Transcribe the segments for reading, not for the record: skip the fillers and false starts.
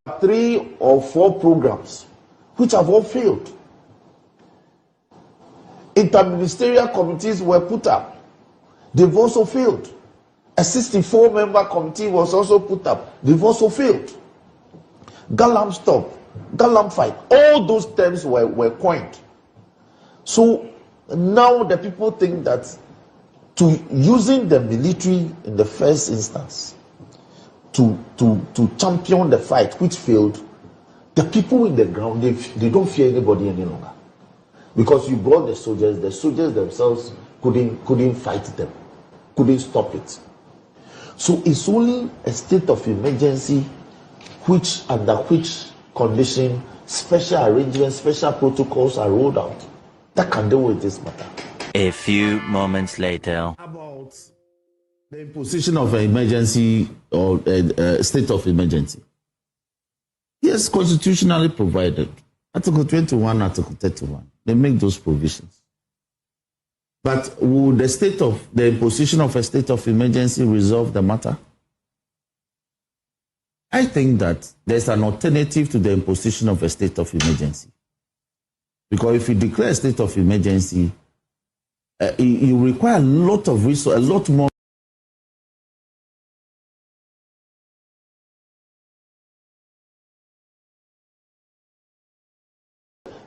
3 or 4 programs which have all failed. Interministerial committees were put up. They've also failed. A 64-member committee was also put up. They've also failed. Galam stop, Galam fight, all those terms were coined. So now the people think that using the military in the first instance to champion the fight which failed, the people in the ground, they don't fear anybody any longer. Because you brought the soldiers themselves couldn't fight them, couldn't stop it. So it's only a state of emergency under which condition special arrangements, special protocols are rolled out that can deal with this matter. A few moments later. About the imposition of an emergency or a state of emergency. Yes, constitutionally provided. Article 21, Article 31. They make those provisions. But would the imposition of a state of emergency resolve the matter? I think that there's an alternative to the imposition of a state of emergency. Because if you declare a state of emergency, you require a lot of resources, a lot more.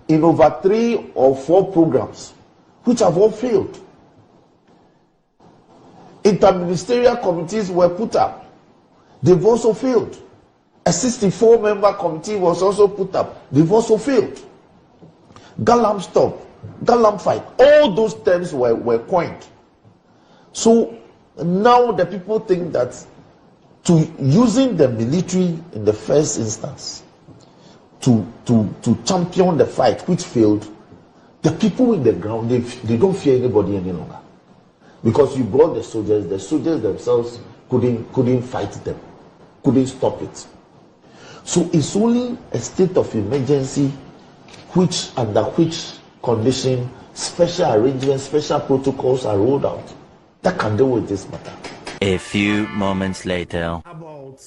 In over 3 or 4 programs, which have all failed. Interministerial committees were put up. They've also failed. A 64-member committee was also put up. They've also failed. Galam stop, Galam fight, all those terms were coined. So now the people think that using the military in the first instance to champion the fight which failed, the people in the ground, they don't fear anybody any longer. Because you brought the soldiers themselves couldn't fight them, couldn't stop it. So it's only a state of emergency under which condition special arrangements, special protocols are rolled out that can deal with this matter. A few moments later. About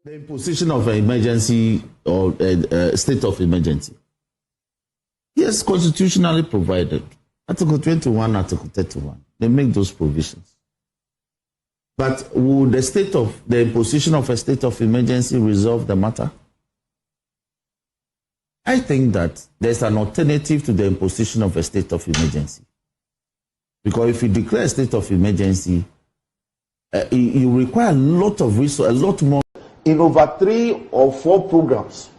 the imposition of an emergency or a state of emergency. Yes, constitutionally provided. Article 21, Article 31. They make those provisions. But would the imposition of a state of emergency resolve the matter? I think that there's an alternative to the imposition of a state of emergency. Because if you declare a state of emergency, you require a lot of resources, a lot more. In over 3 or 4 programs,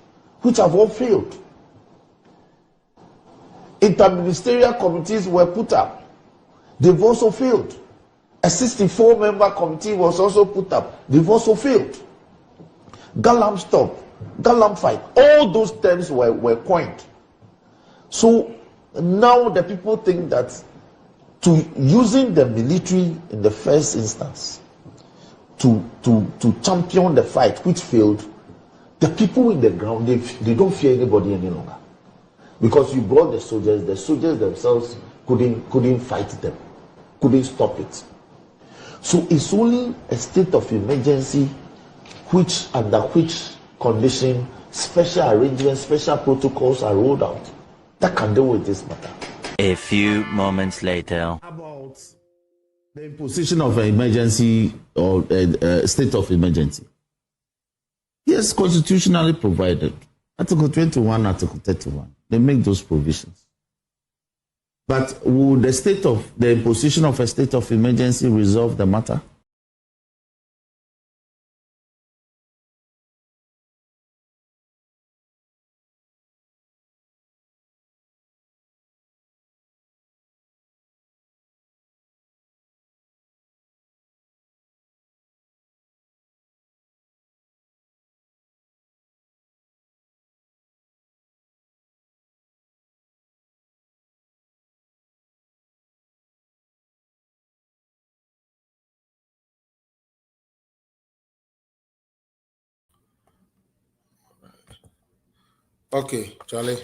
which have all failed. Interministerial committees were put up. They've also failed. A 64-member committee was also put up. They've also failed. Galam stop, Galam fight, all those terms were coined. So now the people think that using the military in the first instance to champion the fight which failed, the people in the ground, they don't fear anybody any longer. Because you brought the soldiers themselves couldn't fight them, couldn't stop it. So it's only a state of emergency under which condition special arrangements, special protocols are rolled out that can deal with this matter. A few moments later. About the imposition of an emergency or a state of emergency. Yes, constitutionally provided. Article 21, Article 31. They make those provisions. But would the imposition of a state of emergency resolve the matter? Okay, Charlie.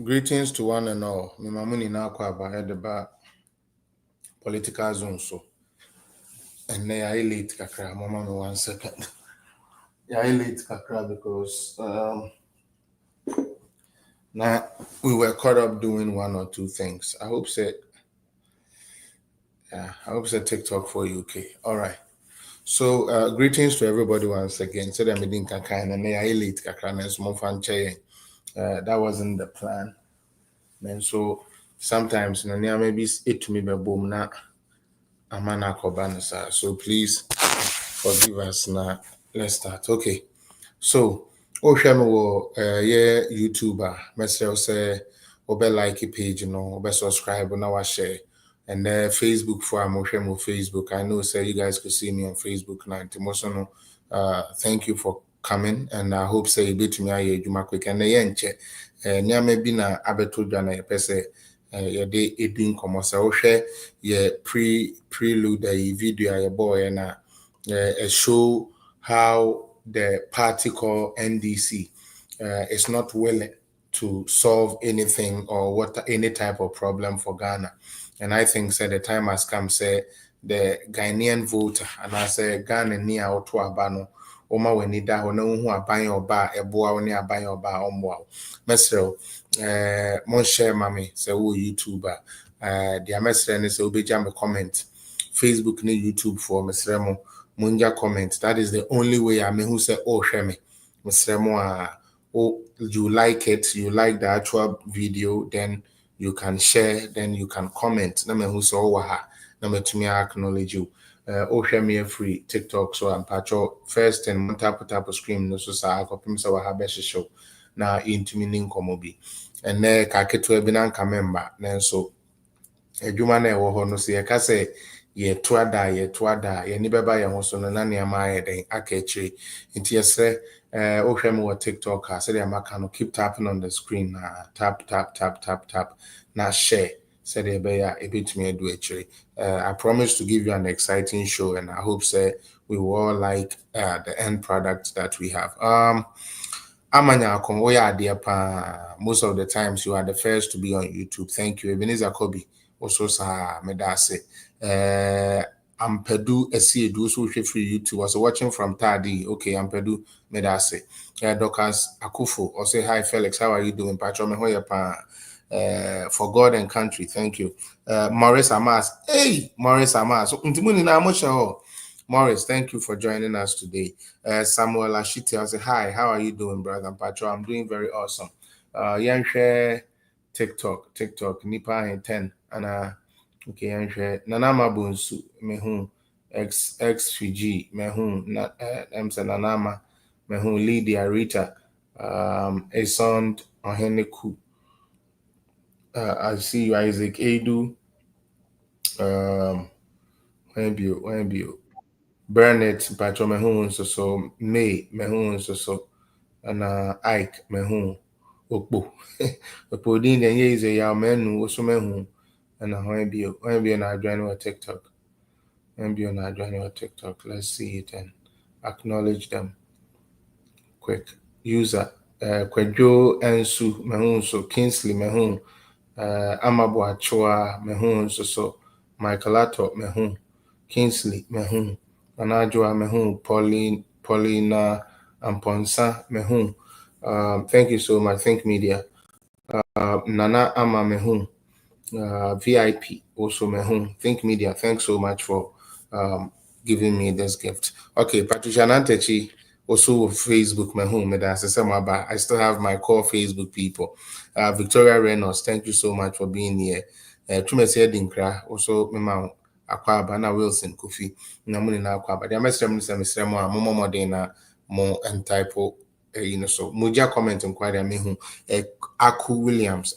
Greetings to one and all. Mimamuni na kwa ba political zone so. And they are elite kakra. Mama me 1 second. Yeah, I late kakra because now we were caught up doing one or two things. I hope TikTok for UK. All right. So greetings to everybody once again. So that me din kakra and I late kakra na small fan chain. That wasn't the plan. And so sometimes maybe it to me be boom na amana kobanasa. So please forgive us now. Let's start. Okay. So, wohwɛ me wɔ yɛ YouTube a mɛsrɛ wo sɛ wobɛ like page no, wobɛ subscribe na wahyɛ. And then Facebook for I'm wohwɛ me wɔ Facebook. I know say you guys could see me on Facebook now. Nti mo so no, thank you for coming and I hope say you betumi ayɛ adwuma quick and yɛ nkyɛ. Nneɛma bi na abɛto dwa na yɛpɛ sɛ yɛde edi nkɔmmɔ sɛ wohwɛ yɛ prelude ayi video a yɛbɔɔyɛ na show how the party called NDC is not willing to solve anything or any type of problem for Ghana. And I think the time has come, say the Ghanaian voter, and I say Ghana ni a oto abano, oma we ni da ho na hu aban oba eboa wo ni aban oba omwa. Mesrel mon share mami say wo YouTuber the mesrel ni say obeja me comment Facebook ni YouTube for mesrel mo Munja comment. That is the only way I mean who say, oh, Shemi. Oh, you like it, you like the actual video, then you can share, then you can comment. Na me who say, oh, waha. Na me to me acknowledge you. Oh, Shemi free TikTok, so I'm patcho first and tap screen, no so sa akopim sa waha best show. Na into me ninkomobi. And ne kaketu ebinan kamemba, then so. Edwuma na ɛwɔ hɔ no sɛ yɛka sɛ yɛtoa da yɛni bɛba yɛn ho so no na nneɛma ayɛ den aka akyire nti yɛsrɛ wohwɛ me wɔ TikTok a sɛdeɛ maka no keep tapping on the screen na tap na share sɛdeɛ ɛbɛyɛ a ɛbɛtumi adu akyire. I promise to give you an exciting show and I hope say we will all like the end product that we have. Amanya Kongoya Adiapa, most of the times you are the first to be on YouTube. Thank you. Ebenezer Kobe. Also sa medase. Ampedu Esiedu so free YouTube. Was watching from Tadi. Okay, Ampedu medase. Dokas Akufo. Or say hi Felix. How are you doing? Patro for God and country. Thank you. Maurice Amas. Hey, Maurice Amas. Untimuni na amosha. Morris, thank you for joining us today. Samuel Ashiti, I say hi. How are you doing, brother Patro? I'm doing very awesome. Yanshare TikTok, Nipa and 10. And okay, Yanshare Nanama Bunsu, Mehun, X Fiji, Mehun, Emsa Nanama, Mehun, Lydia Rita, Esond Oheneku. I see you, Isaac Edu. When you Burnett, Patro Mehun, so May, Mehun, so and Ike, Mehun, Okbo. Opodin, and ye is a young man who was Mehun, and when be an join TikTok. When be an join TikTok. Let's see it and acknowledge them. Quick. User, Kwejo Ensu, Mehun, so Kingsley, Mehun, Amabu Achua, Mehun, so Michaelato, Mehun, Kingsley, Mehun. Anajua Mehun, Paulina Amponsa Mehun. Thank you so much. Think Media. Nana Ama Mehun. VIP also Mehun. Think Media. Thanks so much for giving me this gift. Okay, Patricia Nantechi also Facebook Mehun. I still have my core Facebook people. Victoria Reynolds, thank you so much for being here. Tumesi Dinkra also Mema Akwaba na Wilson Kofi na muni na Akwaba. Dia mesrem ni se mo a mo modern na mo entitle so muja comment inquiry mehu Aku Williams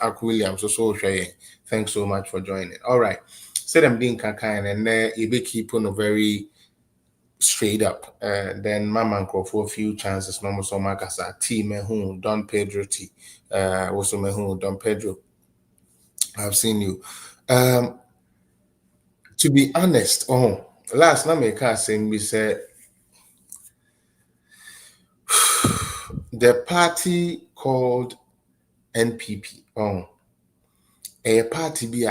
also share. Thanks so much for joining. All right. Say them being kind and you be keep on a very straight up. Then Mama Nkoa for a few chances. No more so Makasa T Mehu Don Pedro T. Also Mehu Don Pedro. I've seen you. To be honest, last night I can't say we said the party called NPP. A party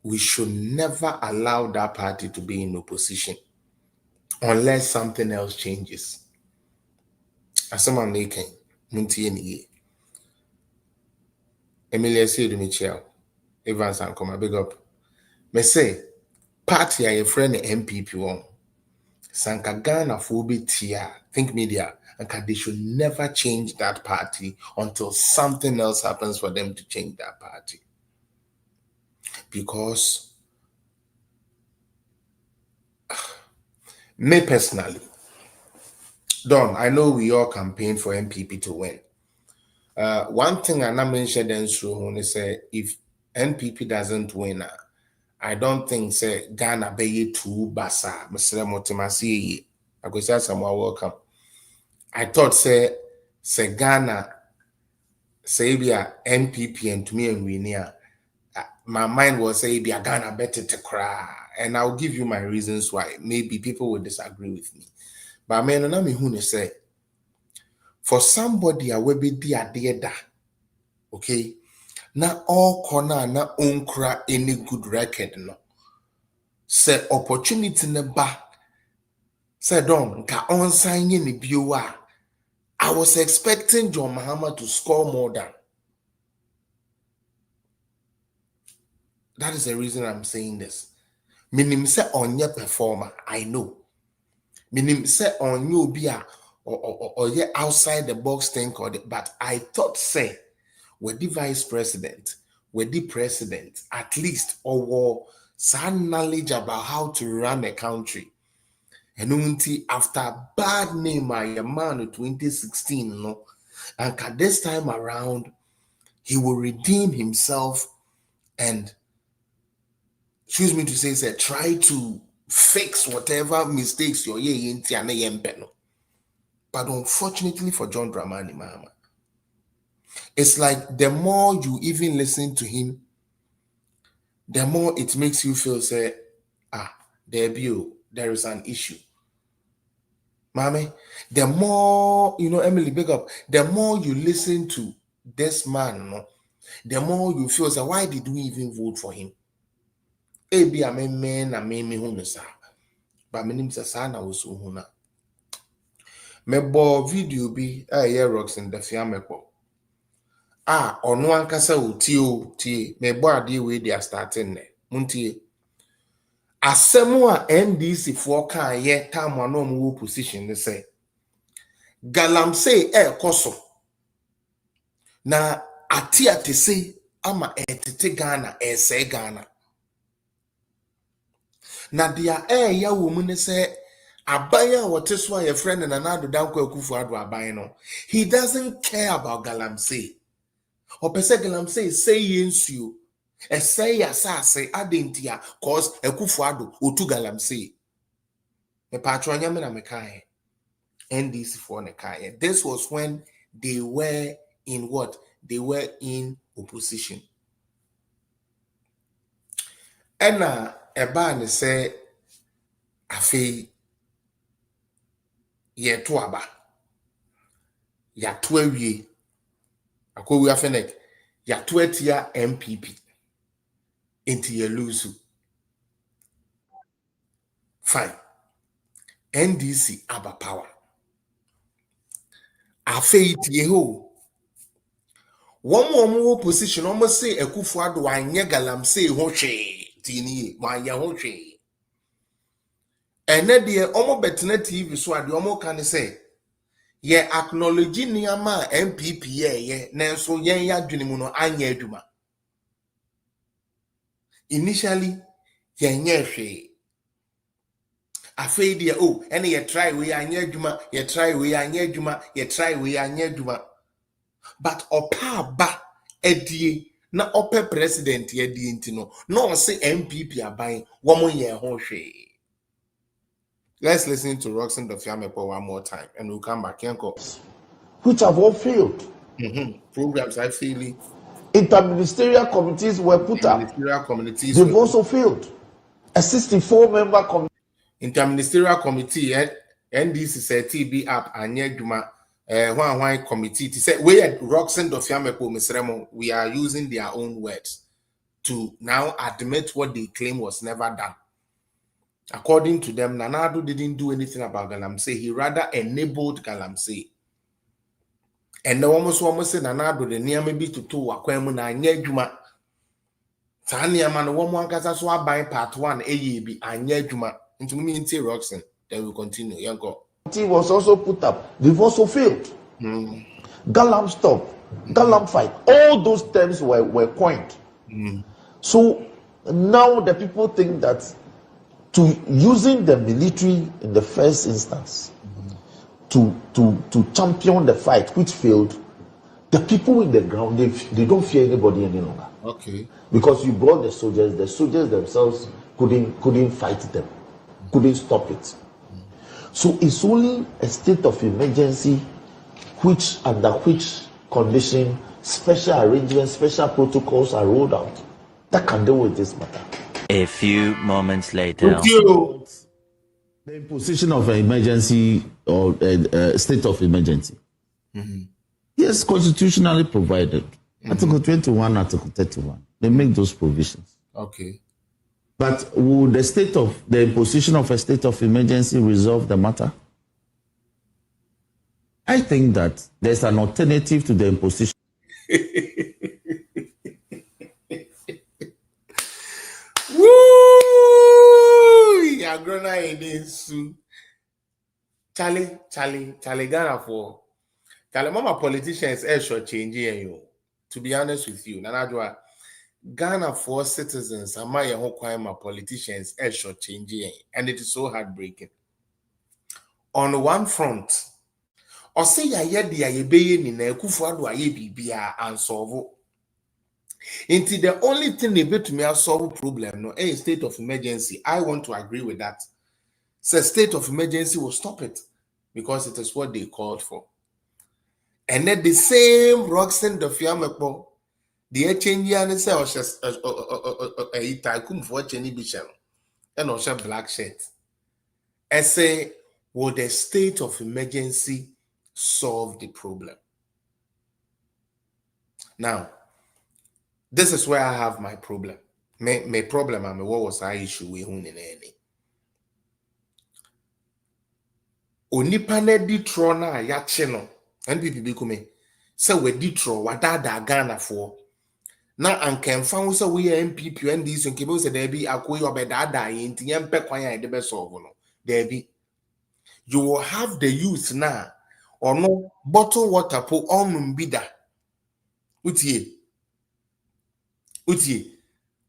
we should never allow that party to be in opposition unless something else changes. Asama making muntie ni. Emilia said to me, Chiao, Evans and come, big up. Me say, party a friend MPP one. Sanka Ghana phobi tia, think media, and they should never change that party until something else happens for them to change that party. Because me personally, Don, I know we all campaign for MPP to win. One thing I mentioned then through when they say if NPP doesn't win, I don't think say Ghana be too basa. Mr. Motimasi, I go say someone welcome. I thought say Ghana say be a NPP and to me and we near. My mind was say be a Ghana better to cry, and I'll give you my reasons why. Maybe people will disagree with me, but I mean, I mean, who say for somebody I will be the okay. Na all corner na unkra any good record no. Say opportunity ne ba. Say don ka on sign ni biwa. I was expecting John Mahama to score more than. That is the reason I'm saying this. Minim say on your performer, I know. Minim say on you be a or yeah outside the box think or but I thought say with the vice president, with the president, at least or some knowledge about how to run a country. And after bad name by a man in 2016, no, and this time around, he will redeem himself and excuse me to say, try to fix whatever mistakes you're in. But unfortunately for John Dramani Mahama, it's like the more you even listen to him, the more it makes you feel say, there is an issue. Mommy, the more, Emily, big up, the more you listen to this man, no, the more you feel say, why did we even vote for him? Ebi amen, but my name is Asana was Uhuna. Me bo video bi rocks in the fiamepo. Ono ankasa tie me bo ade we dia starting ne. Muntie. Asemu a NDC for kan ye time no mo position ne say. Galamsey koso. Na ati say ama etete Ghana say Ghana. Na dia ya wo mu ne say Abaya wote so your friend and another Danko Akufo-Addo aban no. He doesn't care about galamsey. Opese galamsey say yensuo. E say asase adentia cause Akufo-Addo otu galamsey. Me patro anya me na me kai. NDC for ne kai. This was when they were in what? They were in opposition. Ena eba ne say afi ye to aba ya to awie akowi afenek ya to atia MPP into ye lose fine NDC aba power afeit ye ho one position almost say Akufo-Addo anye galamsey ho hwe tini wanye ho hwe ene de omo betena TV so ade omo kan say ye acknowledge niama MPP ye nenso yen ya dwene mu no anya adwuma initially yen ye hwe afei de ene ye try we anya adwuma ye try we anya adwuma ye try we anya adwuma but opa ba edie na ope president ye die ntino no say MPP aban wo mo ye ho hwe. Let's listen to Roxanne Dofiamepo one more time and we'll come back. Nkoa. Which have all failed. Programs I feel Interministerial committees were put up. They've also failed. A 64-member committee. Interministerial committee, NDC said TB up and Yeduma one committee to say we at Roxanne Dofiamepo Misremo, we are using their own words to now admit what they claim was never done. According to them, Nanado didn't do anything about galamsey. He rather enabled galamsey. And the almost say Nanado the near maybe to two Aquamu na Juma. Tanya man, one casa so by part 1 AEB and Juma into me in Roxon. Then we continue. Yanko. Was also put up. They've also failed. Galam stop, Galam fight. All those terms were coined. So now the people think that to using the military in the first instance to champion the fight which failed, the people in the ground they don't fear anybody any longer. Okay. Because you brought the soldiers themselves couldn't fight them, couldn't stop it. So it's only a state of emergency under which condition special arrangements, special protocols are rolled out that can deal with this matter. A few moments later. The imposition of an emergency or a state of emergency. Yes, constitutionally provided. Article 21, Article 31. They make those provisions. Okay. But would the imposition of a state of emergency resolve the matter? I think that there's an alternative to the imposition. Woo! You're gonna in this. Charlie, Ghana for Charlie, mama politicians short changing you. To be honest with you, Nanadwa, Ghana for citizens, my politicians short changing, and it is so heartbreaking. On one front, or say ya be in a kufuado aye bibia and solve. Into the only thing they bet to me solve problem, no, a state of emergency. I want to agree with that. So state of emergency will stop it because it is what they called for. And then the same Roxanne the Fiamepo, the change and say or a tycoon for any bishop and also black shirt. I say, will the state of emergency solve the problem? Now, this is where I have my problem. My problem, I mean, what was I issue with who in any? Onipa ne ditro na yache no NPP kume se we ditro wadada Ghana for na ankemfa wo se we MPP and this nkebe se there be akoyi obedada yin tinye mpe kwan ya de be solve no there be you will have the youth now or no bottle water po onum bida utie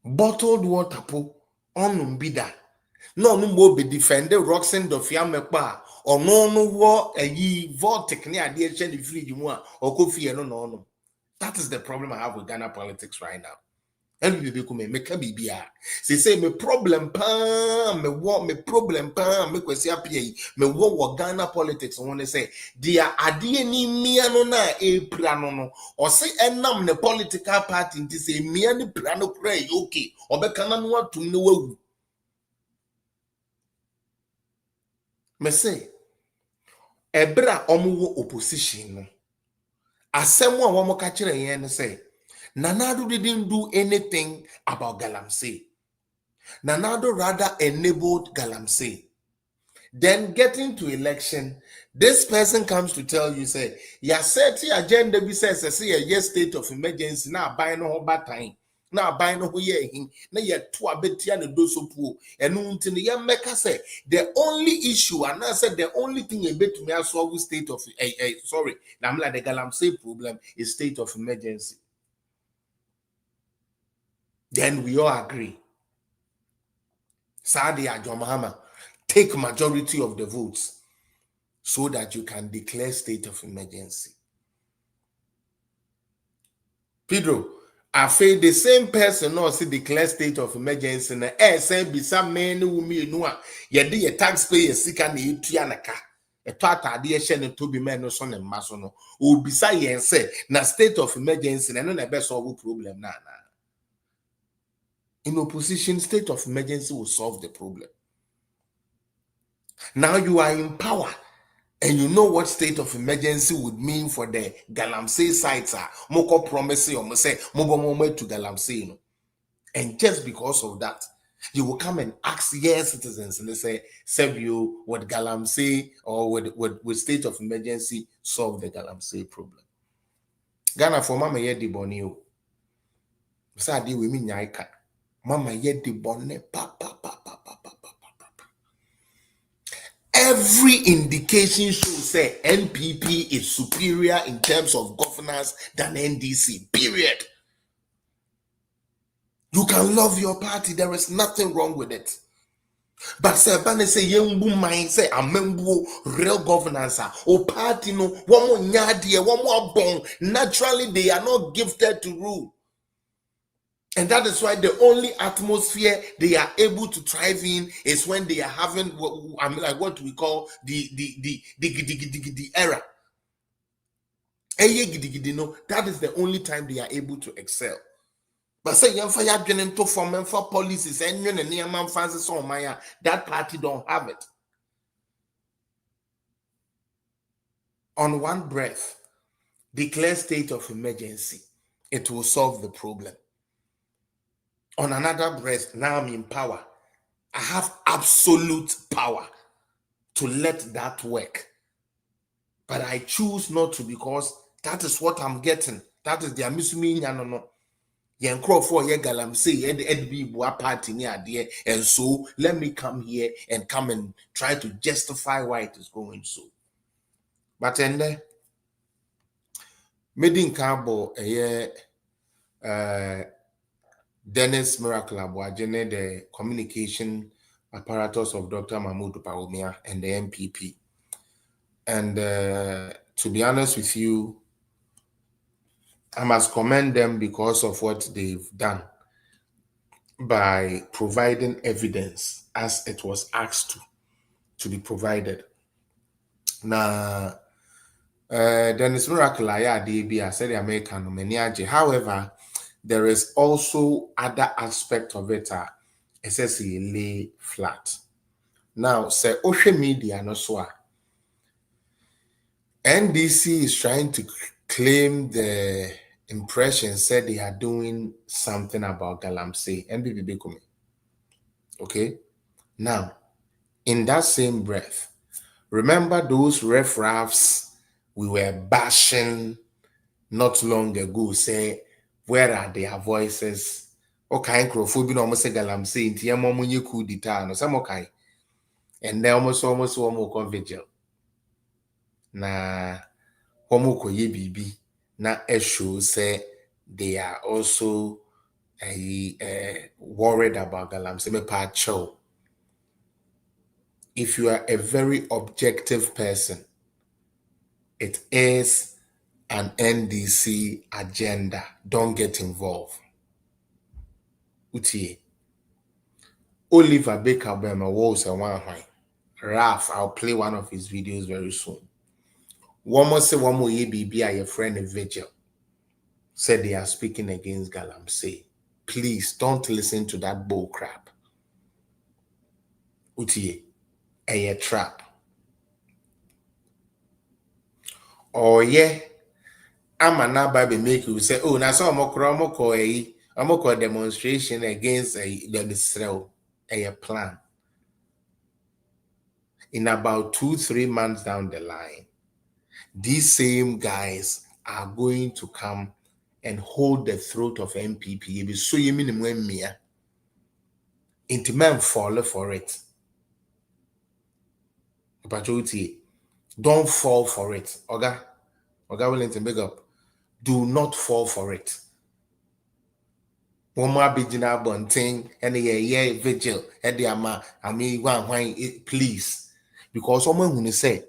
bottled water po onum bida no mo be defend Roxanne do Fiamepa or no war a ye vortic near the ancient free or coffee no. That is the problem I have with Ghana politics right now. And we become a mekabibia. Say me problem pa me problem pa me kwesi apie me wo Ghana politics I want to say dia ade ni mia no na e pra no or say enam the political party nti say mia ni pra no pray okay obeka na no atum no wawu. Me say ebra omuwo opposition no asemu a womo ka kire yen ne say Nanado didn't do anything about galamsey. Nanado rather enabled galamsey. Then getting to election, this person comes to tell you, say, ya set agenda be says, say a yes state of emergency, now buy no bad time. Now buy no ye him, na ye to a bit and do so poor. And until the young maker say the only issue, and I said the only thing a bit to me I saw with state of sorry, I'm like the galamsey problem is state of emergency. Then we all agree. Sadi Ajomahama, take majority of the votes so that you can declare state of emergency. Pedro, I feel the same person also declare state of emergency and say be some men who me no ye taxpayer sika na etuanaka. A tata de share to be men no son and masono. O bisa yen say na state of emergency and no na be solve problem na. In opposition, state of emergency will solve the problem. Now you are in power and you know what state of emergency would mean for the galamsey sites are. Moko promise or say mobo to galamsey. No? And just because of that, you will come and ask your citizens and they say, save you with galamsey or with state of emergency solve the galamsey problem. Ghana for mama ye di boni o. Sa di we mi nyai ka. Mama ye di boni pa. Every indication shows say NPP is superior in terms of governance than NDC. Period. You can love your party. There is nothing wrong with it. But say Bane say yembu mind say amembu real governance o party no one more nyadie one more bon. Naturally they are not gifted to rule. And that is why the only atmosphere they are able to thrive in is when they are having like what we call the era. That is the only time they are able to excel. But say you fire adwene to form for policies and you near man fancy so my that party don't have it. On one breath, declare state of emergency. It will solve the problem. On another breath, now I'm in power. I have absolute power to let that work. But I choose not to because that is what I'm getting. That is the amusement. No. For ye galamsey edb party near there, and so let me come here and come and try to justify why it is going so. But and then Medin Cabo Dennis Miracle Abuajene, the communication apparatus of Dr. Mahmoud Bawumia and the MPP. And to be honest with you, I must commend them because of what they've done by providing evidence as it was asked to be provided. Now, Dennis Miracle, I said the American. However, there is also other aspect of it. It says he lay flat. Now, say social media no so. NDC is trying to claim the impression said they are doing something about galamsey. NBB come. Okay. Now, in that same breath, remember those riffraffs we were bashing not long ago, say, where are their voices? Okay, Crophobia almost say galamsey, Tiamomunye coup d'etat, no some okay. And they almost one more vigil. Na homo koye bibi na esho say they are also worried about galamsey. Me pa chow. If you are a very objective person, it is an NDC agenda. Don't get involved. Utie. Oliver Baker Bema was a one. Ralph, I'll play one of his videos very soon. One more say one more BB, your friend in Vigil said they are speaking against galamsey. Please don't listen to that bull crap. Utie, a trap. Oh yeah, I'm an baby make you say, oh, now so I'm a demonstration against the Israel a plan. In about 2-3 months down the line, these same guys are going to come and hold the throat of MPP. So you mean when me into men fall for it. But don't fall for it. Oga Wellington, big up. Do not fall for it. One more beginner bunting and a vigil at the ama. I mean, please. Because someone who say,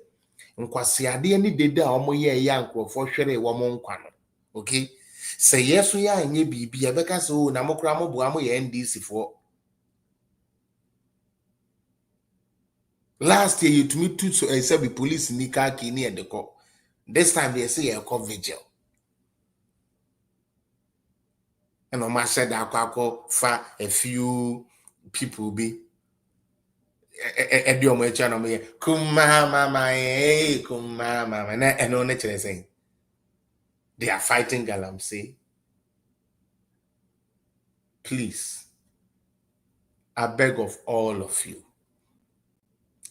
Nkwasi ade any deda omo ye ya nkrofo hwere wo mo nkwa no. Okay? Say yes we are nye bibi abeka so na mokra mo bo amo ye NDC for. Last year you to me too so say be police ni car kini and the call. This time they say a call vigil. And on my side akwa fa a few people be ebi omo echa no me kuma mama and no nature saying they are fighting galamsey. Please, I beg of all of you,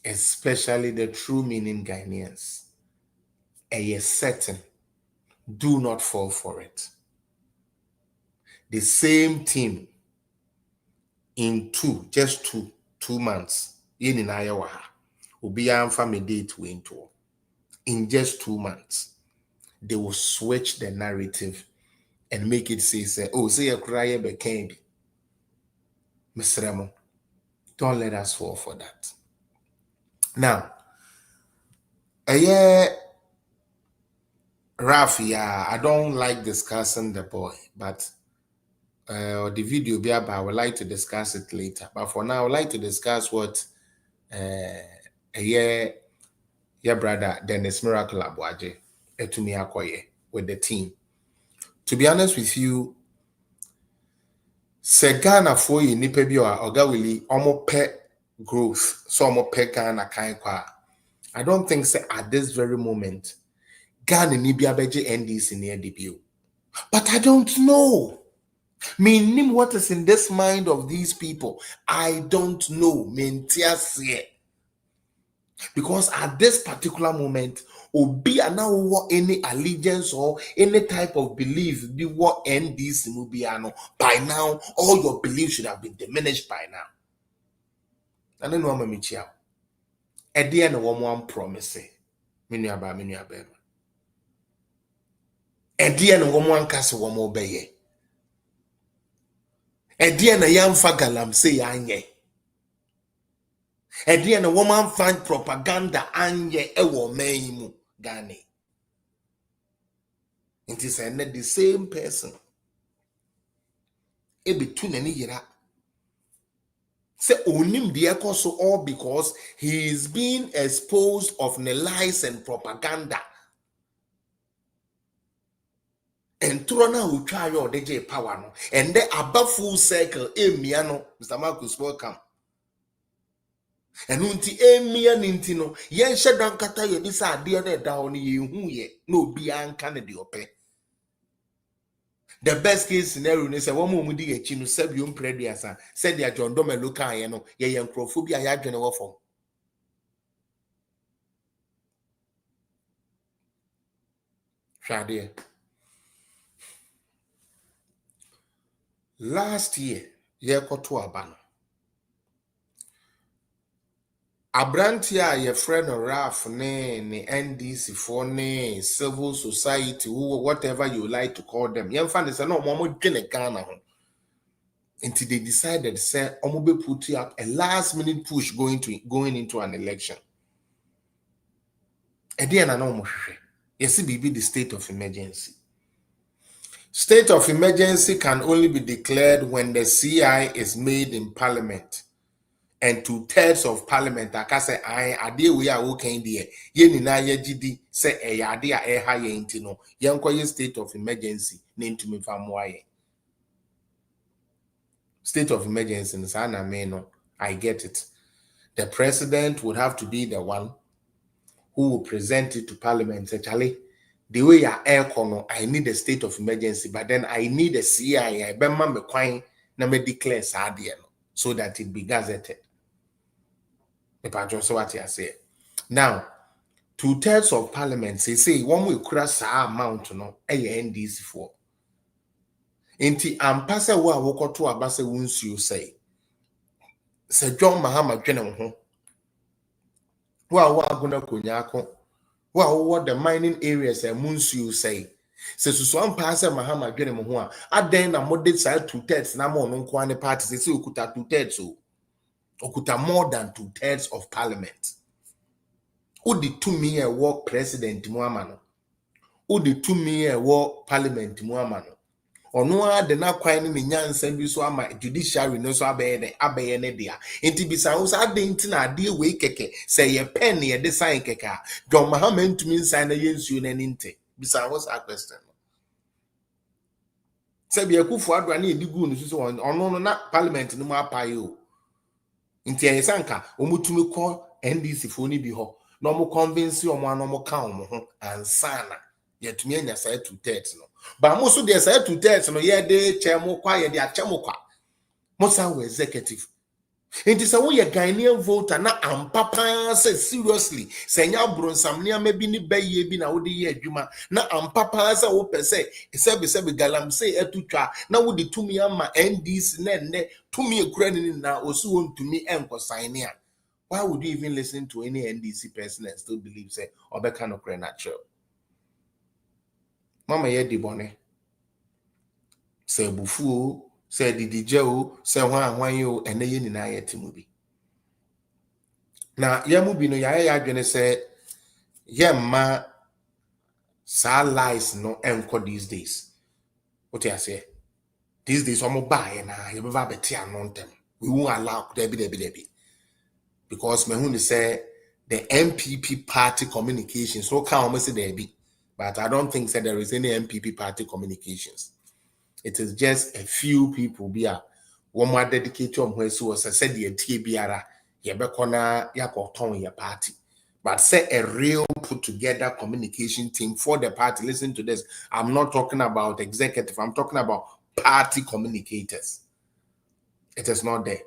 especially the true meaning Ghanaians, a certain Do not fall for it. The same team in just two months. In just 2 months, they will switch the narrative and make it say, oh, say a cry became Mr. Remo. Don't let us fall for that. Now, Raf, I don't like discussing the boy, but the video I would like to discuss it later. But for now, I would like to discuss what your brother Dennis Miracle Abuaje Etumi Akoye with the team. To be honest with you, se Ghana for you nipa bi o oga wili omo pe growth, so omo pe Ghana kan kwa. I don't think say at this very moment Ghana ni bi abeje NDC near debut. But I don't know. Meaning what is in this mind of these people, I don't know. Because at this particular moment, Obi now any allegiance or any type of belief be what NDC Mubiano. By now, all your beliefs should have been diminished by now. I don't know how many chia. At the end of one promise, many about. At the end of one castle, one more bay. At the end of Yamfa galamsey anye. At the end, a woman find propaganda anye ewo meimu Ghana. It is the same person. It be too many years. Say onim the so all because he is being exposed of the lies and propaganda. And Turana will try your DJ power no. And then above full circle, miano, Mr. Marcus, welcome. And unti emia nintino yen shedan kata ye bisa ade na da ho ne ye hu ye na obi anka ne de ope. The best case scenario is say one mo di echi no sabiom prediasa said dia John Domelo kan ye no ye nkrofo bi aya dwene wo fom. Shade. Last year ye koto aba no Abrantia, your friend Raf, ne NDC for ne civil society, whatever you like to call them. Young fan is no more Ghana. Until they decided, say, Omobe put up a last minute push going into an election. And then I know yes, it be the state of emergency. State of emergency can only be declared when the CI is made in parliament. And 2/3 of parliament, like I say, I deal we are okay there. Ye na ye gidi say a yadi a ha ye intino. Yanko state of emergency name to me from why. State of emergency in Sana Meno. I get it. The president would have to be the one who will present it to parliament. Say, Charlie, the way you air corner, I need a state of emergency, but then I need a CI. I bema me kwine na me declare sadian so that it be gazetted. What I say. Now, 2/3 of parliament say one will cross our amount no NDC for. Inti ampasa wa wokoto abase wunsu say. Sir John Mahama dwene ho. Wa agona konyako. Wa the mining areas e munsu say. Se susu ampasa Mahama dwene ho a aden na model side 2/3 na mo no nko ane party say okuta 2/3 so. Okuta more than 2/3 of parliament. Who the 2 million work president Muamano? Who the 2 million work parliament Muamano? Or no, the now quite in yan send you so my judiciary no so abene dia. Inti bisa us adinti na deal we keke say a penny a design keka. John Mahaman to me sign against you nente. Bisa was a question. Say be a coup for Adwani digun so on no na parliament no more payo. Inti a sanka omutumi call NDC for ni bi ho. No more convince you or no more calm and sana yet me and say 2/3 no. But most of the say 2/3 no, yeah, they chairmo quiet, they are chamokwa. Most are executive. It is a way a Ghanaian voter na ampapa says seriously. Senya bronsam nia maybe ni beye bi na wodi ye adwuma na ampapa sa wo pese se be galamsey etutwa na wodi tumi ama NDC ne tumi ekura ni na osu won tumi enko sign ya. Why would you even listen to any NDC person and still believe say obeka no kra natural? Mama ye di bone. Say bufu say didije o say hwan yo ene ye nyina ye timubi. Na yamu bi no ya adwene say yemma sa lies no enko these days. What I say? These days omo buy na you beba beti anontem. We won't allow debi. Because me who say the MPP party communications so can almost say debi. But I don't think that there is any MPP party communications. It is just a few people be a one more dedicated on where so said the TBR yebekona yakoton your party. But say a real put together communication team for the party. Listen to this. I'm not talking about executive. I'm talking about party communicators. It is not there.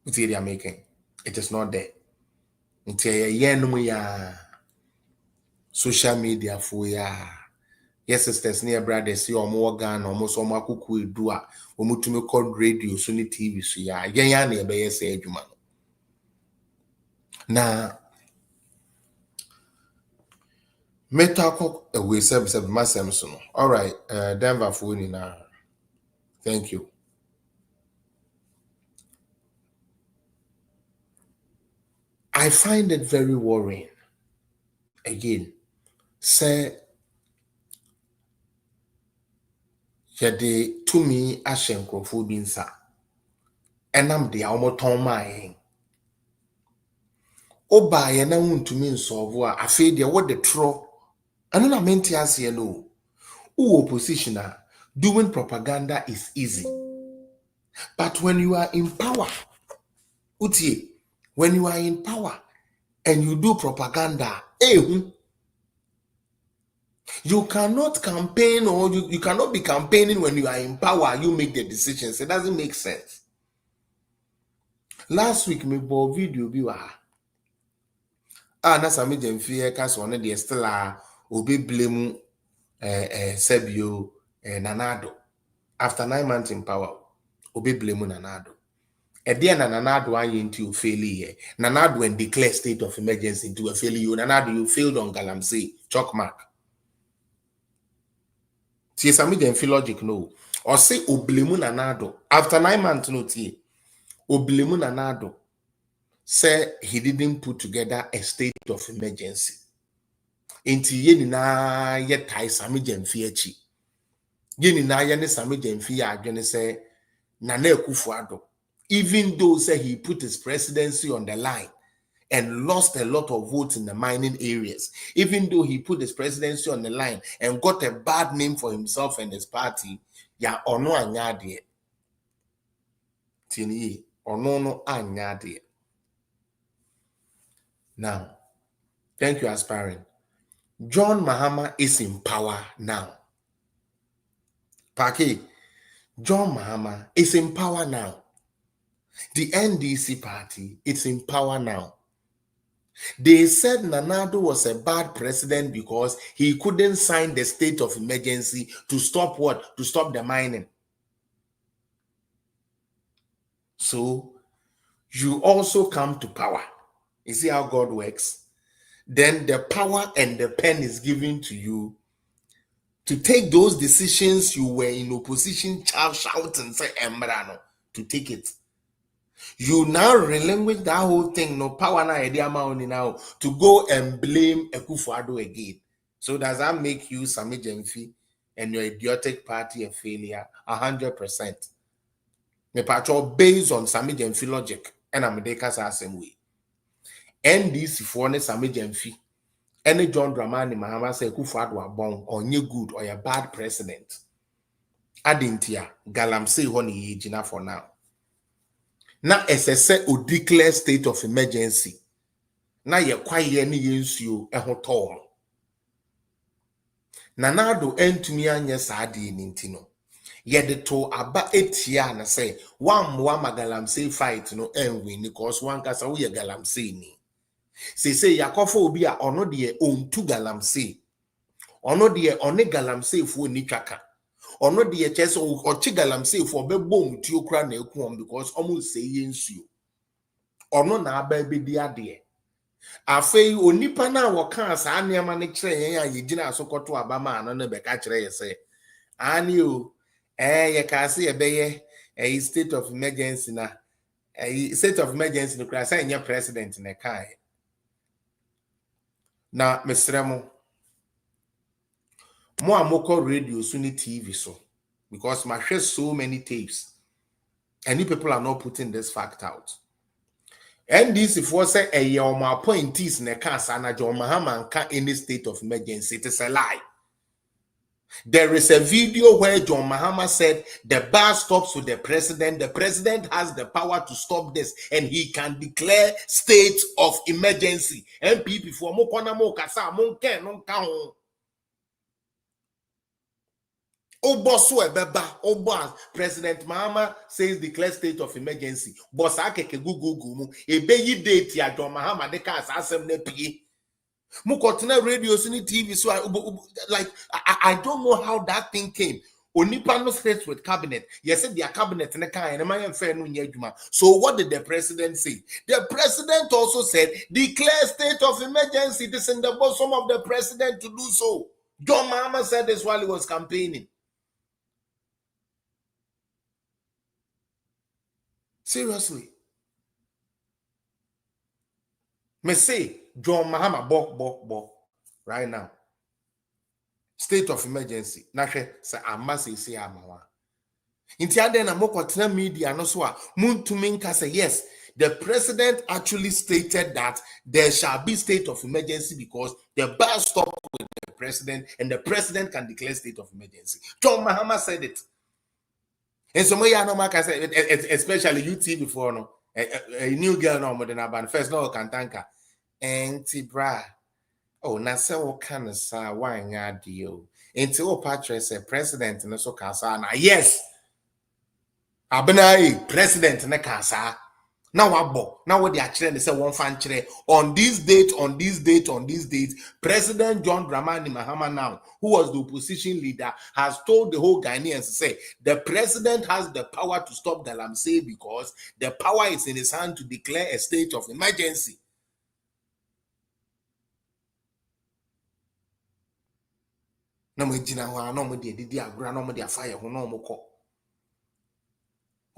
What they are making? It is not there. Until social media for ya. Yes, sisters, near brothers, see or more gun, almost all my cuckoo do a to call radio, Sunny TV, so ya, near by say, Juman. Now, Metal away service of my Samson. All right, Denver for now. Thank you. I find it very worrying. Again, say, yede to me ashenkrofo binsa. Enam de awoton my Oba ye na wuntumi nsolve a afi de what the tro. Ano na menti ase no. Who opposition doing propaganda is easy. But when you are in power, utie, when you are in power and you do propaganda, you cannot campaign or you cannot be campaigning when you are in power. You make the decisions. It doesn't make sense. Last week, me bought video biwa. Na sami jemfi ka so ne de still obi blame Sebio Nanado. After 9 months in power, obi blame Nanado. Then Nanado aye into failure. Nanado when declare state of emergency into a failure. Nanado, you failed on galamsey. Chalk mark. See, some them feel logic no. Or say oblemu Nanado. After 9 months, no tea. Oblemu Nanado say he didn't put together a state of emergency. Inti ye ni na ye tai sami jemfi echi. Ye ni na ye ne sami jemfi adwene say Nana Akufo-Addo, even though say he put his presidency on the line and lost a lot of votes in the mining areas, even though he put his presidency on the line and got a bad name for himself and his party, ya ono anyade. Tini ono no anyade. Now, thank you, aspiring. John Mahama is in power now. Paki, John Mahama is in power now. The NDC party, it's in power now. They said Nanado was a bad president because he couldn't sign the state of emergency to stop what? To stop the mining. So, you also come to power. You see how God works? Then the power and the pen is given to you to take those decisions you were in opposition, shout and say, Embrano, to take it. You now relinquish that whole thing, no power na idea now to go and blame Akufo-Addo again. So does that make you Sami Jemfi and your idiotic party a failure? 100%. Me patrol based on Sami Jemfi logic, and I'm the same way. NDC for ne Sami Jemfi, any John Dramani Mahama say Akufo-Addo abong or you good or a bad president. Adintia galamsey honey jina for now. Now, as I say, o declare state of emergency. Now, you're quite any use you a hotel. Nanado entumi anya sadi nintino. Yet to aba etia na say one more galamsey fight no win because one kasa we galamsey ni. Say yakofo obi a ono de on two galamsey. Ono de one galamsey fu ni twaka. Ono de chese o chi galamsey fu obebo muti okra na eku because almost say yensuo. Ono na aba be di ade. Afei onipa na woka asa niam ne kire yen ya yegina asokoto abama ano ne beka kire yese. Ani o ye ka se ye beye state of emergency na state of emergency no kra say nya president na kai. Na mesremo mo amoko radio so ni TV so because my share so many tapes and you people are not putting this fact out. And this if was say a my appointees na ka sa na John Mahama nka any state of emergency, it is a lie. There is a video where John Mahama said the bar stops with the president. The president has the power to stop this and he can declare state of emergency. MPP for mo kona mo kasa mo nke no nka ho. Oboso ebeba obo President Mahama says declare state of emergency. Boss akeke gugu mu ebeyi date ya John Mahama de ka asem na pie. Mukotena radio sini TV so I don't know how that thing came. Onipa no threats with cabinet. Yes, their cabinet ne kan na man fair no nyadwuma. So what did the president say? The president also said declare state of emergency. This in the bosom of the president to do so. John Mahama said this while he was campaigning. Seriously. Me say John Mahama bo right now. State of emergency. Na hwe say amase say amawa. Inti ade na mokotena media no so a muntumi nka say yes, the president actually stated that there shall be state of emergency because the bar stopped with the president and the president can declare state of emergency. John Mahama said it. And some way I know Maka say especially UT before no a new girl no more than about first no can thank her. Auntie bra. Oh, na se wo kan sa wan ya dio. Enti o patre say president no so kan sa na yes. Abena president na kan sa. Na wabo. Na wo dey akire say won fan kire on this date President John Dramani Mahama now, who was the opposition leader, has told the whole Ghanaians to say the president has the power to stop galamsey because the power is in his hand to declare a state of emergency. What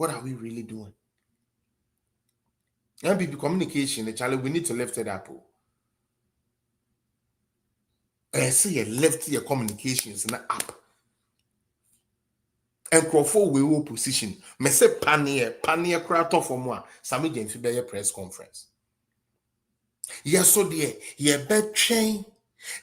are we really doing? MPP communication, the challenge, we need to lift it up. I say you left your communications in the app. And Crawford will position. Me say panier craft for more. Sami James be your press conference. Yes, so dear, ye bet chain.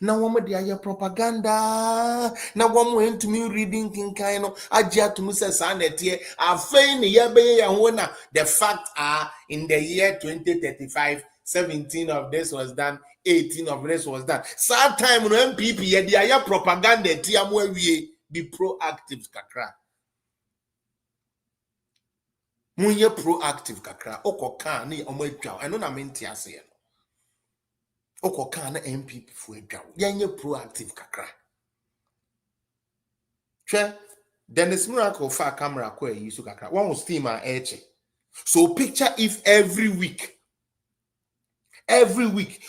Now one day your propaganda. Now one went to me reading kinkaino. Ajia to me say sanetie. I feign ye be ya wona. The facts are in the year 2035, 17 of this was done, 18 of this was done. Sad time when MPP ye dia propaganda tiamwe wie be proactive kakra. Munye proactive kakra. Oko kan ni omo atwa. I know na menti ase. Oko kan na MPP fu atwa. Yenye proactive kakra. Che Dennis Miracle fa camera ko yi su kakra. One steam and eche. So picture if every week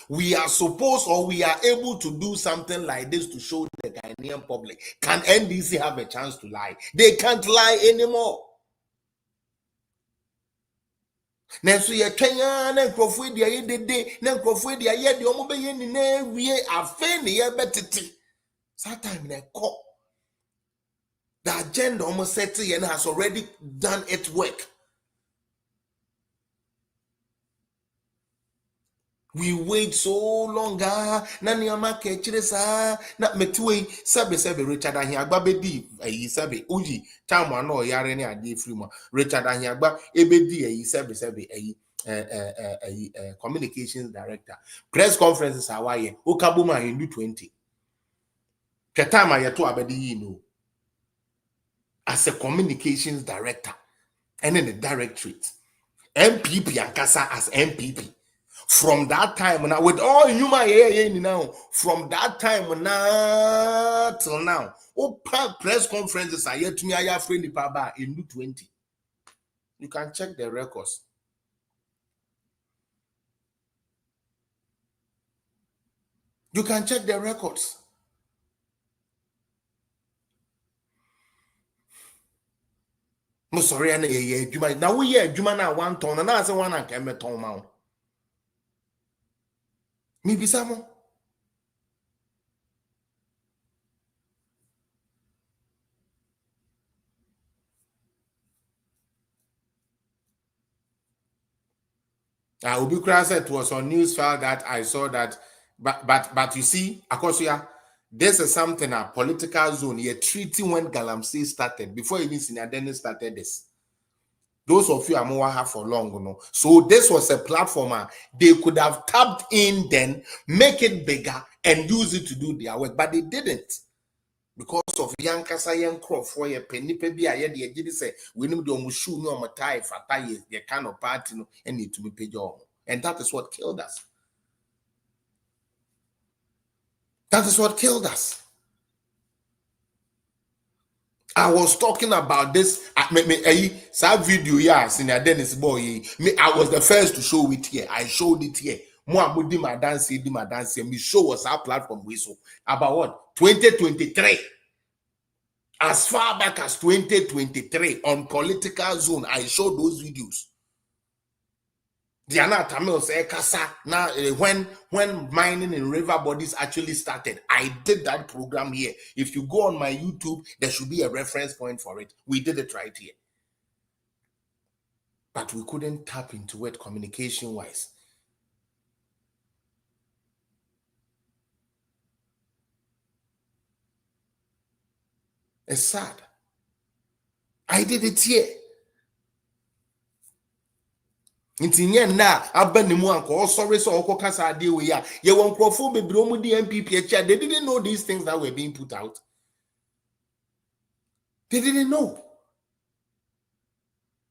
we are supposed or we are able to do something like this to show the Ghanaian public. Can NDC have a chance to lie? They can't lie anymore. Nenso ye twanya na nkrofo dia ye dede na nkrofo dia ye de omo be ye ni na wie afa ne ye betete. That time na ko. The agenda almost set and has already done its work. We wait so long. Na niama ke chire sa na metuwe sabe Richard Ahiagba bedi ayi sabe uji time ano yare ni ade free mo Richard Ahiagba ebedi ayi sabe ayi communications director press conferences awaye okabuma hindu 20 ke time ayeto abedi yi no as a communications director and in the directorate. MPP and Kasa as MPP. From that time now, with all human now, from that time now till now, press conferences are yet to me. I have friendly paba in 20. You can check the records. You can check the records. No sorry, now we hear Juma now 1 ton, and I say 1 and came a ton mount. Me be some. Ubikra said it was on news file that I saw that, but you see, Akosia, this is something a political zone. You're treating when galamsey started before even Sinadeni started this. Those of you are more have for long, you know. So this was a platform they could have tapped in, then make it bigger and use it to do their work, but they didn't. Because of young Kasa young crop for your penny baby, I had the say we need to mushu no matai for the kind of party no and need to be paid on. And that is what killed us. That is what killed us. I was talking about this. That video, yeah, Senior Dennis boy. I was the first to show it here. I showed it here. More do my dance. Me show was our platform whistle about what 2023. As far back as 2023 on political zone, I showed those videos. Diana Tamil say Kasa now when mining in river bodies actually started. I did that program here. If you go on my YouTube, there should be a reference point for it. We did it right here. But we couldn't tap into it communication-wise. It's sad. I did it here. Ntinye na abanimu anko sorry so okokasa ade we ya ye won krofo bebro mu di MPP echa. They didn't know these things that were being put out. They didn't know.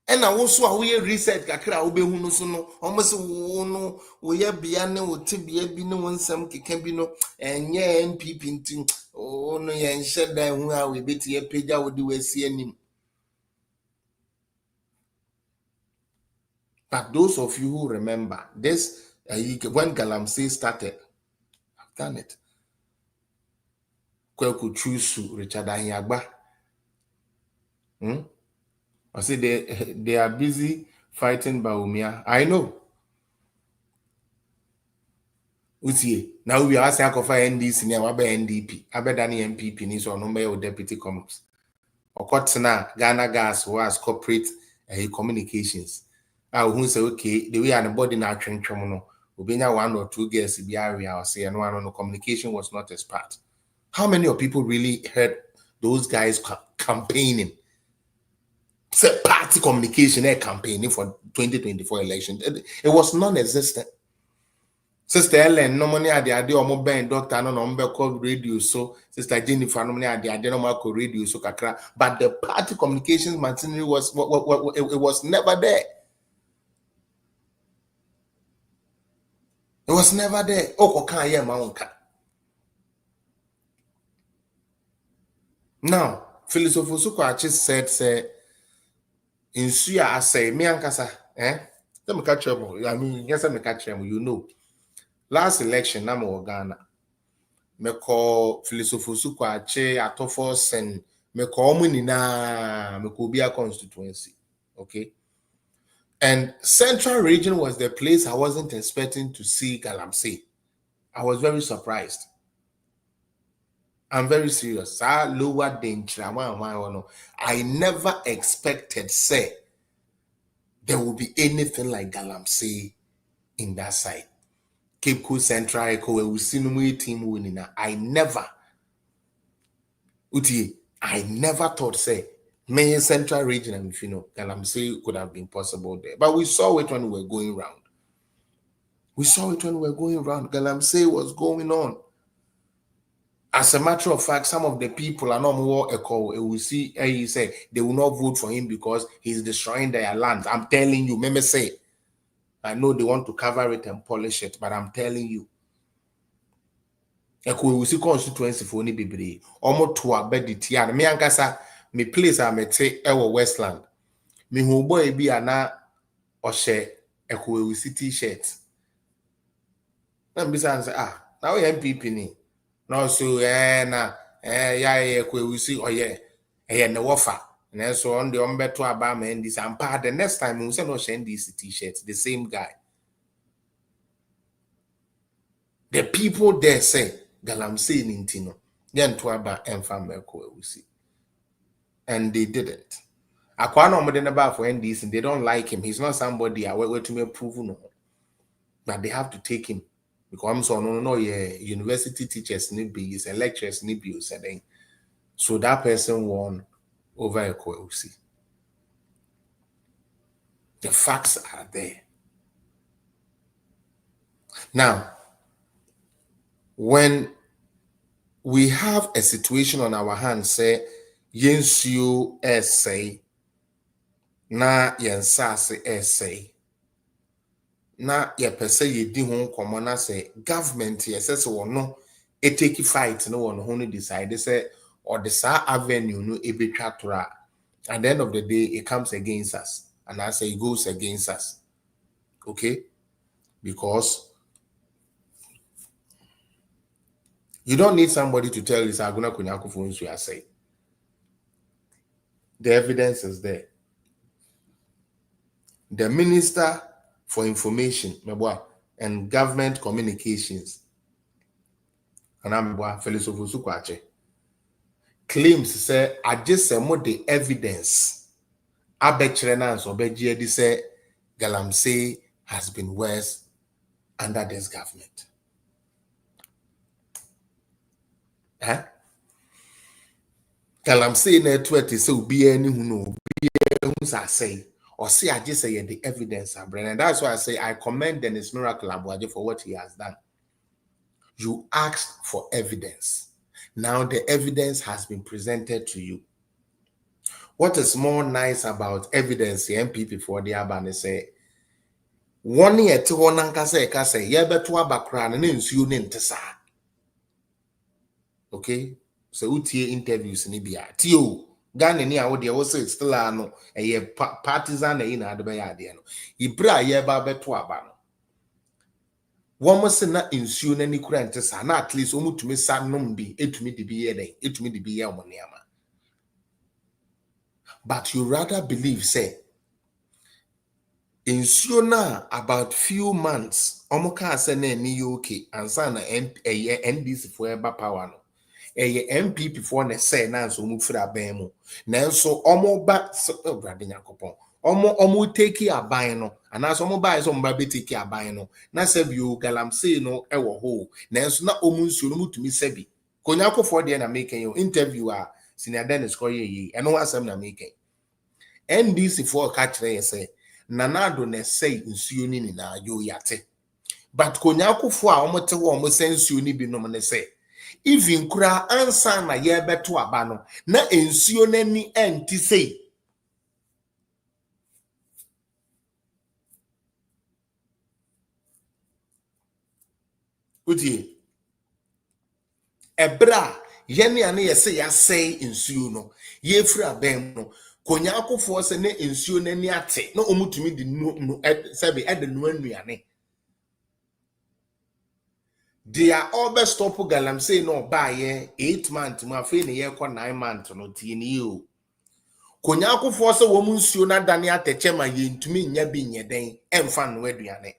And I also we research kakra obehu no so no almost no we ya bia ne otibia bi ne wonsam keka bi no enye MPP ntin no ye nhye dan hu a we beti e pagya wo di wasi anim. But those of you who remember this, when galamsey started, I've done it. Kweku Chusu, Richard Anyagba. I say they are busy fighting Baumia. I know. Utie. Now we are asking for NDC near Wabe NDP. Abedani MPP needs or number of deputy commons. Or Kotsana, Ghana Gas was corporate communications. Who say okay, the way and body now train no. Ubenya 1 or 2 girls in the area or say and one on the communication was not as part. How many of people really heard those guys campaigning? Say party communication campaigning for 2024 election. It was non-existent. Sister Ellen, no money at the idea of mobile doctor, no number called radio. So Sister Jennifer, no money at the idea of radio. So kakra, but the party communications machinery was it was never there. It was never there. Oh, okay, yeah, maunka. Now, Philosopher Sukwachi said, say, in Suya, I say, me ankasa, let me catch you. I mean, yes, I catch you. You know, last election, I'm Ghana. Me call Philosopher Sukwachi, Atofo Sen, me call Munina, me could be a constituency. Okay. And Central Region was the place I wasn't expecting to see galamsey. I was very surprised. I'm very serious. I lower danger. I never expected, say, there will be anything like galamsey in that side. Cape Coast Central Echo, we will see no team winning. I never thought, say, Main Central Region and galamsey could have been possible there. But we saw it when we were going round. Galamsey was going on. As a matter of fact, some of the people are not more echo. We see, he say they will not vote for him because he's destroying their land. I'm telling you, remember say, I know they want to cover it and polish it, but I'm telling you, echo we see constituency for any baby. Almost to a bed tian. Me ankasa, me place I may say ewo Westland. Me who boy be ana or share echo we see t-shirt. Then besides now we MPP ni. No so yeah we see no offer. And so on the umbeto about and this and part the next time we say no share these t-shirts, the same guy. The people there say galamsey nintino. Then to about enfameko we see. And they didn't. Aquano Modenaba for NDC, and they don't like him. He's not somebody I wait to me prove no. But they have to take him. Because I'm so no, university teachers need be and lecturers need be saying. So that person won over a Kosi. The facts are there. Now, when we have a situation on our hands, say, Yensu essay, na yensase essay. Na ye per se ye di hon komo na say government ye say so no e take fight no one who decide say or the sa avenue no e betwa tora. At the end of the day it comes against us, and I say it goes against us. Okay? Because you don't need somebody to tell you Saguna Kunyako for you are saying. The evidence is there. The Minister for Information and Government Communications, and I'm Felisofusukwache, claims say I just say more the evidence. Abetrenans or Beji say galamsey has been worse under this government. Huh? Galamsey network is so be any who know I say. Or see, I just say the evidence, and that's why I say I commend Dennis Miracle Abuaje for what he has done. You asked for evidence. Now the evidence has been presented to you. What is more nice about evidence, the MPP for the Abane say, 1 year to one anka say, yebeto abakra and nsuo ne ntesa. Okay? So utie interviews ni bia. Tio. Ghana ni awo de wo say still ano eye partisan na ina ade be ya de no ibra ye ba beto aba no wo mo se na nsuo na ni kura ntesa na at least o mutumi sa nom bi etumi de bi ye den etumi de bi ye mo neama. But you rather believe say nsuo na about few months omo ka say na ni okay ansa na NDC for eba power no MPP for ne say na so mu fira ban mu na so omo ba brade nyakopon omo take aban no ana so omo ba so omo ba be take aban no na se bi o galamsey no e wo ho na so na omo nsuo no mutumi se bi konyakofo de na make you interview a senior Dennis ko ye eno asem na make NDC for ka kire say nanado na say nsuo ni na yo yate but konyakofo a omo te wo omo se nsuo ni bi no ne say even kura ansa na ye beto aba no na ensuo nani enti sei uti ebra yene ane ye se ya sei ensuo no ye fira ben no konya akofo se ne ensuo nani ate na omutumi di no sebe ede no anuane they are all best stop galamsey no buy 8 months ma fe ne ye ko 9 months no tie ni o konya akofo se wo nsuo na dane ateche ma ye ntumi nya bi nyeden emfa no aduane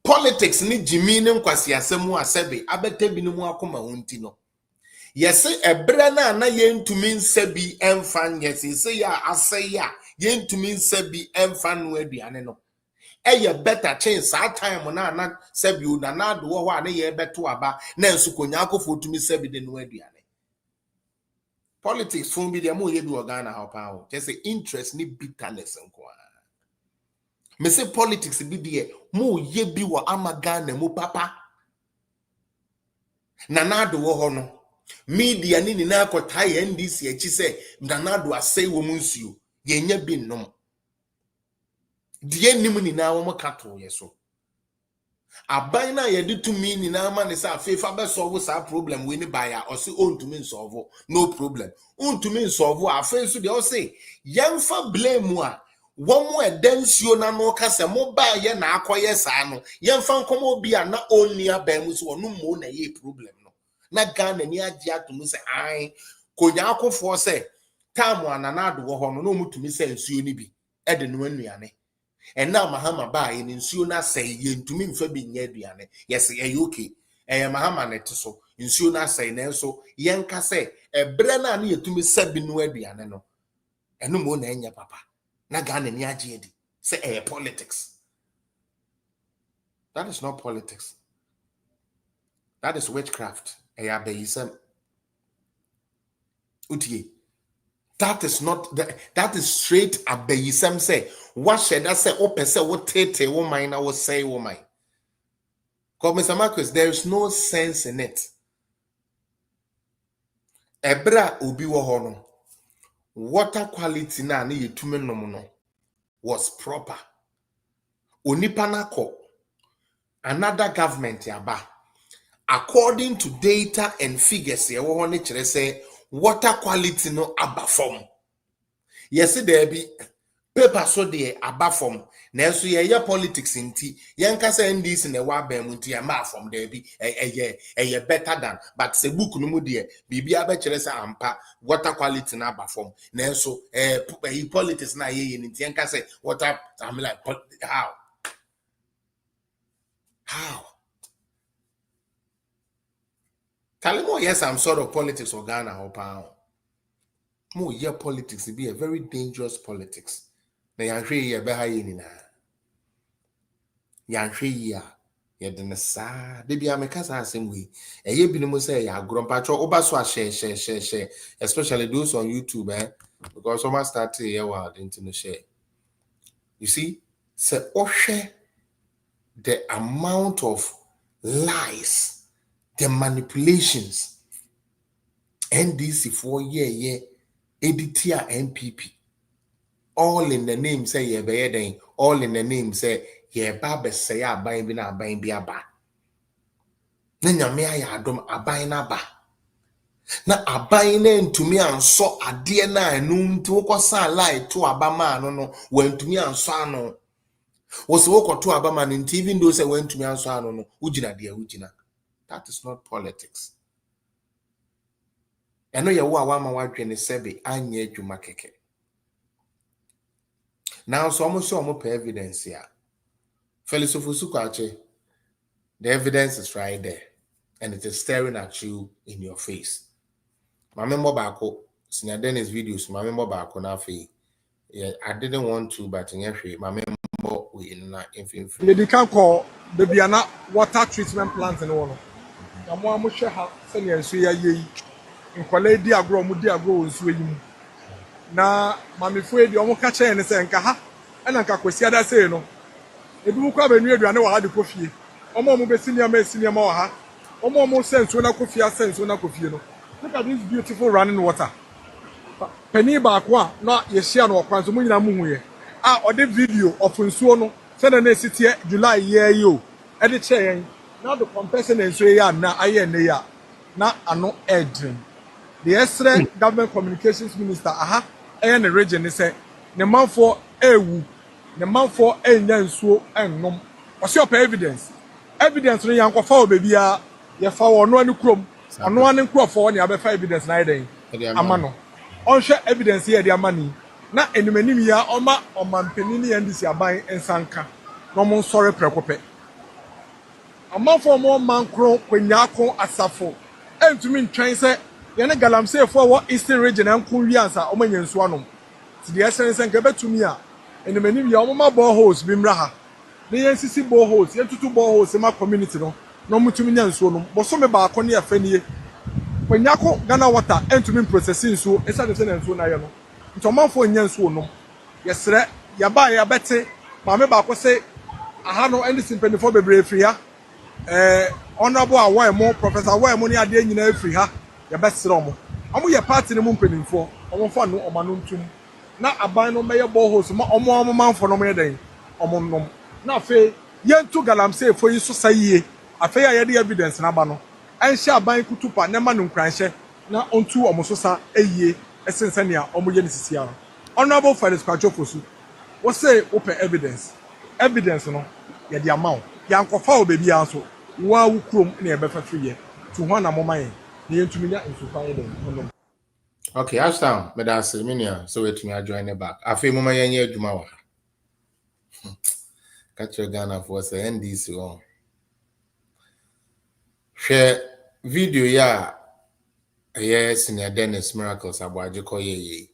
politics ni jimi ne nkwasi asemu asebe abete bi no mu akoma wonti no yese ebre na ye ntumi nsabi emfa nyese se ya ase ya ye ntumi nsabi emfa no aduane no eye better chance that time na sabi o na do wo a na ye beto aba na ensu konya akofo tumi sabi de no aduane. Politics fun bi de mo ye bi Ghana how pa just say interest ni bitterness nkoa. Me say politics bi de mo ye bi wo ama Ghana mo papa na do wo ho no Media ni na akotai NDC echi se mdanado asei wo munsuo yenya bi nnom. Die nim ni na wo makato yeso. Aban na ye de tumi ni na ma ne sa afefa be solve sa problem we ni baya o se ontumi solve no problem. Ontumi solve afen so de o se yemfa blame a womo edansuo na no ka se mo ba ye na akoye sa no yemfa nkomo bi a na only aban mu so no mo na ye problem no. Na Ghana ni agi atum se ai konya akofo se tamu ananado wo ho no mutumi se nsuo ni bi e de no anuane and now mahama ba in nsuo na say yentumi mfa bi nya aduane yes okay mahama net so nsuo na say na so yenka se ebre na na yetumi sabi no aduane no eno mo na enya papa na Ghana ni agi edi say politics. That is not politics. That is witchcraft. That is not that is straight abayisem say what should I say open say what tete woman I will say woman. Because Mr. Marcus, there is no sense in it. Ebra ubi wohono water quality na ni yetume no was proper. Onipanako another government yaba. According to data and figures, you want to say water quality no above form. Yes, there be paper so there above form. Now, so yeah, politics in tea. Yanka say this in the wabemunti a from there be a better than, but se book no dear. Bibi abechelesa ampa water quality na above form. Now, so politics na ye in Yanka say water. I'm like how. Tell me, yes, I'm sort of politics or Ghana or pound. More year politics, it be a very dangerous politics. Na yanhwe ye beha ye nina. Yanhwe ye ye de sa de bia me kasa asem we. Eye bi no mo say ya agro patcho oba so a share, especially those on YouTube because some start to hear wild into no share. You see, say share the amount of lies, the manipulations, NDC 4 year, editia MPP, all in the name say ye be all in the name say ye ba say aban bi na aban bi aba. Na nyame aya adom aban na ba. Na aban na ntumi anso ade na anu nti wokosa lie to abama no wantumi anso ano. Wo se wokoto abama no nti even though say wantumi anso ano no ugina de ugina. That is not politics. I know you wa ma wadwe ne sebe anye adwuma keke. Now so almost evidence here. Felicity Kwache, the evidence is right there and it is staring at you in your face. My member bako, Senior Dennis videos, my member bako na fe. Yeah, I didn't want to, but in every my member we in infin. They can call the Biana water treatment plants and all. Yamo amusha ha senior suya ye. In kwale di agro nsuo yi mu na mamefo edi omo ka che ne se nka ha ena nka kwesi ada sei no ebi mu kwa benu aduane wa ha de kofie omo be senior ma wa ha omo senso na kofie senso na kofie no look at this beautiful running water pani ba kwa na ye share no kwanso mu nyina mu huye o de video of nsuo no se na esitie July year yo e de che yen now the comparison nsuo ya na aye ne ya na ano edrin. The Estre Government Communications Minister, and the region is a the man for ewu, the man for nyansuo and nom. What's your evidence? Evidence no yanko fa baby ya fa no anu krom, ono anu kro for ne abefa evidence na iden. Amano. On share evidence here the money. Na enumanim ya oma omanpanini NDC aban ensanka. No mon sorry prekope. Amman for more man kro kwanyako asafo. Entumi ntwen se yene galamsey for what eastern region and Nkoa omanya nsu anom ti de essence nka betumi a enumanim ya omma boreholes bi mra ha ne yensisi boreholes yetutu boreholes ma community no no mutumi nya nsu no boso me ba akone afanie kwanyako Ghana water entumi processing nsu esa de se na nsu na ye no ntomanfo nya nsu no yesre ya ba ya bete ma me ba akose aha no eni simpani for bebre free ha honorable Awai mo Professor Awai mo ni ade nyina free ha yɛbɛsrɛ ɔmo ɔmo yɛ party no mu mpanimfoɔ ɔmo fa no ɔmo ano ntum na aban no mɛyɛ boreholes ma ɔmo manfo no mo yɛ dɛn ɔmo nom na afei yɛntu galamsey fo yi so sa yie afei a yɛde evidence n'aba no ɛnhyɛ aban kutupa ne ma no nkranhyɛ na ɔntu ɔmo so sa eyie ɛsen sɛnea ɔmo yɛ ne sisi ara honourable Felix Kwachofosu wɔ sɛ wopɛ evidence no yɛde ama wo yɛankɔfa wo baabi a nso wo a wo kurom na yɛbɛfa firi yɛ to hɔ na moma yɛn na yɛntumi nya nsufa yɛ dɛn ɔnom. Okay, Ashtown, medase minia so wetumi ajoin back. Afei mama yenye adwuma wa ha. Catch your Ghana for say NDC on. Share video ya yes in Dennis Miracles abwaje koye.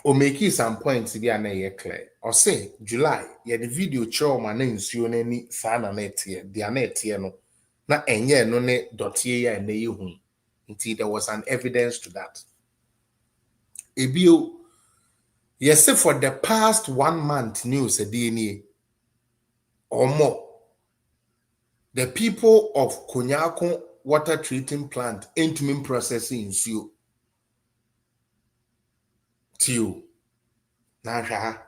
O make some points bi na ye clear. O say July ye the video show ma na nsuo na ni sa na etie, dia na etie no. Na enye no ne dotie ya na ye hu. Until there was an evidence to that. Ebio, yes, for the past 1 month news a DNA or more, the people of Konyako water treating plant intimate processing ensue. Tio, Nasha,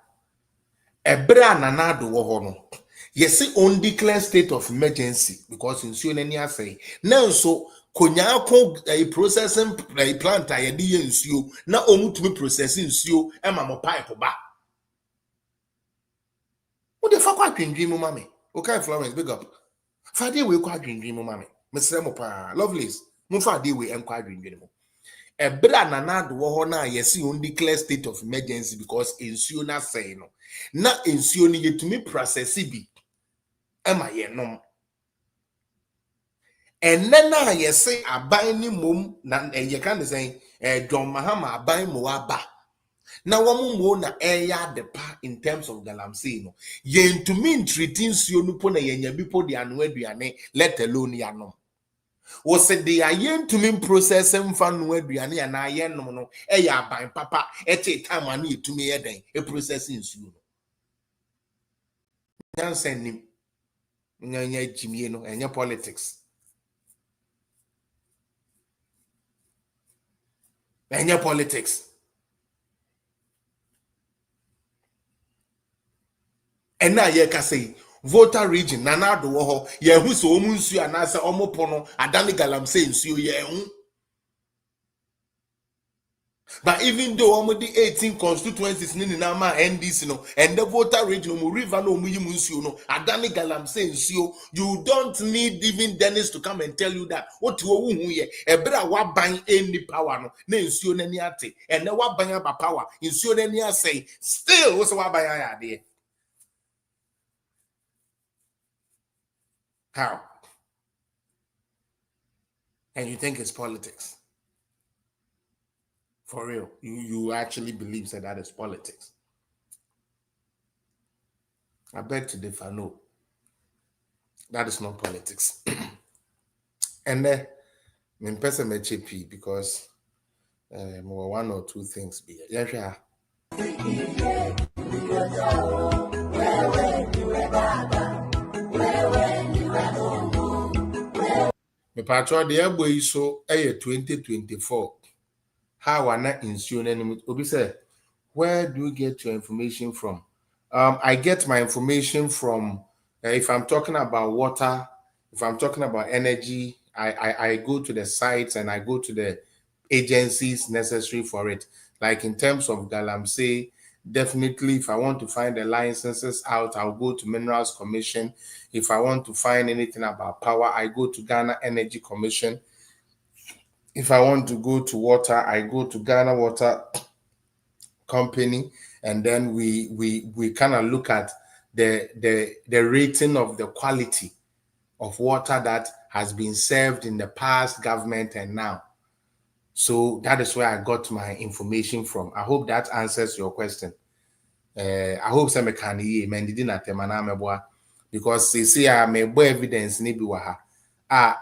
Ebra nanado wohono. Yes, on declare state of emergency because ensue nenia say. Now so Konyako a processing plant I di ensue na omutumi processing ensue e ma mo pipe ba. What the fuck I dream mommy? Okay, Florence, big up. Friday we kwa dream mommy. Mr. Mopa, lovelies. Mo Friday we enquire dream mo. Ebra nanado wo na yesi on declare state of emergency because ensue na say no. Na ensue ni yetumi process bi. Ema ye nom. And then na yesi aban ni mom na ye kan say John Mahama aban mo aba. Na wamu mo na eya depa in terms of galamsey no. Ye to mean treating nsuo no po na yenya bi po de anu aduane let alone ya no. Wo se de ayen to mean process mfa no aduane ya na ayen no no eya aban papa ete time anu etumi ye den e process nsuo no. Nyan senim nyanya jimie no enye politics. Enye politics. And now ye can say voter region nana do ho ye hu so omu nsu anase omopo no adani galamsey nsu ye hu. But even though omo the 18 constituencies ni na ma NDC no and the voter region mu river no mu yimu nsu no adani galamsey nsu you don't need even Dennis to come and tell you that what wo hu ye ebra wa ban any power no na nsu na ni ate and na wa ban aba power nsu na ni asay still wo so wa ban ya de. How? And you think it's politics? For real? You actually believe that is politics? I beg to differ. No, that is not politics. And then, in person may cheapy because one or two things be. Yeah. Me patro the boy so 2024. How are not insurance? Obi say, where do you get your information from? I get my information from if I'm talking about water, if I'm talking about energy, I go to the sites and I go to the agencies necessary for it. Like in terms of galamsey, definitely if I want to find the licenses out, I'll go to Minerals Commission. If I want to find anything about power, I go to Ghana Energy Commission. If I want to go to water, I go to Ghana Water Company, and then we kind of look at the rating of the quality of water that has been served in the past government and now. So that is where I got my information from. I hope that answers your question. I hope some can hear because they say I may bo evidence ni bi waha.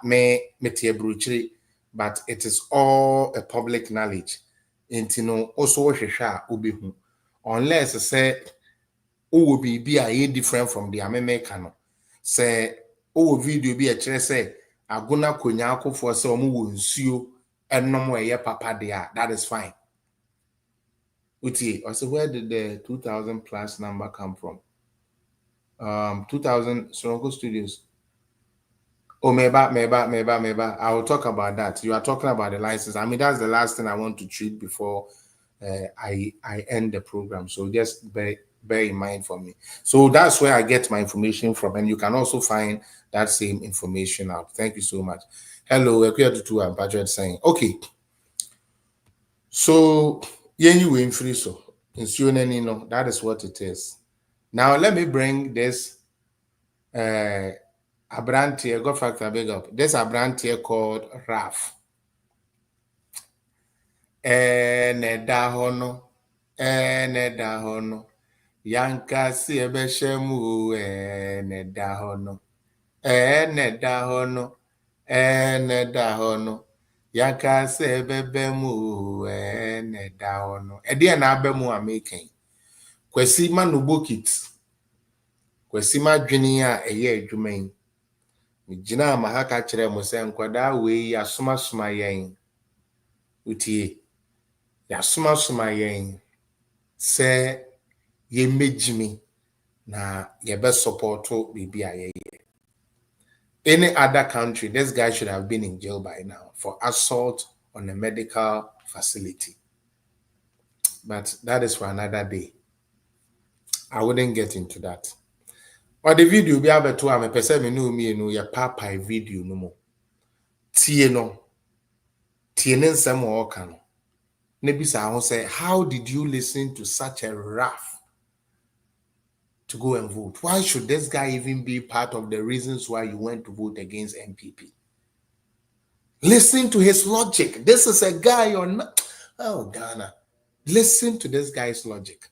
Me tie but it is all a public knowledge. Intino also hwehwe obehu. Unless say will be different from the American. Say video be a say aguna konya akofo se omo wo nsuo enom eye papa there, that is fine. Uti, also where did the 2000 plus number come from? 2000 Sonoko Studios. Oh, maybe. I will talk about that. You are talking about the license. I mean, that's the last thing I want to treat before I end the program. So just bear in mind for me. So that's where I get my information from, and you can also find that same information out. Thank you so much. Hello, Ekuya I'm Patrick saying. Okay. So you in free so that is what it is. Now let me bring this a brand here, God factor big up. There's a brand here called RAF. Nedahono. Yanka si ebeshemu nedahono. Nedahono. Yanka si ebebemu nedahono. Edi na abemu amaking. Kwesi manubokit. Kwesi madwini a eye adwuma yi. Mijina mahaka kire mo se nkwada we asoma yen. Utie. Ya suma yen. Se ye mejimi na ye be supporto bibi aye. Any other country, this guy should have been in jail by now for assault on a medical facility. But that is for another day. I wouldn't get into that. But the video be able to am person me know me no ya papa video no mo. Tie no nsem o ka no. Nebisa ho say, how did you listen to such a rough to go and vote? Why should this guy even be part of the reasons why you went to vote against MPP? Listen to his logic. This is a guy or not. Oh, Ghana. Listen to this guy's logic.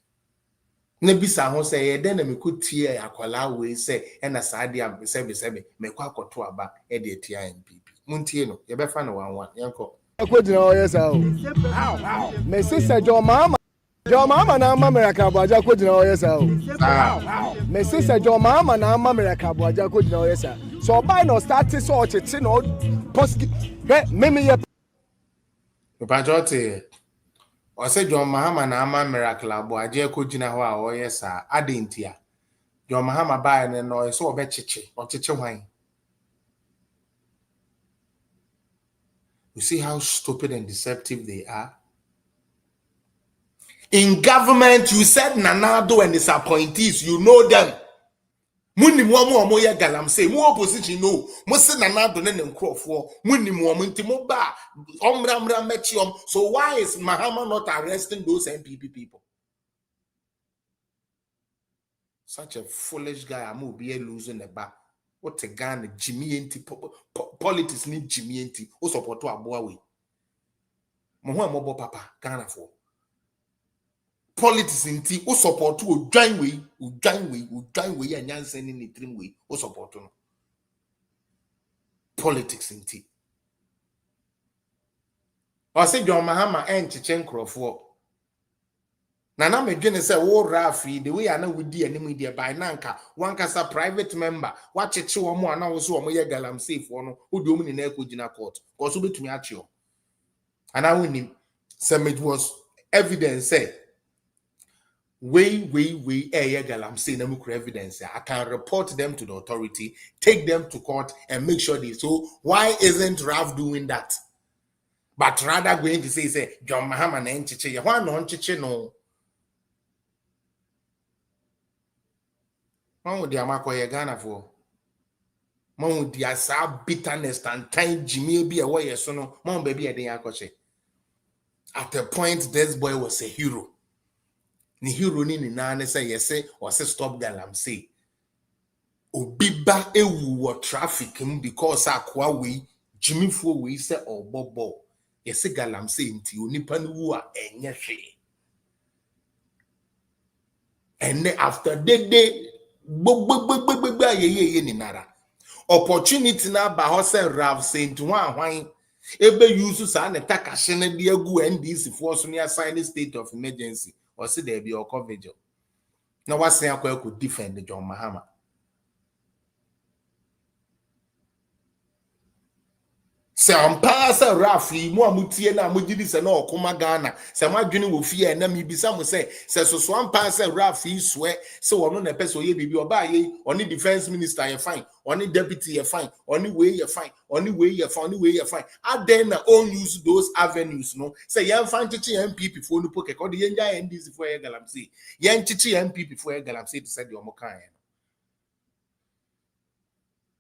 Nebisa ho say, then me could tie akwala we say, and asadi am sebe me kwa koto aba e de tia MPP. Muntie no, ye be fa no 1-1. Yanko. My sister John Mama na America Abuja ko jina oyesa o. My sister John Mama na America Abuja ko jina oyesa. So buy no start so ochete no post me ye Pajote o se John Mahama na Miracle Abuja ko jina ho a oyesa adentia. John Mahama buy no so obechiche hwan. You see how stupid and deceptive they are? In government, you said Nanado and his appointees, you know them. Muni muamu omoya galamsey, mu opposition no. Mo se Nanado ne Nkoa for muni muamu intimo ba omra mechiom. So why is Mahama not arresting those MPP people? Such a foolish guy. Amu be losing the back. What a gun, Jimmy enti politics need Jimmy enti. O support to aboa we. Mo mo papa Ghana for. Politics inti o support to join we and yansen in the dream way o support no. Politics inti. O say John Mahama enchiche nkrofo. Na me dwene say wo rafi the way ana wudi anim dia by nanka one kasa private member wacheche wo mo ana wo so wo ye galamsey fo no wo di omni na ekogina court ko so betumi ache o. Ana woni say it was evidence say we galamsey na mukra evidence. I can report them to the authority, take them to court and make sure they so why isn't Raf doing that? But rather going to say John Mahama na enchiche ye why no enchiche no. Man would the amakoye Ghana for man would the asa bitterness and time Jimmy be a way so no man baby a day akoche. At a point this boy was a hero. Ni hero ni nane say yes or say stop galamsey. Obiba ewu wa traffic because akwa we Jimmy fo we say obobo. Yes galamsey nti onipa ni wu a enye hwe. And then after that day ye ni nara. Opportunity na ba ho say Rav Saint hwan ebe use sa na takashe na de agu NDC for so ne assign state of emergency or say there be or coverage. Now what say akwa could defend John Mahama. Se ampa se rafi mu amutie na amugidi se na okoma Ghana se madwene wo fie na mibisa mo se so ampa se rafi swe se wono na pese oye bibi oba ye oni defense minister ye fine oni deputy ye fine oni way ye fine oni way ye fine oni way ye fine aden na on use those avenues no se ye fan chichi MPP for no poke ko de ye nya NDC for ye galamsey ye chichi MPP for ye galamsey to say de omo kan ye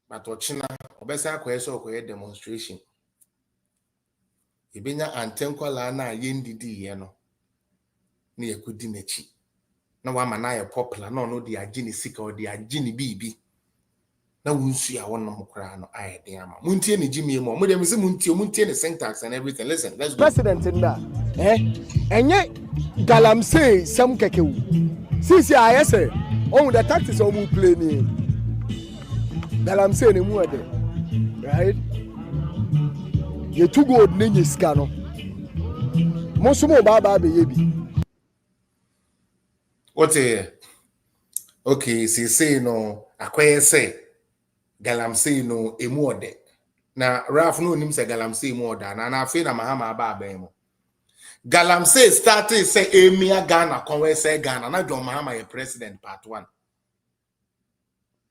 but ochina obesa akoye so akoye demonstration ibenya antenkwala na yendidi ye no na yakudi nachi na wama na ye popular na no de agini sika o de agini bibi na wunsu ya wonnom kra no aye de ama muntie ne jimie mo mo de mse muntie ne syntax and everything. Listen, let's go. President nda enye galamsey sam kekewu sisi ayese on the tactics o mu play ni galamsey ne mu ade right ye too good nenye sika no mosumo baba be yebi What okay, say no akoye say galamsey no emu ode na Ralph no nim say galamsey emu ode na afi na mahama aba mo galamsey started say emia Ghana konwe say Ghana na John Mahama ye president part 1.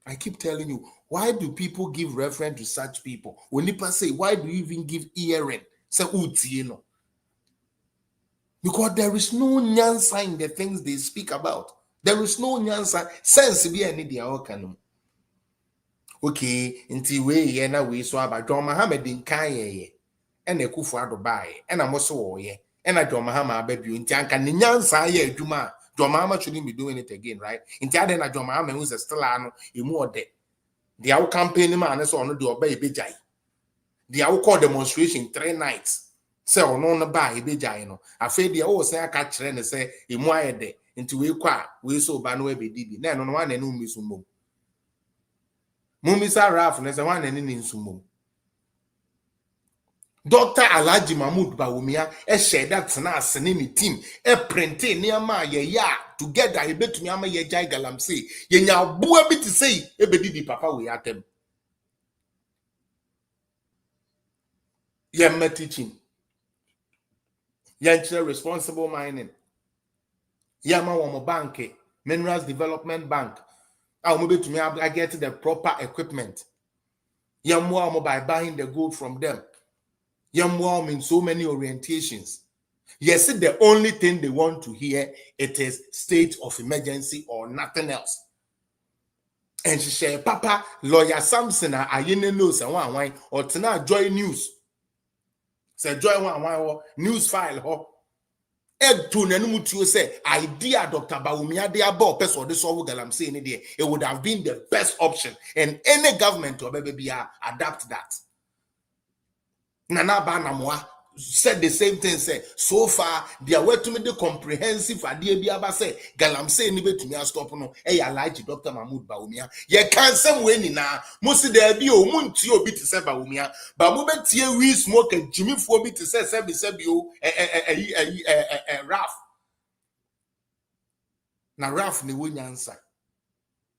I keep telling you, why do people give reference to such people? When people say, why do you even give earring? Say uti no. Because there is no nyansa in the things they speak about. There is no nyansa. Sense be any dia okano. Okay, inti we ye na we so aba John Mahama din kan ye. And Ekufu Addo bae. And amoso wo ye. And John Mahama ababu inti anka ne nyansa ye adwuma. John Mahama shouldn't be doing it again, right? Inti ade na John Mahama who's still ano emu ode. The our campaign man so no the obey bejai. The our call demonstration 3 nights. Say ono no ba ebejai no. Afa dia o say aka kire ne say emu ayede nti we kwa we so ba no e bibi. Na no no wan anu misumom. Mumisa Ralph ne say wan anu ni nsumom. Dr. Alhaji Mahmoud Bawumia share that na asene ni team printe niama ye ya together e betumi ama ye jai galamsey ye nya boa bi ti sei e bedidi papa we atem ye ma teaching ye nchire responsible mining ye ma wo mo bank minerals development bank a mo betumi I get the proper equipment ye mo by buying the gold from them. Young in so many orientations. Yes, the only thing they want to hear it is state of emergency or nothing else. And she said, Papa, lawyer Samson, I didn't know someone or tonight joy news. Say joy one news file. Egg to Nenumutu say idea Dr. Bawumia de abo person or this all galamsey in there. It would have been the best option, and any government or baby adapt that. Nana Banamwa said the same thing. Say so far they are waiting to me the comprehensive idea be aba say galamsey ni betumi stop no e ya like Dr. Mahmoud Bawumia ye can some way ni na mo si there bi o mu nti obi te say Bawumia ba mo betie we smoke Jimmy fo bi te say bi o Ralph na Ralph ni wo nyansa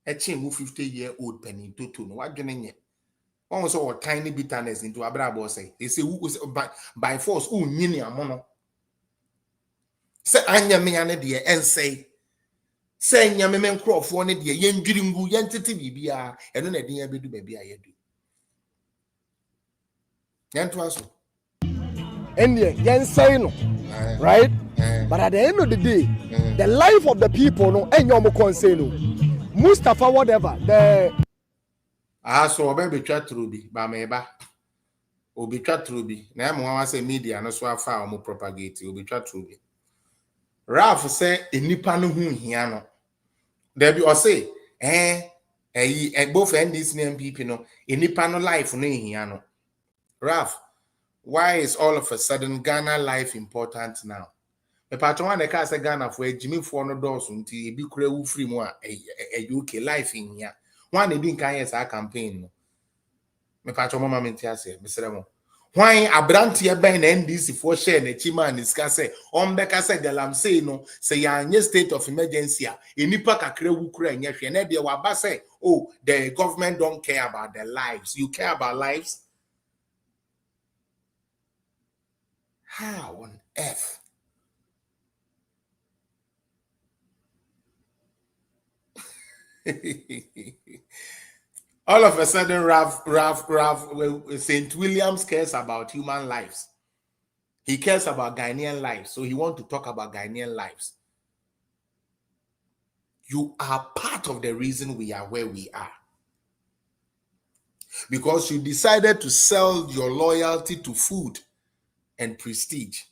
e chin mu 50-year-old penny toto no wadwene nye. One so tiny bitterness into Abrabo say. They say by force, nyini amono. Say anya me ane de and say nya me men crop for ne de yen dwiringu yen tete bibia eno na de ya bedu ba bia yedu. Yen to aso. India yen say no. Right? But at the end of the day, the life of the people no enyo mo concern no. Mustafa whatever, the So obe twa trubi ba meba obi twa trubi na mo wan say media no so afa o mo propagate obi twa trubi Ralph say enipa no hu hia no there be or say both NDC and MPP no enipa no life no hia no. Ralph, why is all of a sudden Ghana life important now? Me patron wan dey say Ghana for Jimmy for no doors until e bi kura wu free mu a UK life in here. One they didn't carry a campaign. Me patron mama menti ase mesere mo. Why abrantie ben NDC for share na chima and discuss say beka say galamsey no say ya nye state of emergency a enipa kakra wu kura nya hwe na de wa ba say oh the government don't care about their lives. You care about lives? How on earth? All of a sudden, St. Williams cares about human lives. He cares about Ghanaian lives. So he wants to talk about Ghanaian lives. You are part of the reason we are where we are. Because you decided to sell your loyalty to food and prestige.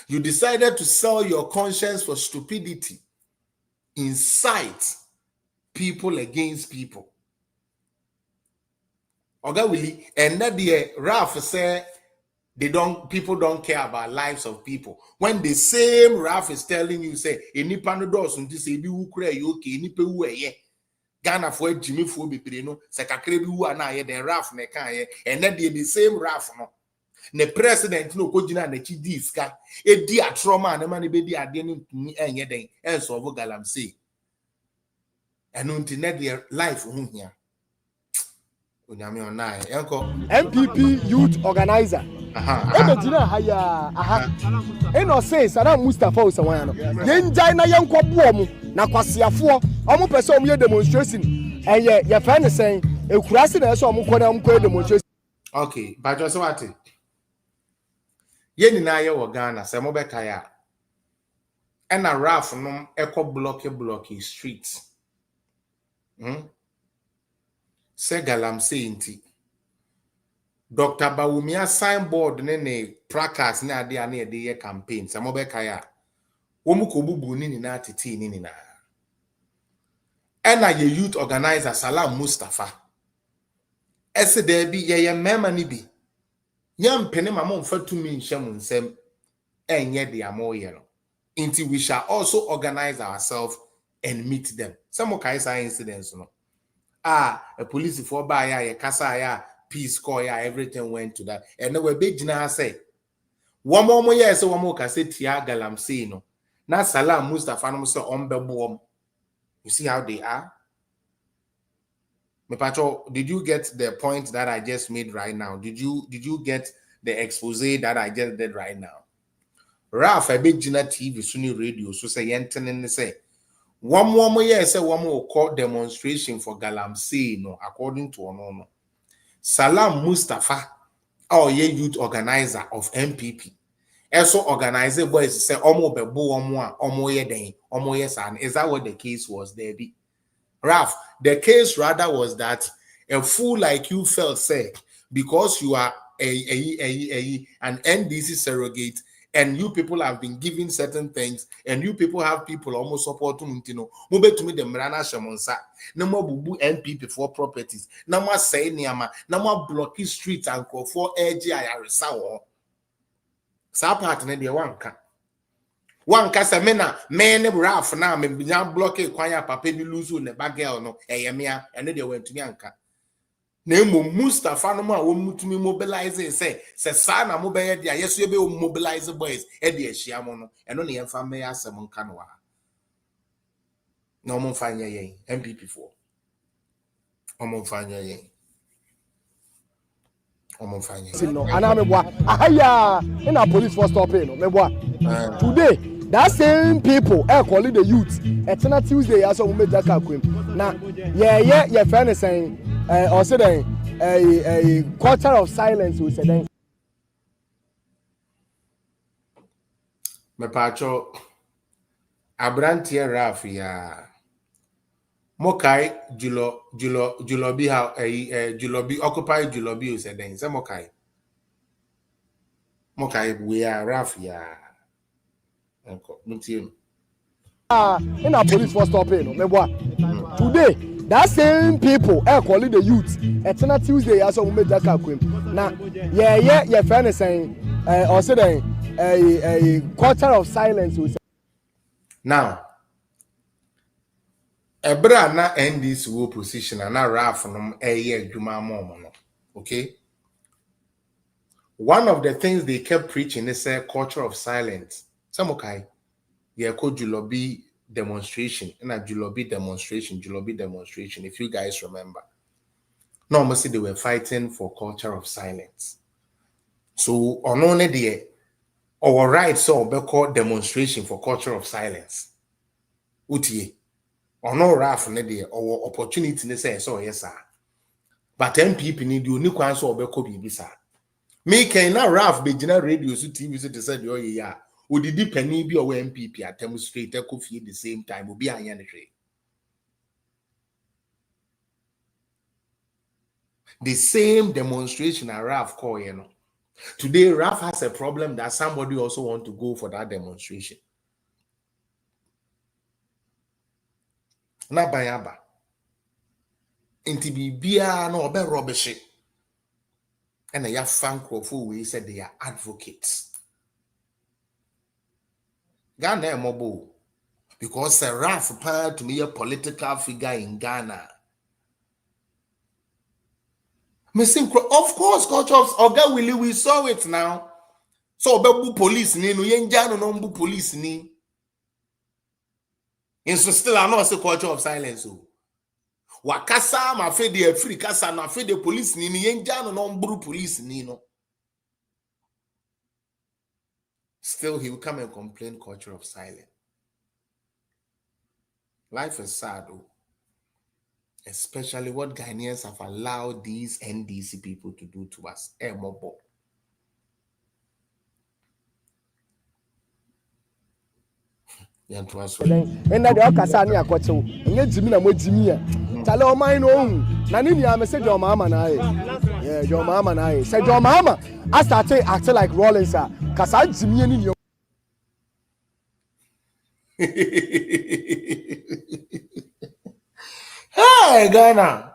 You decided to sell your conscience for stupidity, incite people against people. Oga Willie, and that the Ralph said people don't care about lives of people. When the same Ralph is telling you, say, any panodos until say be ukre okay, any pe Ghana for Jimmy for be no, Sakakrebi who are na then Ralph ne can and that the same Ralph no. The president no go jina na chi diska e di atroma na mani be di ade no tumi enye den enso of galamsey. And until net their life hu hia. MPP youth organizer. Ebejina haya eno say Saddam Mustafa Osawano. Yenjai na yenkwabu omu na kwasiafo omu pese omu ye demonstration eye ye friend saying ekurase na so omu kona omu ko demonstration. Okay, but just what ye nyina ye wo Ghana se mo be kaya ena Ralph no ekọ blocky street. Se galamsey nti Dr. Bawumia signboard ne placards na ade ane ede ye campaign se mo be kaya wo mu ko bubu ni na tete ni na ena ye youth organizer Salam Mustafa ese there bi ye mema ni bi nyam pene mama mfa tumi nhyem nsem enye de amoye no until we shall also organize ourselves and meet them. Some kind of incidents no. A police for by ya kasa ya peace call ya everything went to that. And we big jina say one more year so one more can say tia galamsey no. Na Salam Mustafa no so ombebo. You see how they are? Me patrol, did you get the point that I just made right now? Did you get the expose that I just did right now? Ralph a big jina TV suni radio so say yenten say one more year say one more call demonstration for galamsey no according to no. Salam Mustafa our youth organizer of MPP also organizer boys say omo bebo omo ye den omo yes and is that what the case was there be Ralph? The case rather was that a fool like you felt sick because you are an NDC surrogate and you people have been given certain things and you people have people almost support to Muntino. Mube to me the Mrana Shamonsa. No more bubu MPP for properties. No more say niama. No more blocky streets and call for AGI Arisawo. Sa part ne de wanka. Wanka se mena men Ralph na me bijan blocky kwanya papa bi luzu ne bagel no eyemia and they went to yanka. Nemo Mustafa no ma wo mutumi mobilize say sa na mo be ye dia yeso ye be mobilize boys e de ahia mo no eno ne yemfa me asem nka no ha no mo fanya yen MPP for o mo fanya yen o mo fanya No ana me boa ahaya in a police for stopping no me boa today that same people call the youth eternal Tuesday as o me jaka kwem na ye friend saying or say a culture of silence we say me pacho abrantie Ralph ya mokai julobi how julobi occupy julobi we say den say mokai we are Ralph ya enko ntie in a police for stopping no me boa today that same people call the youth eternal Tuesday as o me jaka kwem na ye friend saying or say a culture of silence we say now ebra na NDC wo position na Ralph no adwuma mom no okay. One of the things they kept preaching is a culture of silence. Some okay, yeah, called Julobi demonstration and a Julobi demonstration. If you guys remember, normally they were fighting for culture of silence. So ono ne de our right so be called demonstration for culture of silence. Utie. Ono Raf ne de our opportunity ne say so yes sir. But MPP need you ni kwan so be ko bibi sir. Me can na Raf be gina radio so TV so te say de oye ya. Odidi pani bi o MPP atem straight ko fie the same time obi anya ne hwe. The same demonstration a Raf call you know. Today Raf has a problem that somebody also want to go for that demonstration. Na bayaba. Inti bibia no obe rubbish. And a fan crowful we said they are advocates. Ghana mobile. Because a Raf part to me a political figure in Ghana. Of course, culture of Oga Willie, we saw it now. So Obebu police ni no yenjano no mbu police ni. And so still I know it's a culture of silence. Wakasa ma fe de free kasa na fe de police ni yenjano no mbu police ni no. Still he will come and complain culture of silence. Life is sad, though. Especially what Ghanaians have allowed these NDC people to do to us. Emobo. And that the Okasani are got so, and yet Jimmy and what Jimmy. Tell all mine own. Nanini, I said your mama and I. Yeah, your mama and I. Said your mama. I started acting like Rollins, sir. Because I Jimmy and you. Hey, Ghana.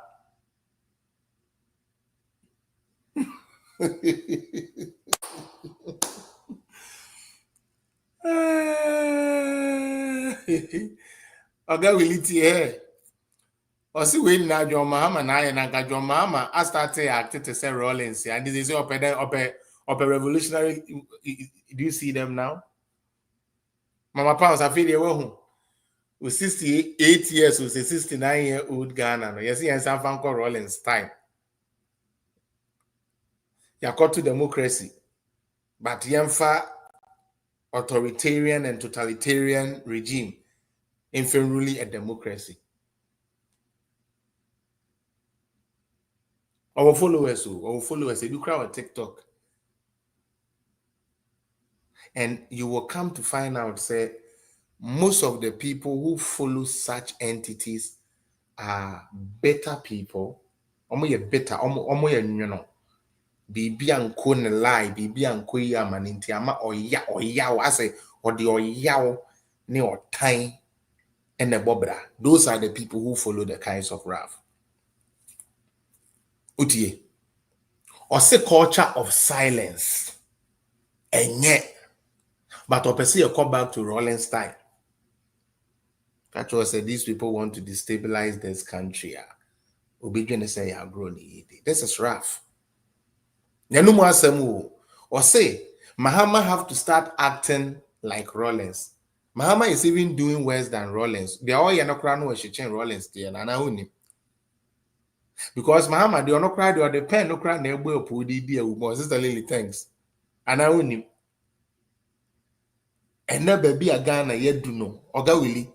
Oga Willie here. O si we na John Mahama na ya na John Mahama I started acting to say Rollins and this is up revolutionary. Do you see them now? Mama Pounds I feel they were with 68 years with a 69-year-old Ghana. No, you see, in San Francisco Rollins time. You got to democracy, but yamfa authoritarian and totalitarian regime in really a democracy. Our followers they do crowd on TikTok, and you will come to find out say most of the people who follow such entities are better people. Better. You know. Bibi anko ne lie, bibi anko ya maninti ama oya I say or the oya ne otan and the bobra. Those are the people who follow the kinds of Raf. Utie. Or say culture of silence. And yet, but opposite you come back to Rollins time. That was said these people want to destabilize this country. Obedient say you grown. This is Raf. Or say Mahama have to start acting like Rollins. Mahama is even doing worse than Rollins. They are all yanokrano she change Rollins there and because Mahama they are not cry, they are the pen no cry neighbor pudi dear with sister Lily thanks. And I only and never be a Ghana yet do know. Oga Willie.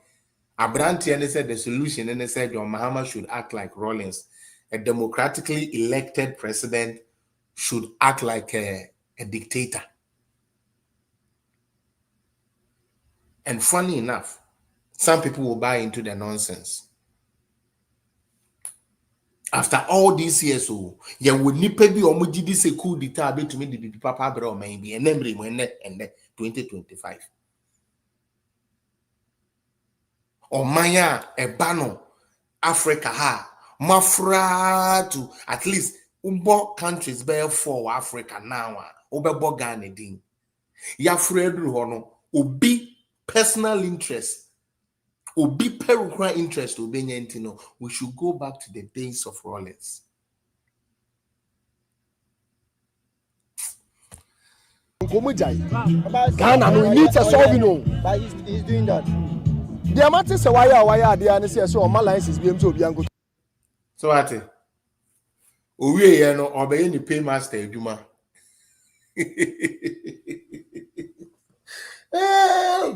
Abranti and they said the solution and they said your Mahama should act like Rollins. A democratically elected president should act like a dictator. And funny enough, some people will buy into the nonsense. After all these years, you would need to be omujidi se coup d'etat to me the papa bro maybe and then 2025. Or Maya Ebano Africa ha mafra to at least umbo countries bear for Africa now obebo Ghana din ya fredru hono obi personal interest obi perukra interest obenya ntino. We should go back to the days of Rollins. Ghana no need to solve no. But he's doing that. The amount is why they are say so my license be to Bianco. So ate owie ye no obeye ni paymaster adwuma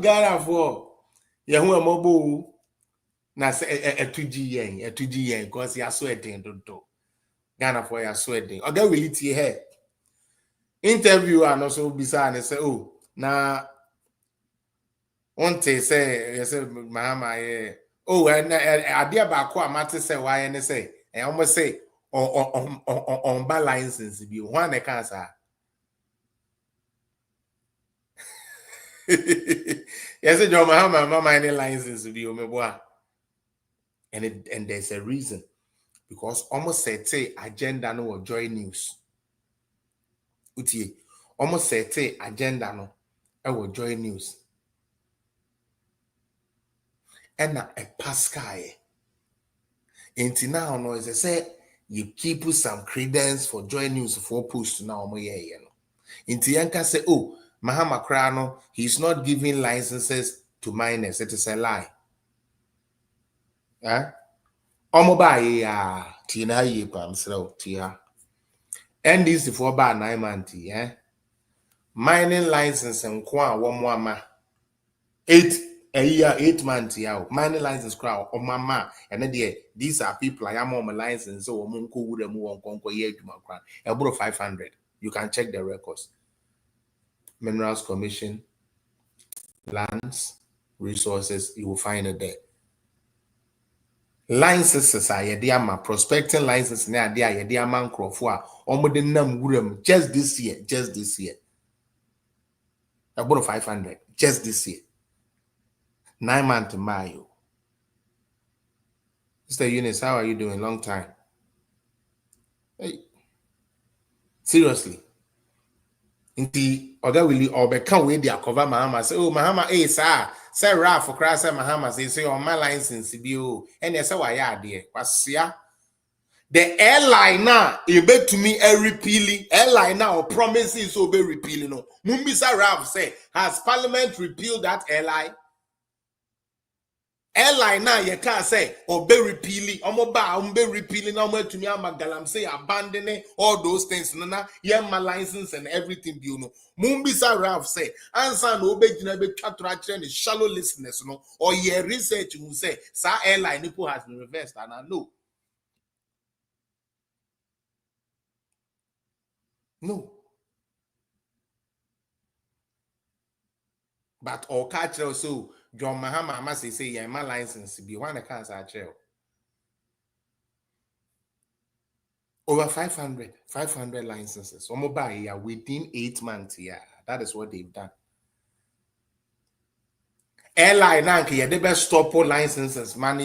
Ghana for ya hu amobo na say etuji yen because ya so eden dodo. Ghana for ya so eden. Oga will tie here. Interview and also bisa and say oh na onte say you say mahama oh and ade ba ko amate say why ne say e almost say on license bi one e can say yes John mahama mama any license bi o meboa and there's a reason because almost say agenda no or joy news utie almost say agenda no e wo joy news and na a pascal until now no is say you keep some credence for joy news for post now mo ye no until yanka say oh mahama krano he's not giving licenses to minors. It is a lie omo ba ya tina ye pam sro tia and this for ba 9 months mining license Nkoa wo mo ama 8 months mining license crowd or mama and then these are people I am on my license so munko would mu won konko ye adwuma kra e bro 500 you can check the records minerals commission lands resources you will find it there licenses are ye ma prospecting license na dia ye dia man crofo a omode nam wuram just this year e bro 500 just this year 9 months Mayo. Mr. Eunice, how are you doing? Long time. Hey, seriously. Inti oga will you or can we their cover Mahama say, oh Mahama, hey sir, say Ralph for crass Mahama say on my license bio and yes why ya there. Pasia. The airline now you bet to me a repealing airline now or promises so be repealing. No, Mumbisa Ralph say has Parliament repealed that airline? Airline now you can't say or be repealing be repealing to me I'm galamsey abandoning all those things nana yeah my license and everything you know Mumbisa Ralph say answer no be jina be twatrache the shallow listeners no or your research will say sa airline people has been reversed and I know no but or catch also John Mahama must say yeah my license be one can't trail over 500 licenses. Within 8 months. Yeah, that is what they've done. Airline they best stop all licenses. Man,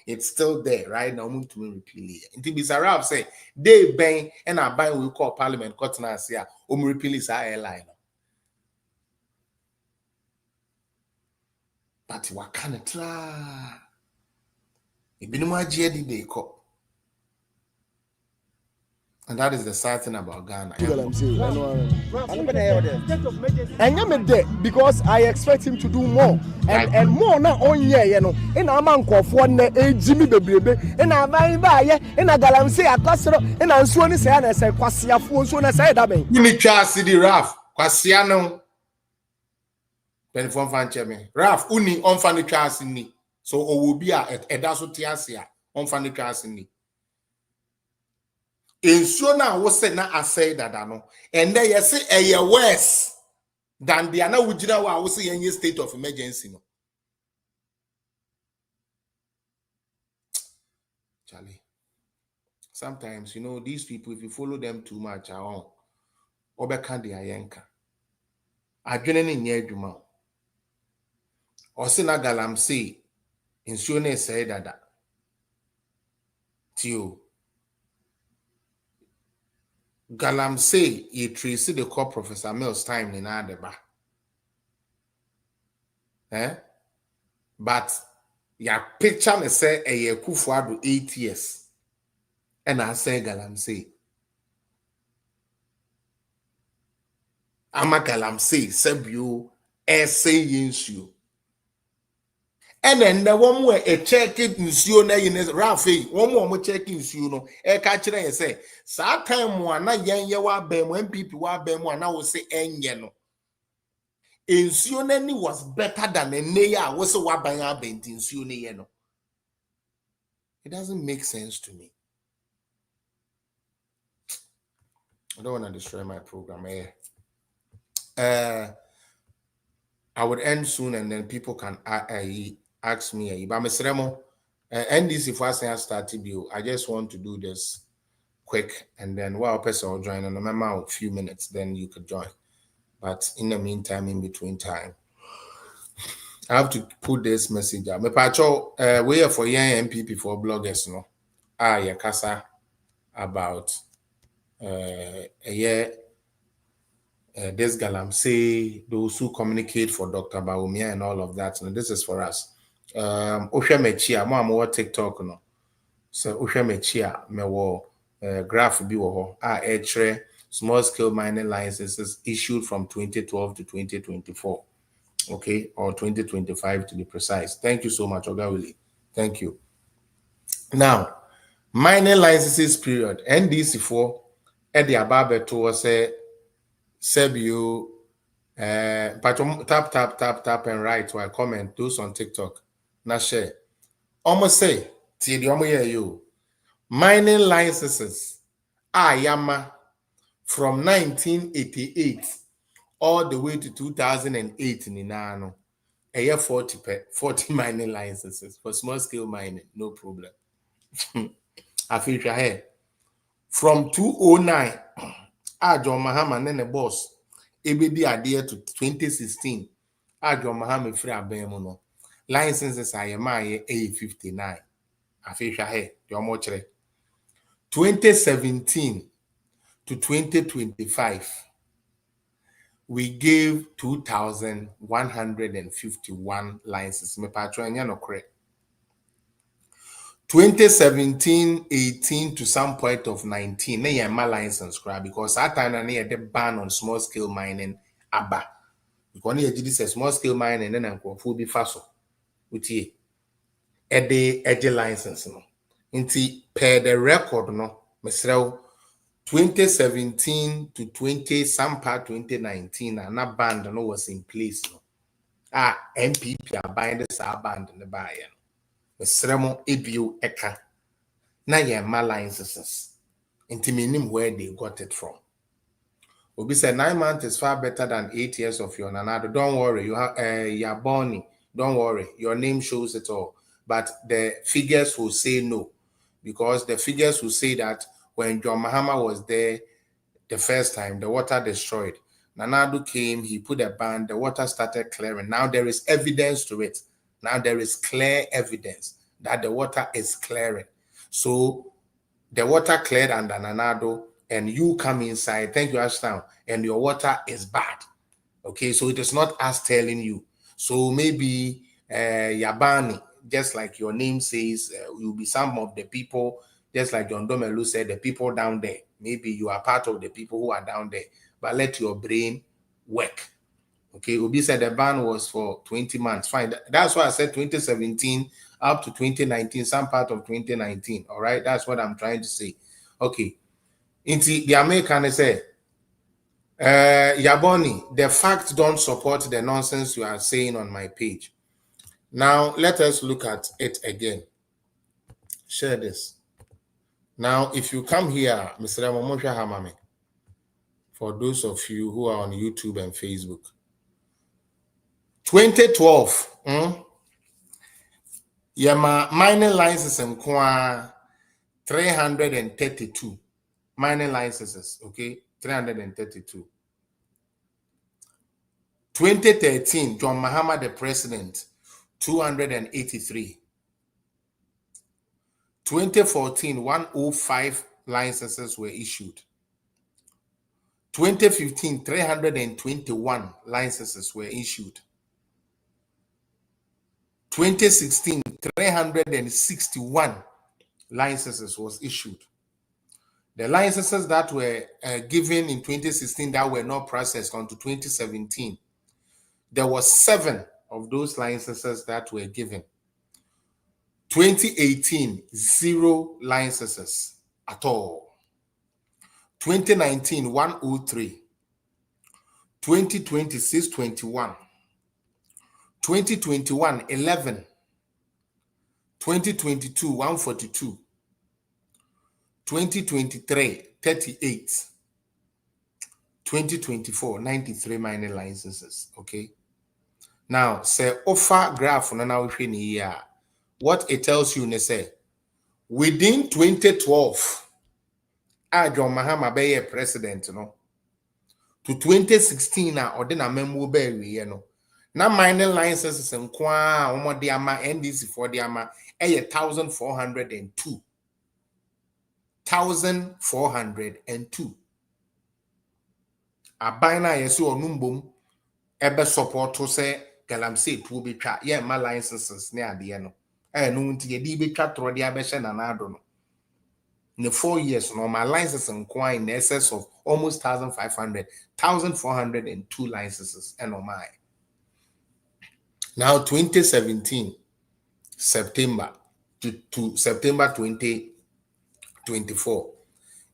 it's still there right now. To repeal it. It be Sarab say they bang and I buy we call Parliament cutting us here. Repeal is our airline. But what can it try? It be no more they call. And that is the sad thing about Ghana. And I'm there because I expect him to do more. And more now on you know. In a man of one Jimmy baby, and I buy in a galamsey, a castle, and I'm so say, and I say, Quasia fool, so I said, I mean, you need to see the Raf, Quasiano. Penifon fan cheme. Raf, uni on fan the chas in me. So, will be a dasso tiasia on fan the chas in me. In so now was said now I say that I know, and then you say a year worse than the other would you know I was say any state of emergency. No, Charlie. Sometimes you know these people, if you follow them too much, or candy ayenka. I join in near Juma. Or say na galamsey in so ne say that. Tio. Galamsey, you trace the call Professor Mills time in Adeba. But your picture me say a year kufuado 8 years. And I say galamsey. I'm a galamsey, sebio, essay you. And then the one where a check it in Siona in Rafi, one more check in Suno, a catcher and say, Sa time one, not yan yawa bem when people were bem one, I will say, en yeno. In Siona was better than a nea, was a wabaya bent in Siona yeno. It doesn't make sense to me. I don't want to destroy my program here. I would end soon and then people can ask me. But Mr. Remo, end this if I say I start to I just want to do this quick and then while person will join and remember a few minutes, then you could join. But in the meantime, in between time, I have to put this message out. Me pacho, we are for young MPP for bloggers, no. Yeah, kasa about a year. This galamsey, those who communicate for Dr. Baumia and all of that. And this is for us. Osha mechia, mo TikTok no. So Osha mechia, me wo graph bi wo ho. Small scale mining licenses issued from 2012 to 2024. Okay, or 2025 to be precise. Thank you so much, Oga Willie. Thank you. Now, mining licenses period. NDC4 at the above to say Sebio, tap and write while comment those on TikTok. Now share. Almost say, you mining licenses Yama from 1988 all the way to 2008 in Inano. A year 40 mining licenses for small scale mining, no problem. I feel here. From 2009. John Mahama and the boss, ABD idea to 2016. John Mahama free abemono. Licenses I am A59. I feel here, your motre. 2017 to 2025, we gave 2,151 licenses. Me patro anya no correct. 2017-18 to some point of 19, na my license cry because that time na the ban on small scale mining aba. Because you this small scale mining and then Nkoa be faso. Uti e license no. Inti per the record no, mesrel 2017 to 20 some part 2019 and that band no was in place no. MPP are buying this band in the buyer. The Sremo Ebio Eka. Na ye my licenses. Intimating where they got it from. Obi said 9 months is far better than 8 years of your nanado. Don't worry, you have Yaboni. Don't worry, your name shows it all. But the figures will say no. Because the figures will say that when John Mahama was there the first time, the water destroyed. Nanado came, he put a ban, the water started clearing. Now there is evidence to it. Now there is clear evidence that the water is clearing. So the water cleared under Nanado and you come inside, thank you, Ashtown, and your water is bad. Okay, so it is not us telling you. So maybe Yabani, just like your name says, will be some of the people, just like John Domelu said, the people down there. Maybe you are part of the people who are down there, but let your brain work. Okay, Obi said the ban was for 20 months. Fine. That's why I said 2017 up to 2019, some part of 2019. All right, that's what I'm trying to say. Okay. Into the American say, Yaboni, the facts don't support the nonsense you are saying on my page. Now, let us look at it again. Share this. Now, if you come here, Mr. Momosha Hamame, for those of you who are on YouTube and Facebook, 2012, my mining license in Nkoa 332 mining licenses, okay, 332. 2013, John Mahama the president, 283. 2014, 105 licenses were issued. 2015, 321 licenses were issued. 2016, 361 licenses was issued. The licenses that were given in 2016 that were not processed until 2017, there was 7 of those licenses that were given. 2018, 0 licenses at all. 2019, 103. 2020, 621. 2021, 11. 2022, 142. 2023, 38. 2024, 93 mining licenses. Okay. Now, say offer graph now here. What it tells you, say within 2012, John Mahama be president, to 2016 or then a memo be now mining licenses and Nkoa omo de ama NDC for the ama 1,402. 1,402. Abina yesu onumbom ebe support to say galamsey to be twa ye ma licenses ne ade no no nti ye di be twa tro de abehye na na ado no in the 4 years no my licenses Nkoa in excess of almost 1,500 1,402 licenses and on my now 2017 September to September 2024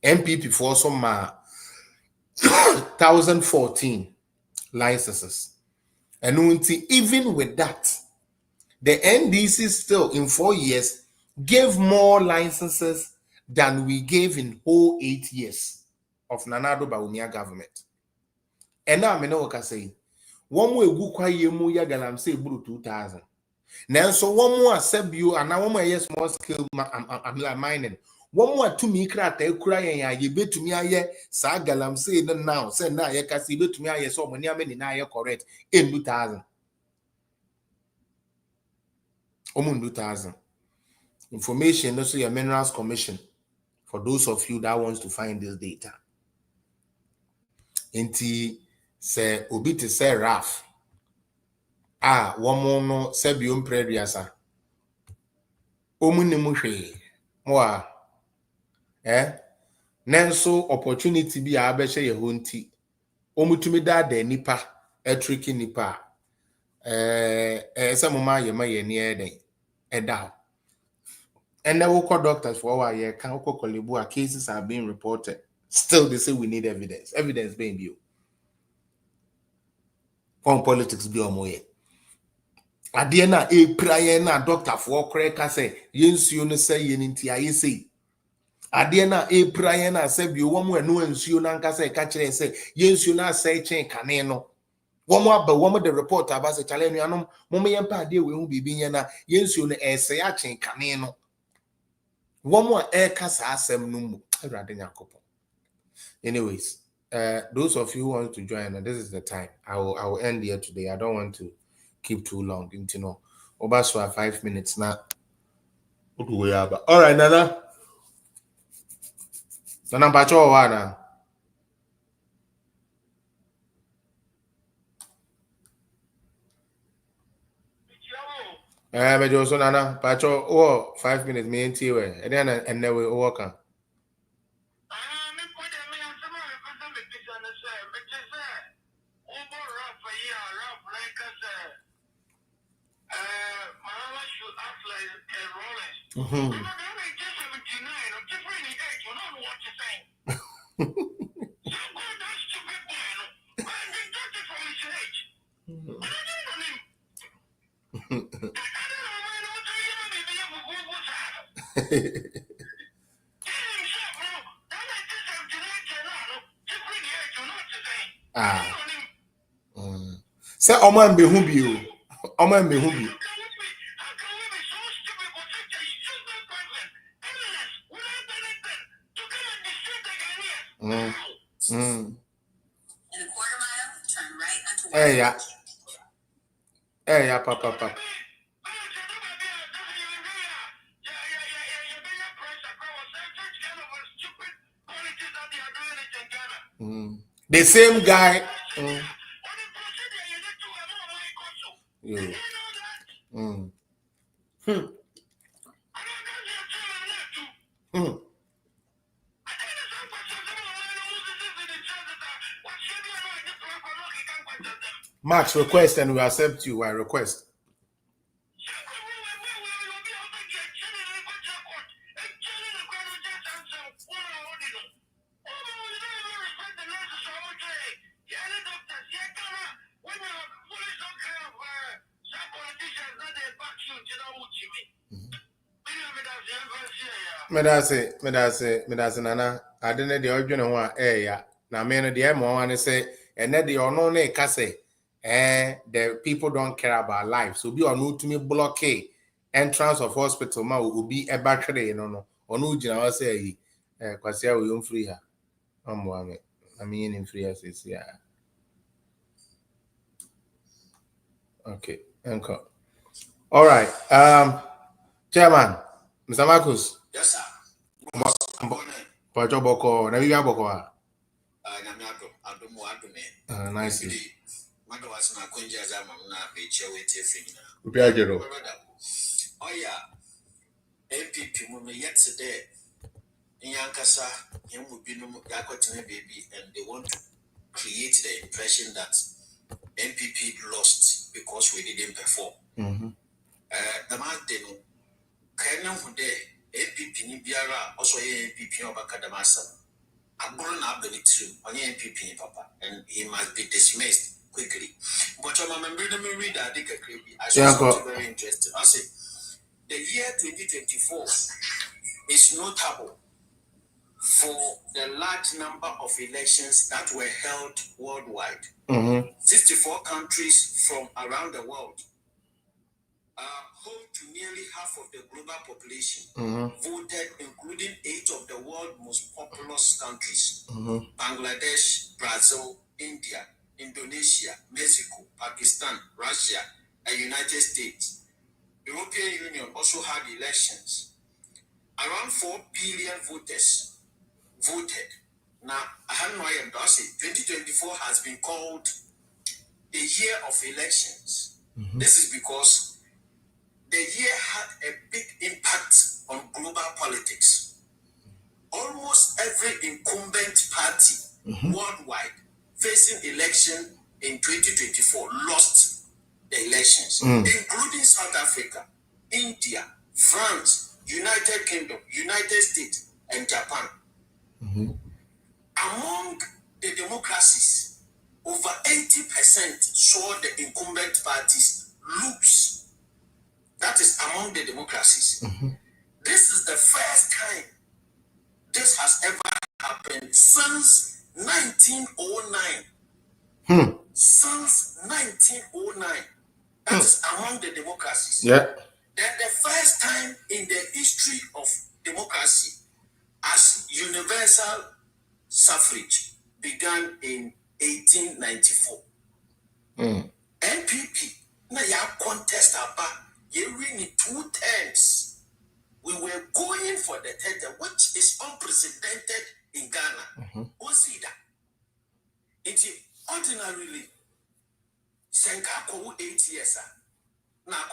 MPP for some 1,014 licenses. And even with that, the NDC still in 4 years gave more licenses than we gave in whole 8 years of Nanado Bawumia government. And now I know what I say. One more gukwa yemu ya galamsey buru 2,000. Now so one more sebio and now one more small scale mining. One more to me crate crying ye bet to me aye sa galamsey now send na ye kasi bet to me aye so many ameni na ye correct in 2,000. 2,000. Information also your Minerals Commission for those of you that wants to find this data. Enti say obi te say Raf one more no sebio mprediasa omuni muhwe mo Nenso opportunity bi a abehye ye ho nti omutumi da nipa tricky nipa some ma ye ma ye ne eden eda and then we call doctors for our year can call cases are being reported. Still they say we need evidence being due on politics be omoye ade na prayer na doctor for correct say yensuo no say yeninti aye say ade na prayer na say bi wo mo enu ensuo na nka say ka kire say yensuo na say chen kane no wo mo aba wo mo the report aba say chale nuanom mo me yempa ade we hu bibi nya na yensuo no say ya chen kane no wo mo kasa asem no mu awrade nyakopo. Anyways, those of you who want to join, this is the time. I will end here today. I don't want to keep too long. You know, over 5 minutes now. All right, Nana. Nana Pacho Wana. But you also Nana Pacho 5 minutes. Me and you, and then we work on. Say Oman be who Oman be who Hey, papa. The same guy. Yeah. Max, request and we accept you. I request. Medase nana adene de odwene ho a ya na me no de mo wan say ene de ono na ka say the people don't care about life, so be ono to me blockade entrance of hospital ma obi e ba twere no ono gina wa say kwase a we free ha ammo ame na me yin free as ya. Okay, Nkoa. All right, Chairman Mr. Marcus. Yes, sir. Pacho boko na biya boko ha. Nice. Oh yeah. MPP mo yesterday in Yankasa baby, and they want to create the impression that MPP lost because we didn't perform. The man didn't APP ni biara also APP Obakadamasa. I'm born up the true on APP papa, and he must be dismissed quickly. But I'm a member of the reader, I think I saw something very interesting. I say the year 2024 is notable for the large number of elections that were held worldwide. 64 countries from around the world. Home to nearly half of the global population voted, including 8 of the world's most populous countries: Bangladesh, Brazil, India, Indonesia, Mexico, Pakistan, Russia, and United States. European Union also had elections. Around 4 billion voters voted. Now, I have no idea. 2024 has been called the year of elections. This is because the year had a big impact on global politics. Almost every incumbent party worldwide facing election in 2024 lost the elections, including South Africa, India, France, United Kingdom, United States, and Japan. Among the democracies, over 80% saw the incumbent parties lose. That is among the democracies. This is the first time this has ever happened since 1909. Since 1909. That is among the democracies. Yeah. Then the first time in the history of democracy as universal suffrage began in 1894. NPP, now you contest about you win 2 terms. We were going for the third term, which is unprecedented in Ghana. See that? It's ordinarily Senkako 8 years. Now,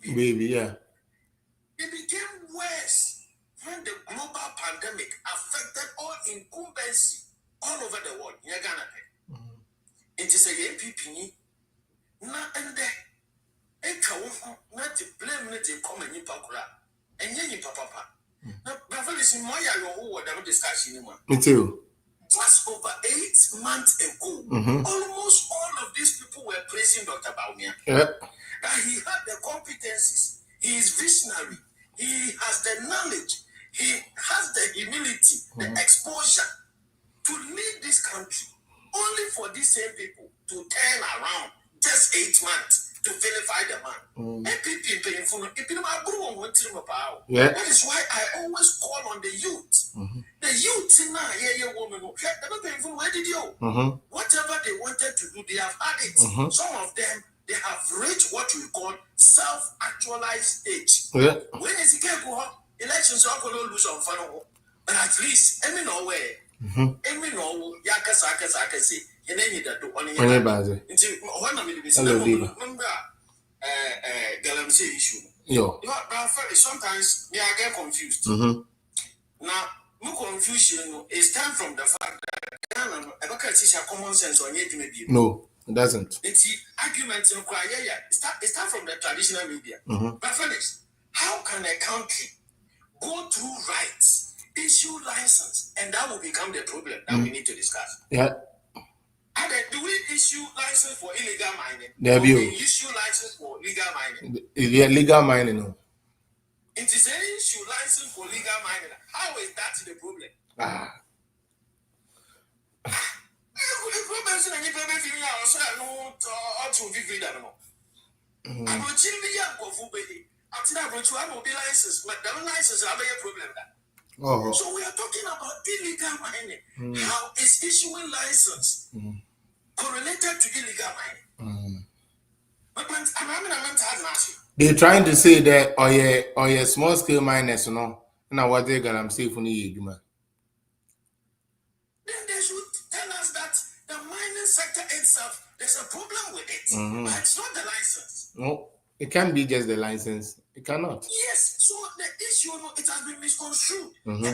baby, yeah. It became worse when the global pandemic affected all incumbency all over the world. Ghana. It is a MPP. Now and there. Not to blame it come and papa. And yen papa. Now, brother, listen, why are you all whatever discussion? Me too. Just over 8 months ago, almost all of these people were praising Dr. Baumia. That he had the competencies, he is visionary, he has the knowledge, he has the humility, the exposure to lead this country. Only for these same people to turn around just 8 months to vilify the man. That is why I always call on the youth. The youth now, woman, where did you? Whatever they wanted to do, they have had it. Some of them, they have reached what we call self-actualized stage. When is it going to elections are going to lose on fun, but at least, I mean, no way. Emi no yaka say you need that do only one of the remember galamsey issue. Sometimes me I get confused. Now, no confusion is time from the fact that Ghana, common sense on yet maybe. No. It doesn't. It's arguments in Kwaya. It start from the traditional media. But finish. How can a country go through rights, issue license, and that will become the problem that we need to discuss? Yeah. Do we issue license for illegal mining? There or we issue license for legal mining? Yeah, legal mining. No. It is an issue license for legal mining. How is that the problem? So we are talking about illegal mining. How is issuing license correlated to illegal mining? They're trying to say that or yeah small scale miners, you know. Now what they got I'm safe for you, man. Then they should tell us that the mining sector itself, there's a problem with it. But it's not the license. No, it can't be just the license. It cannot. Yes, so the issue, it has been misconstrued. The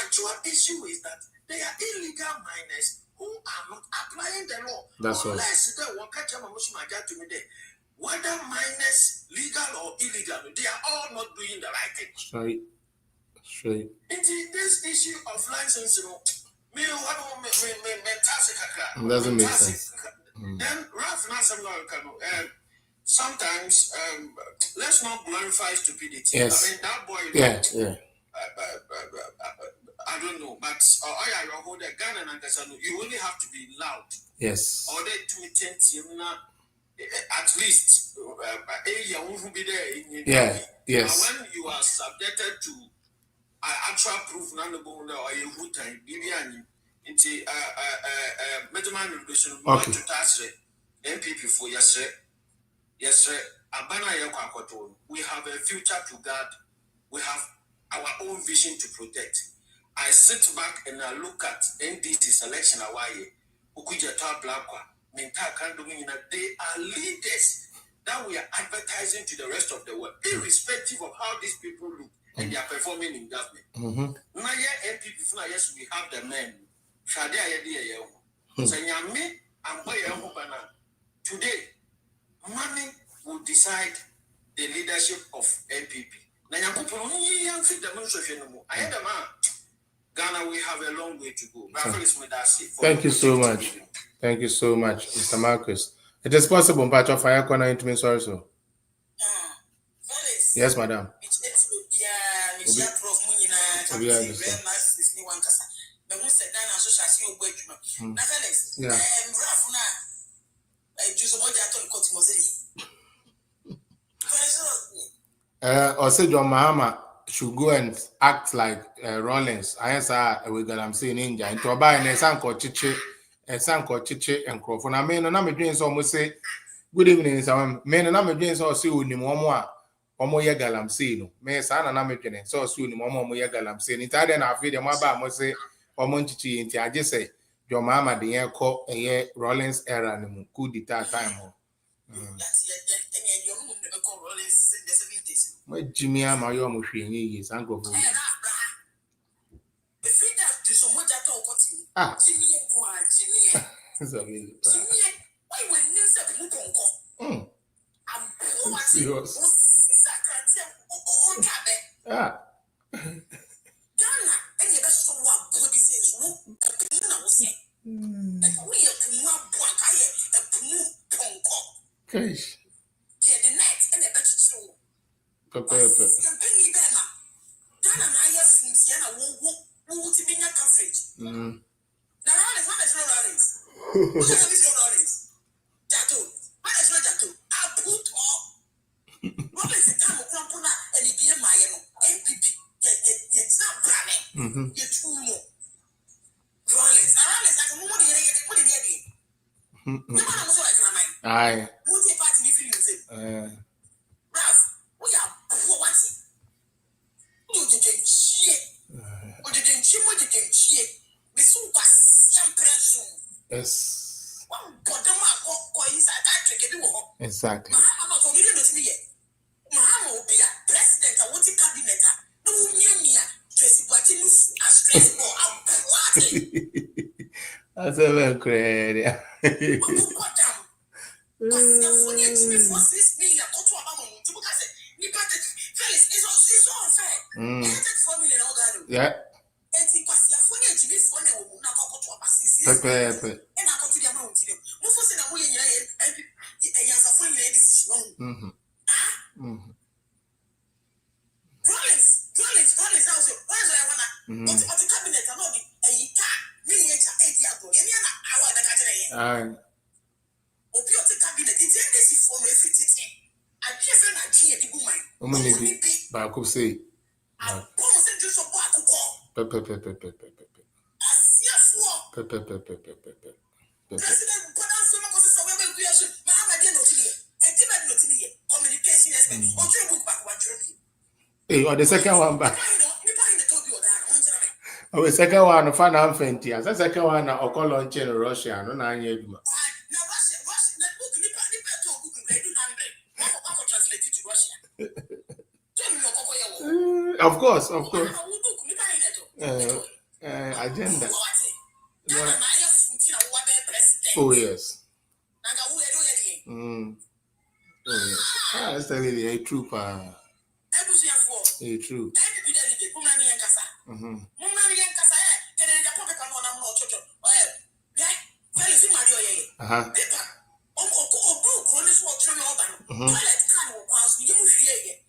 actual issue is that they are illegal miners who are not applying the law. That's all. Whether miners, legal or illegal, they are all not doing the right thing. Straight. This issue of licensing, it doesn't make sense. Then sometimes let's not glorify stupidity. Yes. I mean that boy. Yeah. I don't know, but Ghana and you only have to be loud. Yes. Or they at least yeah. Yes. When you are subjected to actual proof, or a time, into Medeman regulation, to MPP for yes, sir. We have a future to guard. We have our own vision to protect. I sit back and I look at NDC selection away. Ukujata Blakwa, Minta Kandomina, they are leaders that we are advertising to the rest of the world, irrespective of how these people look and they are performing in government. Now, MPP, yes, we have the men. Today, money will decide the leadership of MPP. Ghana, we have a long way to go. Thank you so much. Thank you so much, Mr. Marcus. It is possible, but of fire corner into me, sorry, so. Yes, madam. Or say John Mahama should go and act like Rollins. I saw we got I'm saying ninja into buy and sanko chiche and crofon. I mean, I'm doing so say good evening, some men and I'm doing so see you more. Omo ye galamsey no me sa na me twene so so ni omo ye galamsey ni ta de na afi de mo ba mo se omo nchichi nti age se John Mahama de ye ko eye Rollins era ni mu coup d'etat time ho mo Jimmy ama yo mo hwe nyi yi san go fo Jimmy Nkoa so me why when you say mu konko I'm serious. Ghana, and you best so what good this is. And we have to move a punu ponko. Gosh. Get the net and the best so. Papa. Ghana, I have seen Sienna who to be in your coverage. The Rollins, what is no Rollins? What is no Rollins? Jato, what is no Jato? I put all. What is the time of Crampona and it be my MPP? It's not branding. You're too low. Rollins, I can move what did you do? No, I'm so like Raman. Aye. What's your party if you use it? Ralph, we are watching. You didn't cheat. Or didn't cheat, what did you cheat? We so was impression. Yes. One bottom up inside that trick. Exactly. I'm not going to see it. Mahama will be a president. I want a cabinet. No, me, Tracy, but you stress more. I said, well, crazy. Yeah. Pepe. I could say. Hey, or the second one back. Oh, the second one, fan and Fenty. As the second one, I call launch in Russia. No, I hear you. Of course. Agenda. Oh, yes. Oh, yes. That's really a true pa. A true.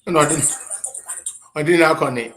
No, I didn't connect.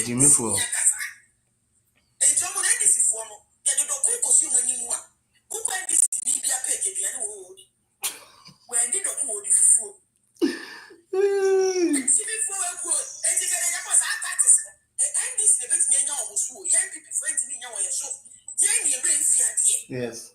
Jimmy for yes.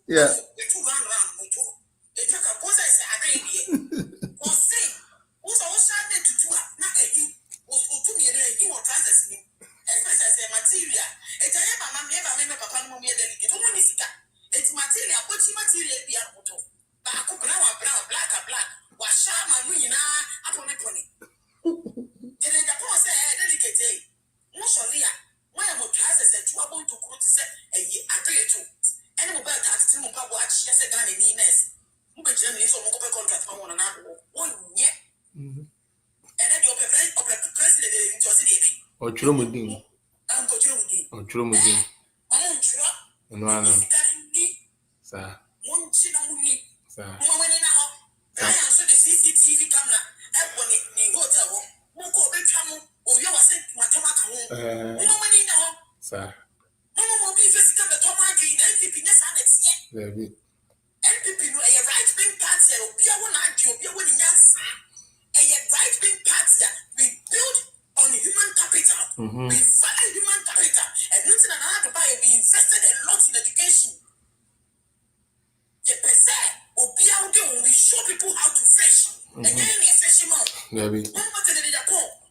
Yeah. Ochuromudin. No, no. Sir. Sir. Sir. Very. We build on human capital. We value human capital. And nothing another buy. We invested a lot in education. We show people how to fish. And then we fish them out.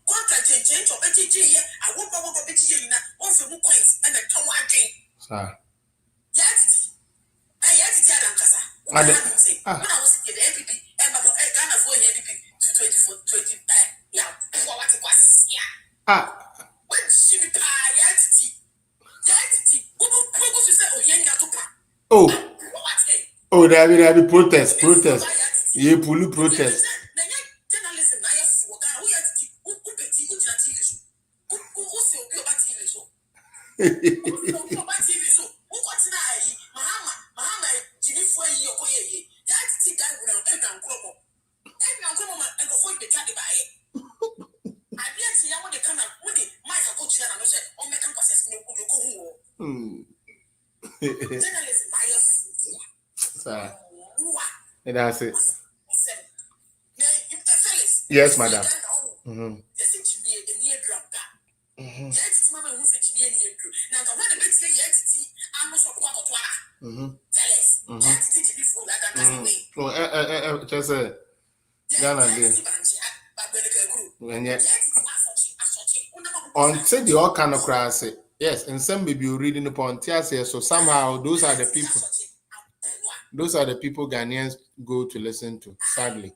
Contract change or BTG here. I won't go over BTG now. One for more coins and a ton of drink. Yes. I had to tell them, Casa. When I was in the MPP, and Ghana for the MPP to 20. Yeah, what it was. Yeah. When she retired, Yatiti, oh, there be protest. Yeah, police protest. Journalism, I have for Ghana. We have That's it. Yes, madam. Just Ghana there. Until the all kind of crass. Yes, and some may be reading upon tears here. So somehow those are the people. Those are the people Ghanaians go to listen to, sadly.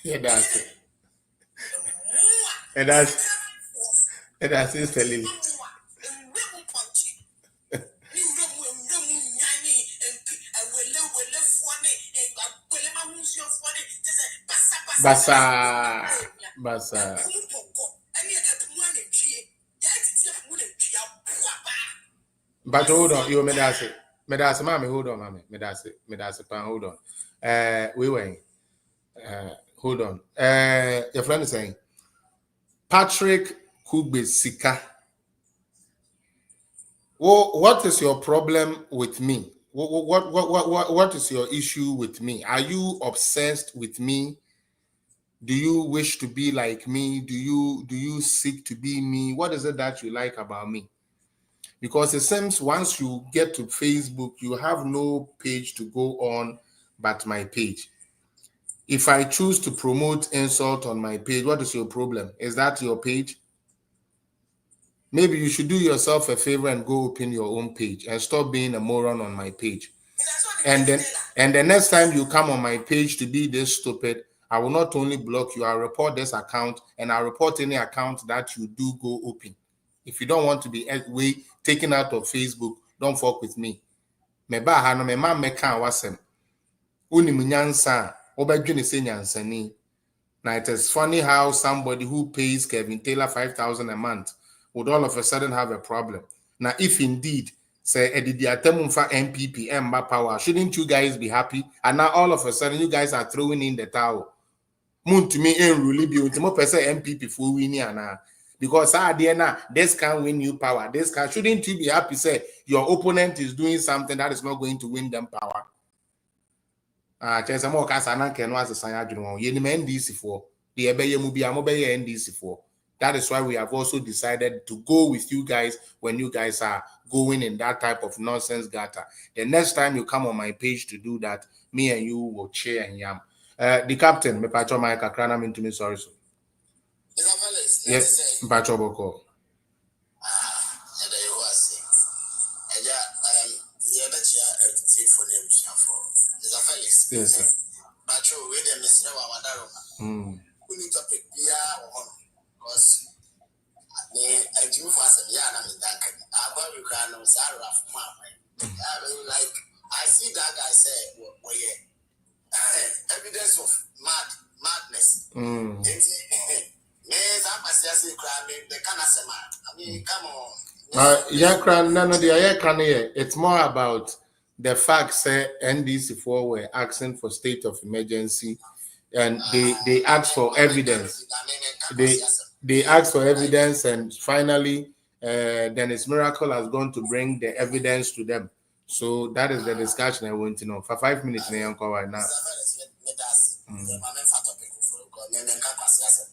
Yeah, that's it. And that's it, telling. Basa. But hold on, you Medase, mommy, hold on, mommy. Medase, pan, hold on. We were. Hold on. Your friend is saying Patrick Kugbe Sika. What is your problem with me? What is your issue with me? Are you obsessed with me? Do you wish to be like me? Do you seek to be me? What is it that you like about me? Because it seems once you get to Facebook, you have no page to go on but my page. If I choose to promote insult on my page, what is your problem? Is that your page? Maybe you should do yourself a favor and go open your own page and stop being a moron on my page. And the next time you come on my page to be this stupid, I will not only block you, I'll report this account and I'll report any account that you do go open. If you don't want to be taken out of Facebook, don't fuck with me. Now it is funny how somebody who pays Kevin Taylor $5,000 a month would all of a sudden have a problem. Now, if indeed say Edidiatemunfa MPP Emba power, shouldn't you guys be happy? And now all of a sudden you guys are throwing in the towel. Moon to me and really be with more percent MPP for winning and because this can win you power. This can shouldn't you be happy? Say your opponent is doing something that is not going to win them power. That is why we have also decided to go with you guys when you guys are going in that type of nonsense gutter. The next time you come on my page to do that, me and you will cheer and yam. The captain, me pacho my kakrana mean to me sorry so. Yes, pacho boko. Yes, sir. I see that guy say, well, yeah, evidence of madness. I mean, come on, It's more about the fact that NDC4 were asking for state of emergency, and they asked for evidence. They asked for evidence, and finally, Dennis Miracle has gone to bring the evidence to them. So that is the discussion I want to know. For 5 minutes, Nkoa right now.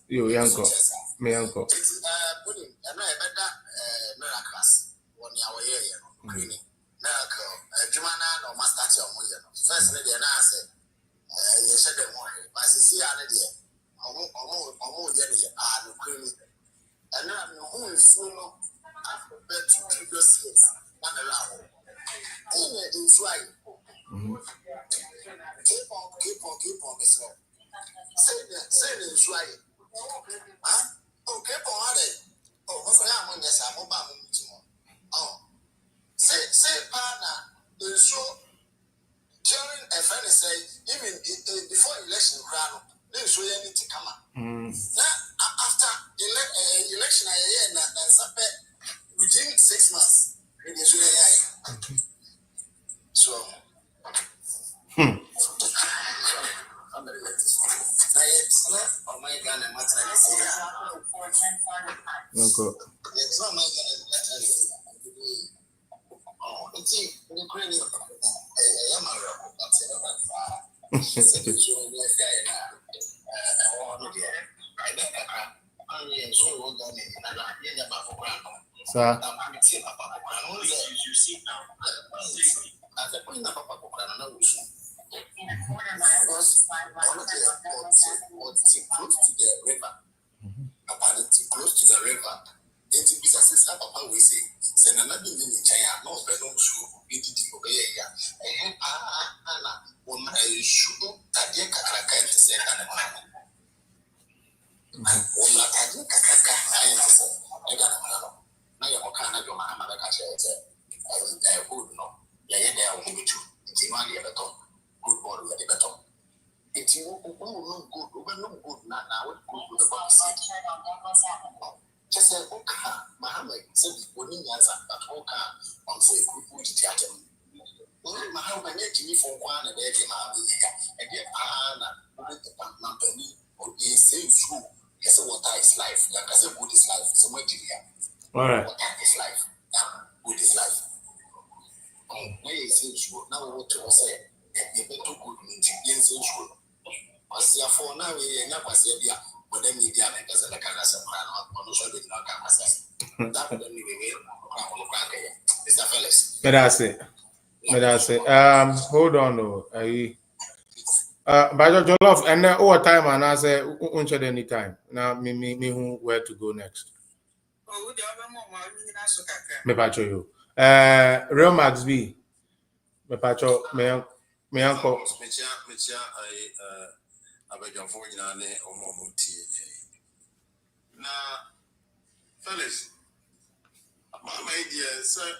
Yo, Yanko, me Yanko. During a friend say, even before election, they show you need to come up. After election, within 6 months, it is really so. It's not my close to the river. It's businesses that Papa will say, send another in China, no bedroom shoe, it did obey ya. And when I shoot that dear Kakaka to say that I'm not having Kakaka, I got a man. Now you're kind of your mamma, like I said, I would know. Yeah, they are only two. It's in my better. Good boy, the better. It's you no good, not now. Good with the boss. Just say, okay, Mahammed said, when you answer that, okay, on say, good wood theatre. Mahammed, Jimmy for one and then and yet, the company or the same true. Yes, what is life? Like I said, good is life. So much here. All right. What is life? Good is life. Where is it true? Now, what to say? You better good means against it true. What's your for now? We never say, yeah. But then media makers are the kind of I'm sure they not come assess. That would only be Mr. Felix. But that's it. Hold on though. By your love, and then over time, and I say, uncheck any time. Now, me, who where to go next? Me pacho you. Real Max B. Me pacho me uncle. Now, Felix, my dear, sir,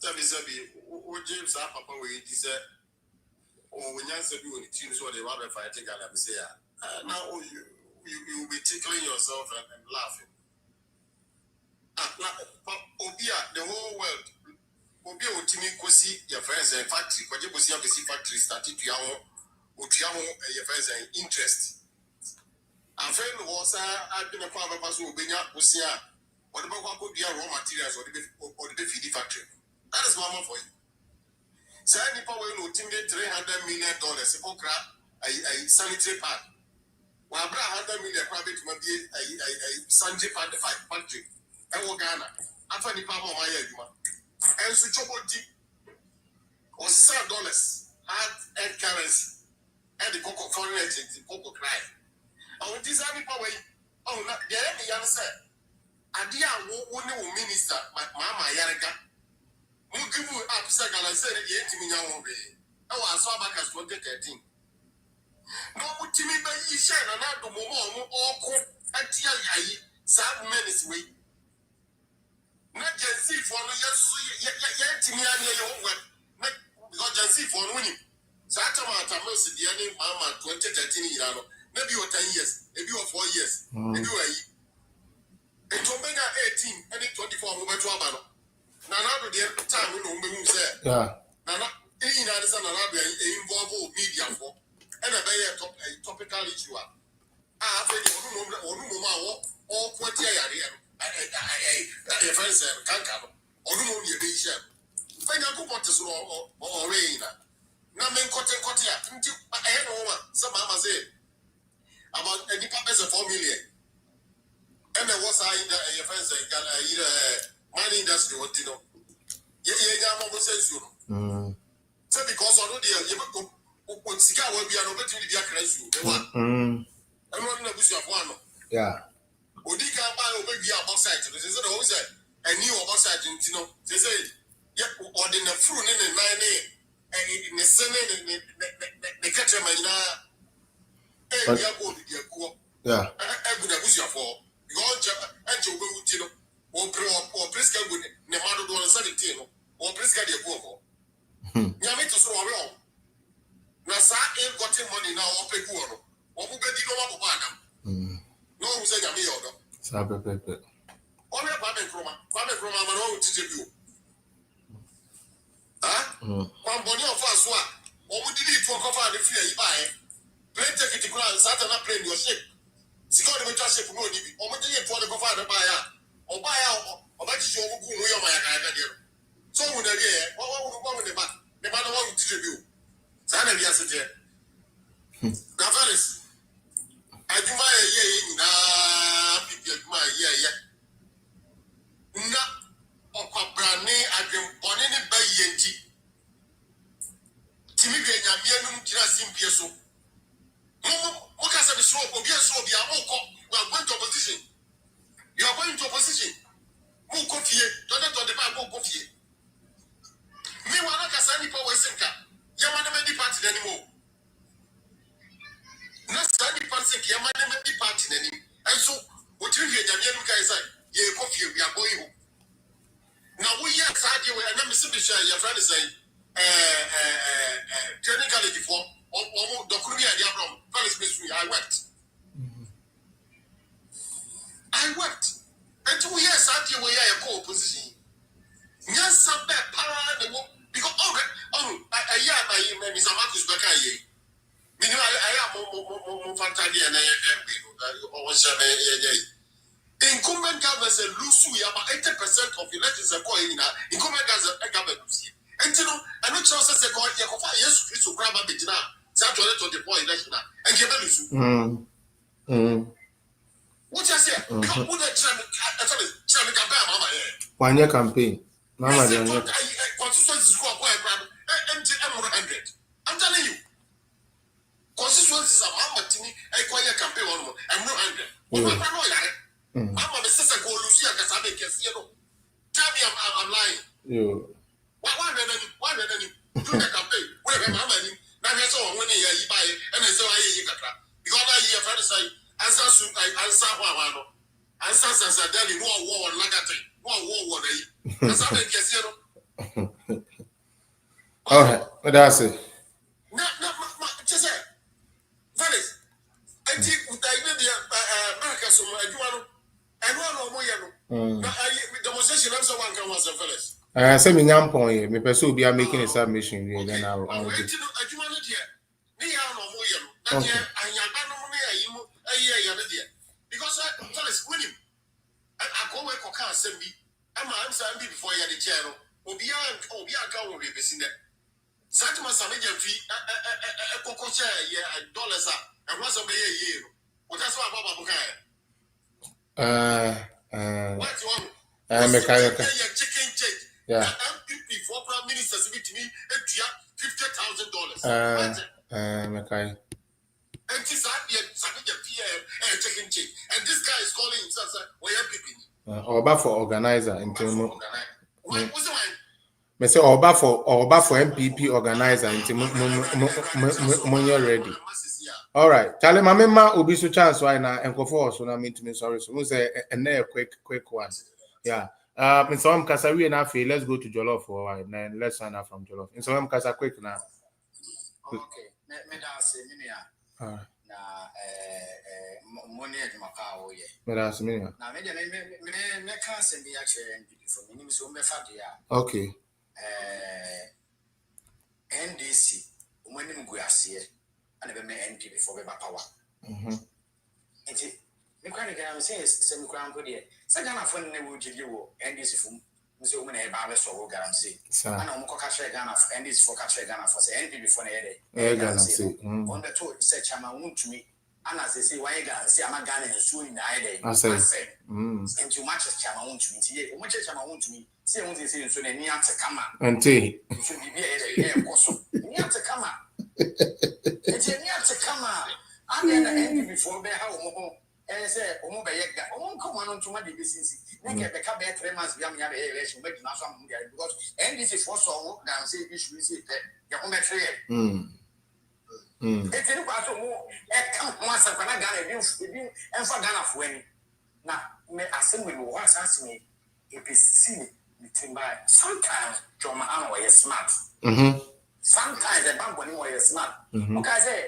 Tabisabi, what James Papa will eat, sir. Or when you answer you on the teams or the water fighting, I'm saying, now you will be tickling yourself and laughing. Obia, the whole world, Obia will Timmy Kosi, your friends and factory, but you will see a factory started to your friends and interest. A friend was I've been a farmer who will be up with whatever one could be raw materials or the feed factory. That is normal for you. So, any power will intimidate $300 million. If you a sanitary pad, well, $100 million private to be a sanitary pad factory. I will Ghana. After the power of my head, and so trouble deep was $7 hard currency and the cocoa foreign agent, the cocoa cry. I will design power. Oh, not the young sir. Adia won't minister, but Mama Yaraka. We'll give you up, second, I said, the 80 million. I was so back as 2013. No, Timmy, but you share another moment or cook at Tia some minutes way. Not just see for yet to me and your own work. Not just see for winning. Satamata Mercy, the name Mama 2013 year. Maybe you're 10 years, maybe you're 4 years, maybe you're It will make 18 and 24 over to Abano. Nana, the time we know say. Yeah. Nana, in Addison Arabia involve media for and a very topical issue. I think all 20 area. I friends can't come. Or no, you be share. Find out what is or rain. Namen Cotia, I had over some mama say about any purpose of 4 million. And there was I in the friends mining industry, what you know. Yeah, almost says you. So because already you put cigar will be an opportunity to crash you. And one of the one. Yeah. Odika buy over the outside. This is always a new outside, you know. They say, yeah, or in the fruit in the 9 and in the Senate, the catcher man, yeah. I would have you for. You and you go to or Prisca would never do a 17 or Prisca de Boka. Yamito so well. Nasa ain't got money now or pay for. Or who get you over Banam? No, who said Yamio. Sabe pepe. All your Kwame Kroma, my own teacher you. One body of us, what would you need to cover the fear you buy? Play take it to ground, Satan up playing your ship. Secure the ship, no, or what do you want to go for the buyer? Or buy out, or buy you who know my idea. So, when they're here, what would they buy? The man won't teach you. Sana, yes, it is. Gavaris, I do my yeah. Na okwabrane adwempone ne bayenti timi dwenya mianum kira simpie so mo kasa be so obi so bia mo ko we are going to opposition. You are going to opposition. Mo ko fie don't the Bible ko fie me wana kasa ni power sinka yama na di party anymore na sa di party yama na di party anymore and so what you hear nyamianum kai say ye ko fie we are going home. Now we hear exactly where I'm missing the share. Your friend is saying, technically before, or the Korea, the Abram, I worked. And 2 years exactly where I co-opposition. Yes, some bad power, because I hear my Mr. Marcus Becker. Meaning I am more fantasy and I was incumbent governments lose about 80% of elections are going in. Incumbent government lose. And you know, I'm not sure say go here go find yes to grab a bit now. Saturday to the point election and give them lose. What you say? Because what the actually campaign mama here. 1 year campaign. Mama dey. Constituency score go grab MTM 100. I'm telling you. Constituencies are mama tini I go here campaign one I'm 100. What no yare. I'm on the sister go Lucia because I make a tell me I'm lying. You. Why then you do the campaign? Whatever I'm money. Now that's all when you buy it and I say I because I hear friends say answer one. Answer Delhi no war on Lagate. No war. That's how they get All right, that's it. No, just say. Fellas, I think with the America so I do I know more yellow. Demonstration of someone can was a fellas. Say me nyampon me person be making a submission here then I'll do. I do want it here. Me are no more yellow. That year I am no more a year. Because fellas win him. I go work or can't send me. I'm answer before you had the chair. Obia can will be seen there. Satima Samajan fee a cocoa chair, dollars up, and once a year. What that's why Baba what's wrong? I'm a chicken check. Yeah. MPP for prime ministers with me $50,000. Okay. And this chicken check. And this guy is calling himself MPP. Oba for organizer until what's the one? Me say Oba for MPP organizer until money ready. All right. Charlie, my mama will be so chance right now and go for so now mean to me sorry. So we say a quick one. Yeah. In some casa we enough. Let's go to Jollof for a while. Then let's sign up from Jollof. In some casa quick now. Okay. Me da say me ya. Na money at my power. But that's me. Now, maybe I can't send me actually NPP for me. So, me fadia. Okay. NDC, when you go see it, and never met NPP for the power. And it, the chronic I says, some crown put it. Second, I found the wood you NDC from Mr. Woman Barnes or galamsey. And I'm Coca Ghana and this for Catcher Ghana for NPP for a galamsey. On the two, said Chama wound to me. And as they say, why you gonna say I'm a Ghana and soon I say, and too much as Chama wound to me, much as Chama wound to me, say what they say, so they need to come out. And tea. It should be here, also. You need to come out. It's a near to come out. I'm the NPP before they have and say, oh, I won't come on to my business. They get the cabinet 3 months beyond the election, make not some because NDC for so walk down, say, you should see that your home at 3. It's in the part of more. Once I'm going to Ghana, and for Ghana for any. Now, may I say, we will ask me if it's seen between by sometimes John Mahama is smart. Sometimes the bank when he was smart. Okay, I say,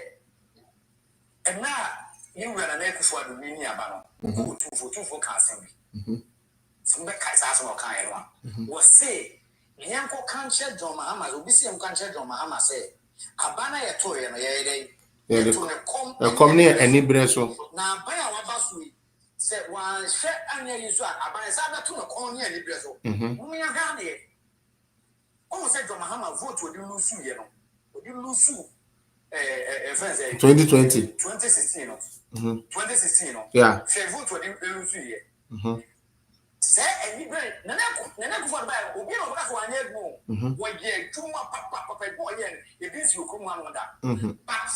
and now you run an echo for the mini about 2 for casting. Some back as no kind one was say, Yanko can't share John Mahama, will be seen can't share John Mahama say. Abana ya toy na ye come near any breso. Na baya wa basu se wan hwe anya yiso abana sa na to na kon near any breso. Mu ya ga ne. O se John Mahama vote odi lusu ye no. Odi lusu 2020 2016 no. 2016 no. Yeah. She vote odi lusu ye. Say any bread nana for buy obi no ka so anya egu wo ye tuma papa boy ye bi si okumu anu da but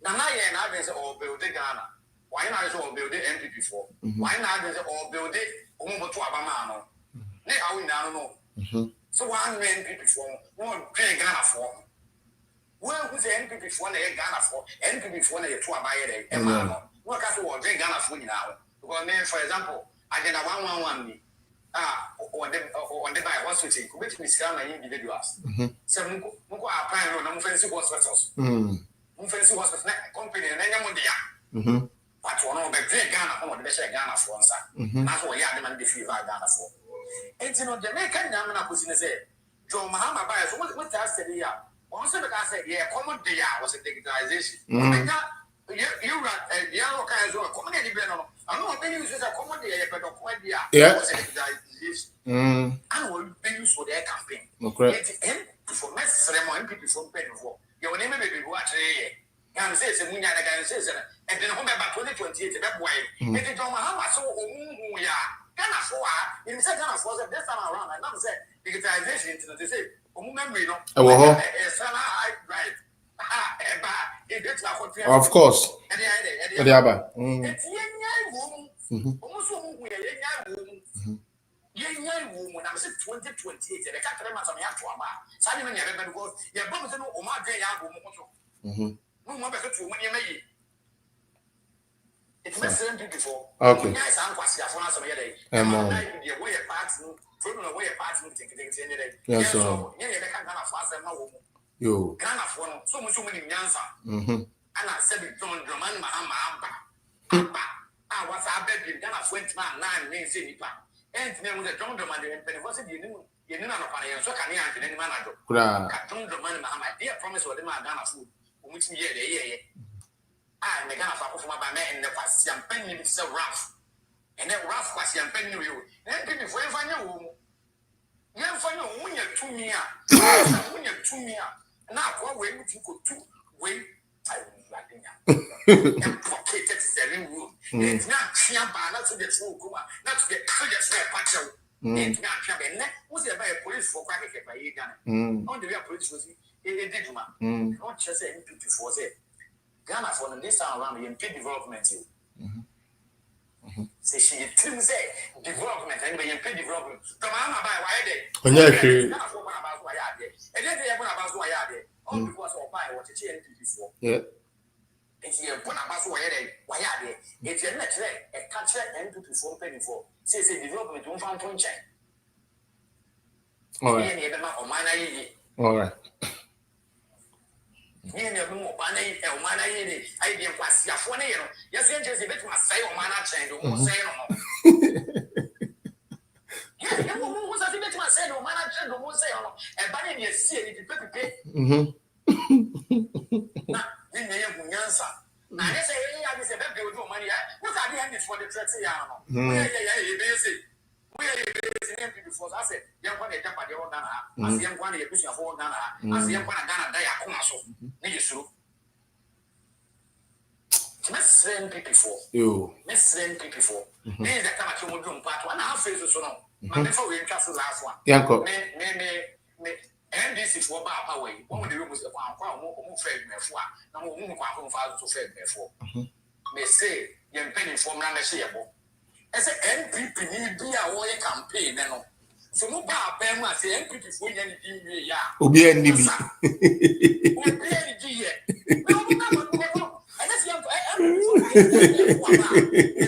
nana ye na be say o build Ghana why na say o build NPP for why na be say o build omuboto abama no ne awu na no so one NPP for one pay Ghana for where who say NPP for na Ghana for NPP for na ye to abaye dey e ma no no ka so o Ghana for nyina because for example agenda 111 on the by hospital, commit Miss individuals. Some Nkoa applying on fancy hospitals. Fancy hospital company and any money. But one of the great Ghana on the Ghana for one side. That's what you have the fee Ghana for. And you know, the American Yamana Pussy said, John Mahama bias, what I said here. Also, because I said, yeah, common day was a digitalization. You run a yellow kinds of community. I'm not being used as a comedy, but a comedy. Yeah. I will be used for their campaign. Okay. For my ceremony, people from Penford. Your name may be what Gan says, and Munya says, and then home about 2028, that way. And they don't know how much so we are. Ghana for in second of was this time around. I never said digitization, they say, remember, you know, right. Of course. Okay. Yes, sir. Yo. Ghana for so many answer. And I said, John Drummond Mahama. I was a baby, Ghana for 9 means any part. And then with the John Drummond and Pentecost, you know, so can you answer any manager? John Drummond Mahama, dear promise or the man Ghana food, which year the year. I am the Ghana for my man and the Passian Penny is so rough. And then rough Passian Penny you. Then people for you. Young for you, when you're 2 years, when you're 2 years. Now, what way would you go to? Wait, I will like it. And pocket the room. It's not Chiamba, not to the full Kuma, not to the patch. It's not Chiamba. Was there by a police for Quack by Ghana? On the real police was a digma. Not just saying for say Ghana for this time around the MP development. Say she say development and MP development. Come on, by why they? And then they are about why are they? All because of buy what it's NPP for. Yeah. It's here, put about why are they? It's a net a country NPP for penny for. Say development don't find point chain. All right. All right. Ni na mu bana yi e mana yi ni ai de kwasi afo ne no yes yen jese betu asai o mana chen do mo sai no yeah ya mo sa fi betu asai do mana chen do mo sai no e ba ne sie ni pepepe na ni ne ye bunyansa na ne say ya be se be be do money what are the hands for the threat ya no yeah be say we are the before I said yan kwa de japa de o Ghana as yan kwa de yebusu afo Ghana as yan kwa na Ghana da ya koma so ne yesu mesren people for yo mesren people for me that come at you do part one half face so no ma before we cast last one yanko me NDC for ba power one the room was kwa mo fed me for na mo kwa fa so fed me for me say yan penny for na she yebo I say NPP ni bi a wo campaign no so mo ba ben ma say NPP for yan di nwie ya obi an ni bi obi an di ye no mo na mo and that's young you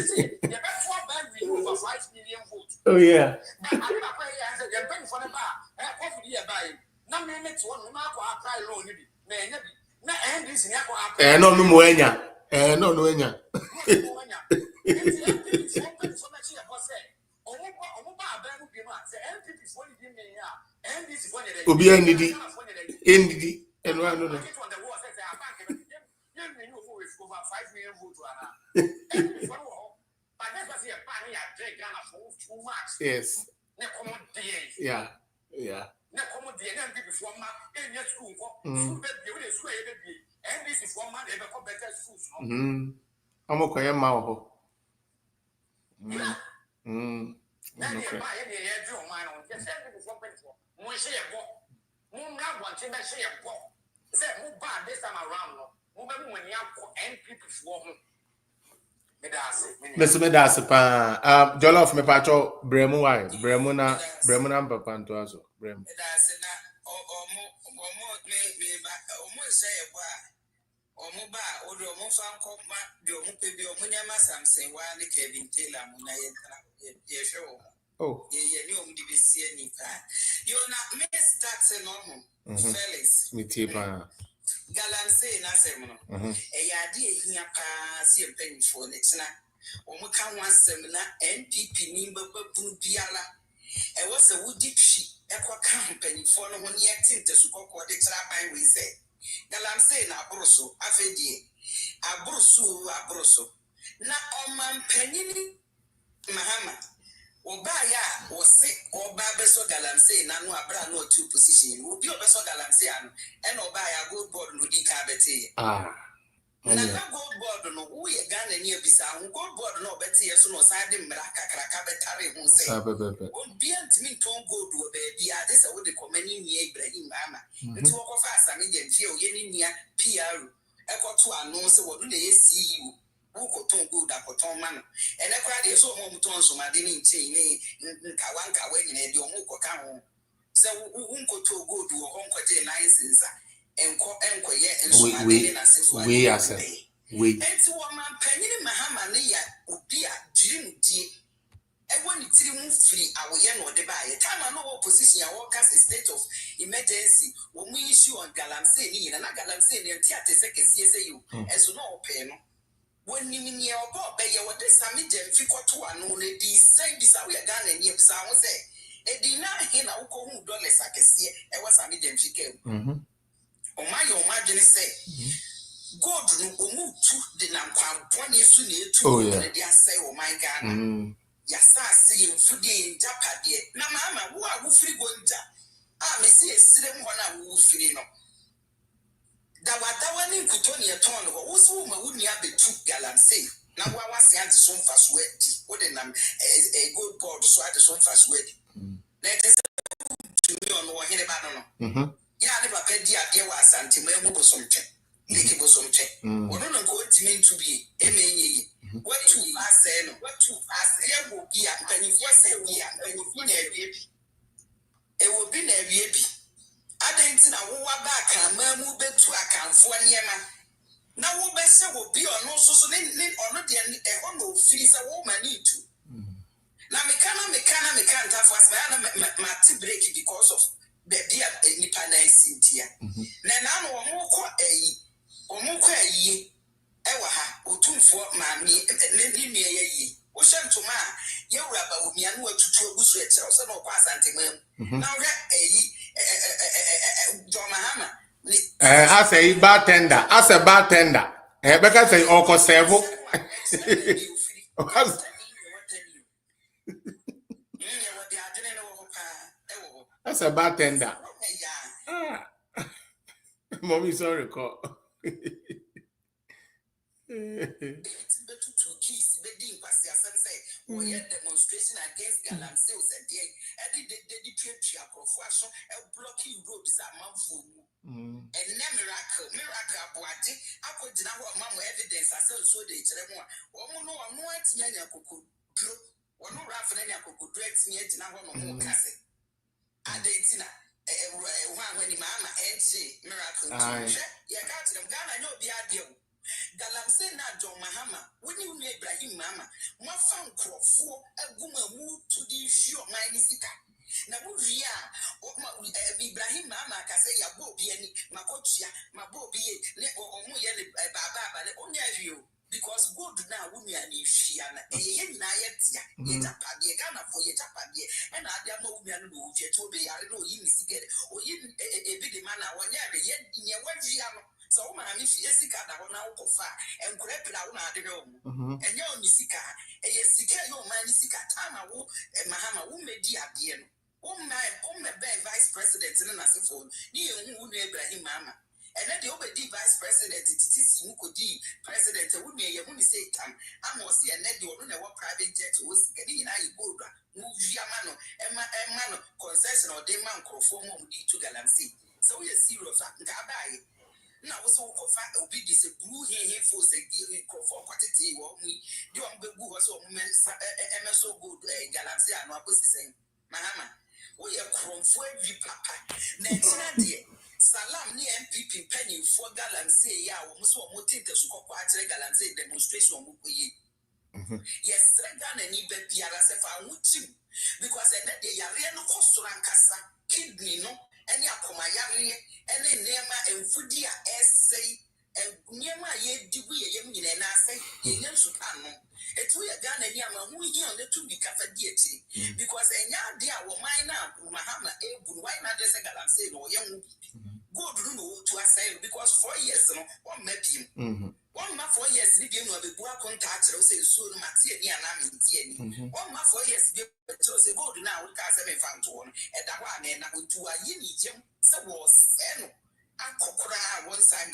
see the best one band we over 5 million votes oh yeah but I never pay answer the ben for the bar coffee here buy na me next one ma ko apply loan ni bi na bi na NDC ni ko apply no no mo enya no enya obi anidi endidi eno anu no yes yeah I'm okay ma ho Medase pa jollof me pacho bremu why bremu na papa nto aso bremu medase na omo say omo ba odo omo fanko ma de omo pe bi omo nyama samsen wa ne Kevin Taylor mo na ye hwe oh ye ni omo di besie ni pa you na me start no ho Felix me tipa galamsey na sem no e ya de ehia pa si empanifo ne tena omo ka ho asem na NPP ni bababu biala e wo se wudi twi e kwa ka empanifo no ho ne yetinte su kokko de tira ban we se galamsey na abroso afedie abroso na oman panini mahama obaya wo se oba beso galamsey na no abra no two position obi obeso galamsey anu e na obaya gold board no di ka bete na gold board no wo ye Ghana ni abisa ho gold board no bete ye so no side mmra kakraka betare ho se obi antimi ton gold wo be bia de se wo de komani ni Ibrahim ama nti wo kofa asame de mfie o ye ni nia PR ekoto anu se wo do na ye CEO wo ton gold akoton ma no ene kwa de so mo muton so ma de ni nche ni nkawa nyina de o mo koka ho se wo nkoto gold wo ho nkoje license enko ye ensumade na sefo we asa we enti wo man panyini mahama ne ya obi a dirimudie ewo ni tiri mu firi awoye no de ba ye time no opposition a wo cast state of emergency wo mu issue on galamsey ni na galamsey ne enti atese kesie se you enso no ope no woni ni obo be ye wo de sami jemfi kwoto anu ne di sai bisa we Ghana ni bisa ho se edi na he na wo ko hu dollars akesie e wo sami jemfi ke Omagine say, God no omutu de nampabone su na etu na de asay o my Ghana. Yasa say mfudi njapade. Na mama wo a wo firi gonja. Me say esire mo na wo firi no. Dawa ni nkuto ne eton no wo so ma wo nua betu galamsey. Na wo awase ante so mfa so adi. Wo de nam gold board so ade so mfa so adi. Na ete to me on wo hene ba no. Ya ne papa di ade wa asante ma emu bosomtwe leki bosomtwe ono no ko ntimi ntubi emenyi watu ase no watu ase ya wo bi a mpanifo ase bi a mpanifo na ewie bi e wo bi na ewie bi adenti na wo wa ba kan ma mu betu akanfo niema na wo be se wo bi ono so ne ono de e ho no firi se wo mani tu na mekana ntafo ase na ma ti break because of baby nipa na esintia na no omukọ ayi ewa ha otumfo maami ne ni ayi wo hwentoma a yewura ba omia no atutu agusu e kire so na okwa asantema na wo ayi John as a bartender beka say oko servo as a bartender. Mommy, sorry, call. Demonstration against galamsey and the blocking roads are and miracle boadi akodina ho mama evidence so de kire mo no atinya nyakoko dro wono rafa na nyakoko dro atinya gina ho no mo kase adentina when mama entry miracle ya ka tire Ghana no bi ade o galamsey na John Mahama woni unu Ibrahim mama mo fa nkrofo aguma mu to di jio man sika na muria Ibrahim mama ka say ya bo bi ani makotua mabo bi le omu ye le baba le onya hwio because God na wunu ani hwia na ye nyina ye tia ye japade Ghana for ye japade e na ade ma wunu ani no hwia to bi yare no yi misigere oyi ebi de mana wonya ye nye wahwia no so wo ma mi hwia sika da ho na wo kofa enkure pira wo na ade be wo enye o misika ye sika yo ma ni sika tama wo Mahama wo medi ade no my vice president in the phone. You who Ibrahim mama. And then the obedi vice president, it is you could be president, who may you only say time. I'm also a net, you don't know what private jet was getting in Iboga, move Yamano, Emma, concession or demand conform to galamsey. So we are serious at Gabai. Now, so obedience a blue hair for the conform quantity or me. You are the who was so good, galamsey, and what was saying, Mahama. We are cromfo every papa. Netina dear. Salam ni MPP penny for galamsey ya almost what motive the Sukopa galamsey demonstration mukuye. Yes, Regan and Ibe Piara Sefa Mutim. Because I let the Yariano Costorancasa, kidney no, and Yakoma Yari, and then Nema and Fudia essay, and Nema ye dibu ye and I say, Yen Supano. It's we are done and Yama who here on the two be deity. Because a yard dear will mine up Mahama, why not just a galamsey or young good rule to us because 4 years one met him. 1 month 4 years, we gave no the boa contact, say soon, Matty and I'm 1 month 4 years, so say go now, we can't say found one at that one and I went to a yini gym, so was I cry one time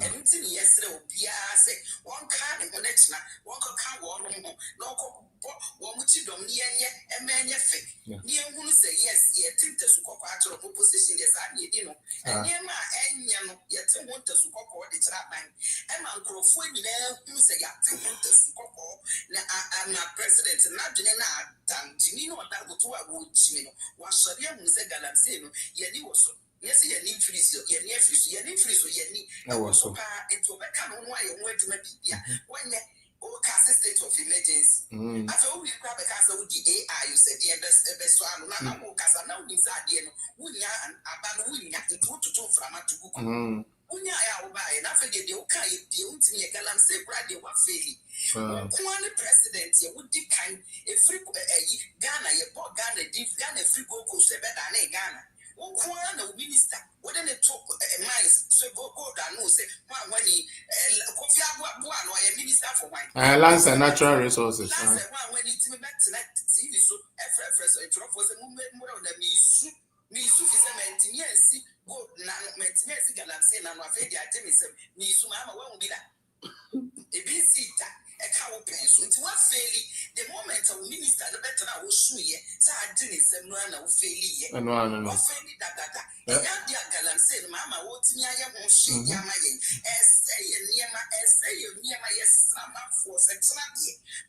and it's in yesterday, say one kind of connection, one can one no one which you don't need a man your fake. Near who say yes, ye think the Sukopato opposition, yes, I need you know, and near my end, yet want to support the trap bank. And my girlfriend, you say, I think want to support. I'm not president, not Janina, Jimino, that would do a wood, Jimino. What shall you say, Galamsey? Yet you also. Yes, you need free, you need free, you need free, so you need. I was so far into a back on why you went to make it. When you cast a state of emergency. After we grab a castle with the AI, you said, the best one, now, Casa now is at the end. We are an about winning at the two to from a to book. Unya ya buy and after the okay, the ultimate galamsey brand you were failing. One president, you would decline a free Ghana, you bought Ghana, Ghana free go better than Ghana. One minister, wouldn't it talk mice? So go down, no say, when he coffee or a minister for wine. Lands and natural resources. When it's back to that TV, so a drop was a movement more than me sufficient, yes, go Messi galamsey, and I'm afraid I tell me, Sumama won't be that. A busy a cow pens, it's one fairly the moment of minister, the better I will sue ye, so I didn't say no one will fail ye. And one fairly that. And dear galamsey, Mamma, what's me? I won't shake Yamayan, essay near my yes, Sama for such a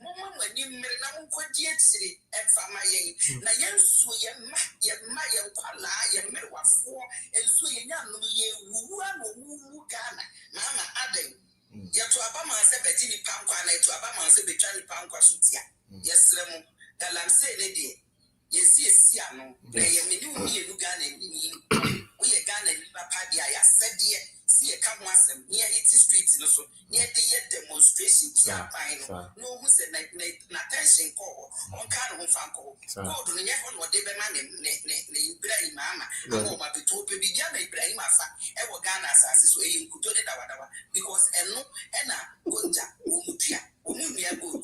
Mama, when you marry now, quite yet city and Famayan, Nayan Suya, Maya, Pala, and Merwa 4, and Suya, who Ghana, Mamma Adam. Yet to Abama said Betty Pampa and to Abama said Betty Pampa Sutia. Yes, Galamsey lady. Yes, no. They may do me a Ghana we a Ghana Padia, I said, dear, see a come once near 80 streets, so near the demonstration, no, who said, attention call, on kind of Fanco, go to the Yakon, what they man Ibrahim Mama, and what my people be Ibrahim Masa, ever Ghana assassins, so you could do it because no, Enna, Gonja, Umutia. Umunia go to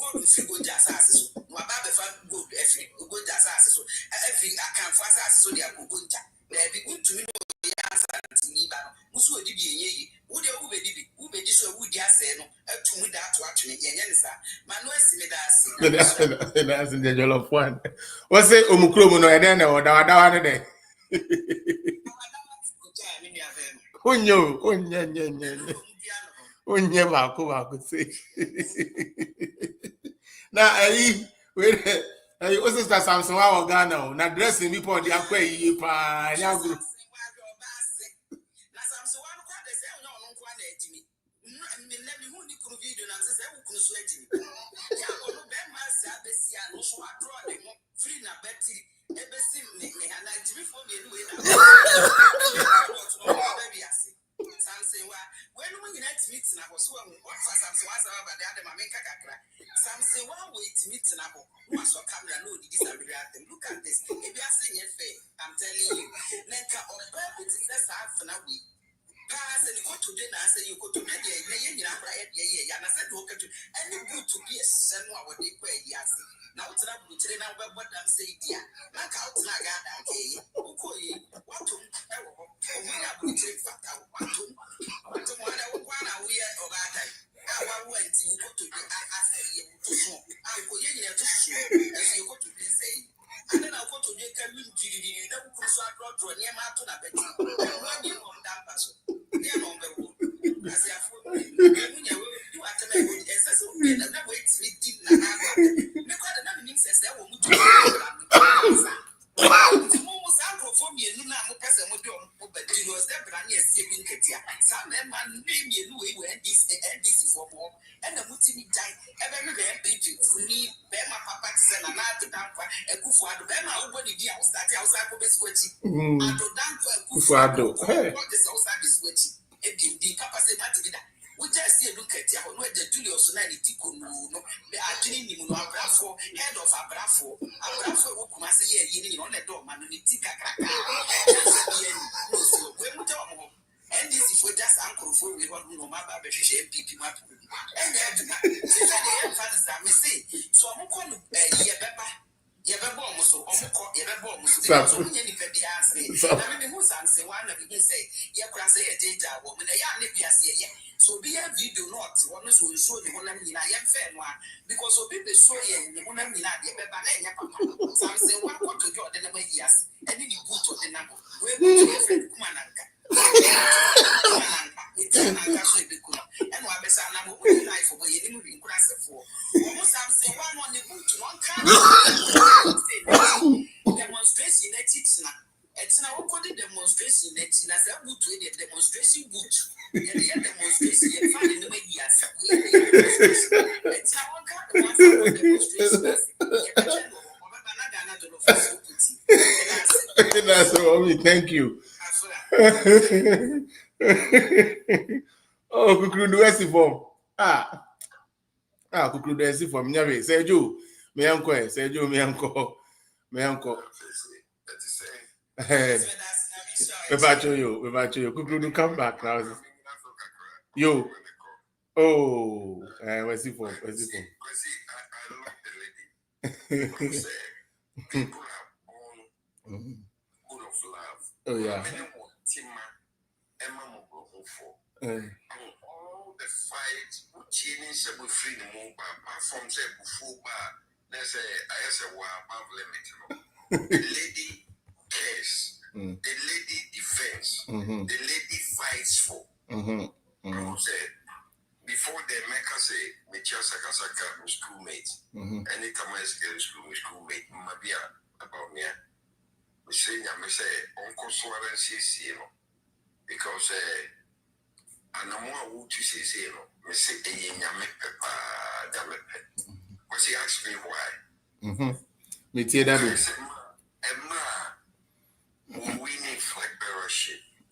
go jazz asses. Wababa fan go every go jazz asses. Every I can fast as so they are gunta. They be good to me. Answer to me, but Musu did ye. Would you be who be this or would ya say no? To me that to actually Yansa. Manuel Simidas. That's in the jollof one. What's it? Umukrumu no edena or dawa day. Unye mako could say. Now, I also start something while Ghana. Now, dressing me for the aquay, young group. When we next meet in our swim, what for some was about the other Mameka Kakra? Some say, well, wait, meet in our once or camera, no, this is look at this. If you are saying your faith, I'm telling you, Nenka or Burberry, that's half an hour. Pass and you go to dinner, I say you go to bed, and I said, okay, and you go to be a son, what they pay, yes. Now it's not good today, now what I'm saying, dear. Like out Naga, okay, what to we are going to fat out, what to one hour or that. I went to go to the I go in here to show as you go to be saying. And then I'll go to the community, no crusade to near Matuna Betty. One year on that person. Dear number one, as I have you are to make it as a way that waits with deep because another means as there will move for me, and now person would do, but it was that brand new saving Katia. Some man name you know where this is for more, and the Mutimi die. Every man baby for me, Bema Papa to send another down for a Kufado. Bema, nobody dear was that outside of his sweaty. And to down for a Kufado, what is outside his sweaty. And the capacity to be that. We just see a look at your where the Julius Sonality no, the actually Abrafo, head of Abrafo, Okumasi, you on the door, Manutika Kaka. And this is for just Uncle for we want no matter people. And they have to say, so I'm going to be a pepper. You ever born so so many people answer. I mean, who's answer one of you say, you can say a data woman, a young say, so be a video not one is will show the one I am fair one because of people so young, the one I mean, I get some say, one go to your then away, yes, and then you go to the number. Where will your friend Kumananka? And what best I know life for you in class for. Almost I'm saying one on the boot, one kind of demonstration at teaching. It's now called demonstration at Tina boot with the demonstration boot. Yeah, demonstration, you find in the media. It's now one kind of demonstration. That's all. Thank you. Oh, Kukuru esi form. Kukuru esi form. Nyabe, Seju, me unko. We back you. Kukuru, come back now. Yo. Oh, where's the form? I love the lady. People are born full of love. Oh yeah. All the fight, change we free the move apart from say before there's I say limit. The lady cares, the lady defends, the lady fights for. Say before they make us say me Saka schoolmate, any time I schoolmate, Mabia about me. We say Uncle Soren says, because and the more would you say, me say, Yame Peppa, Dame. But she asked me why. Me tell that.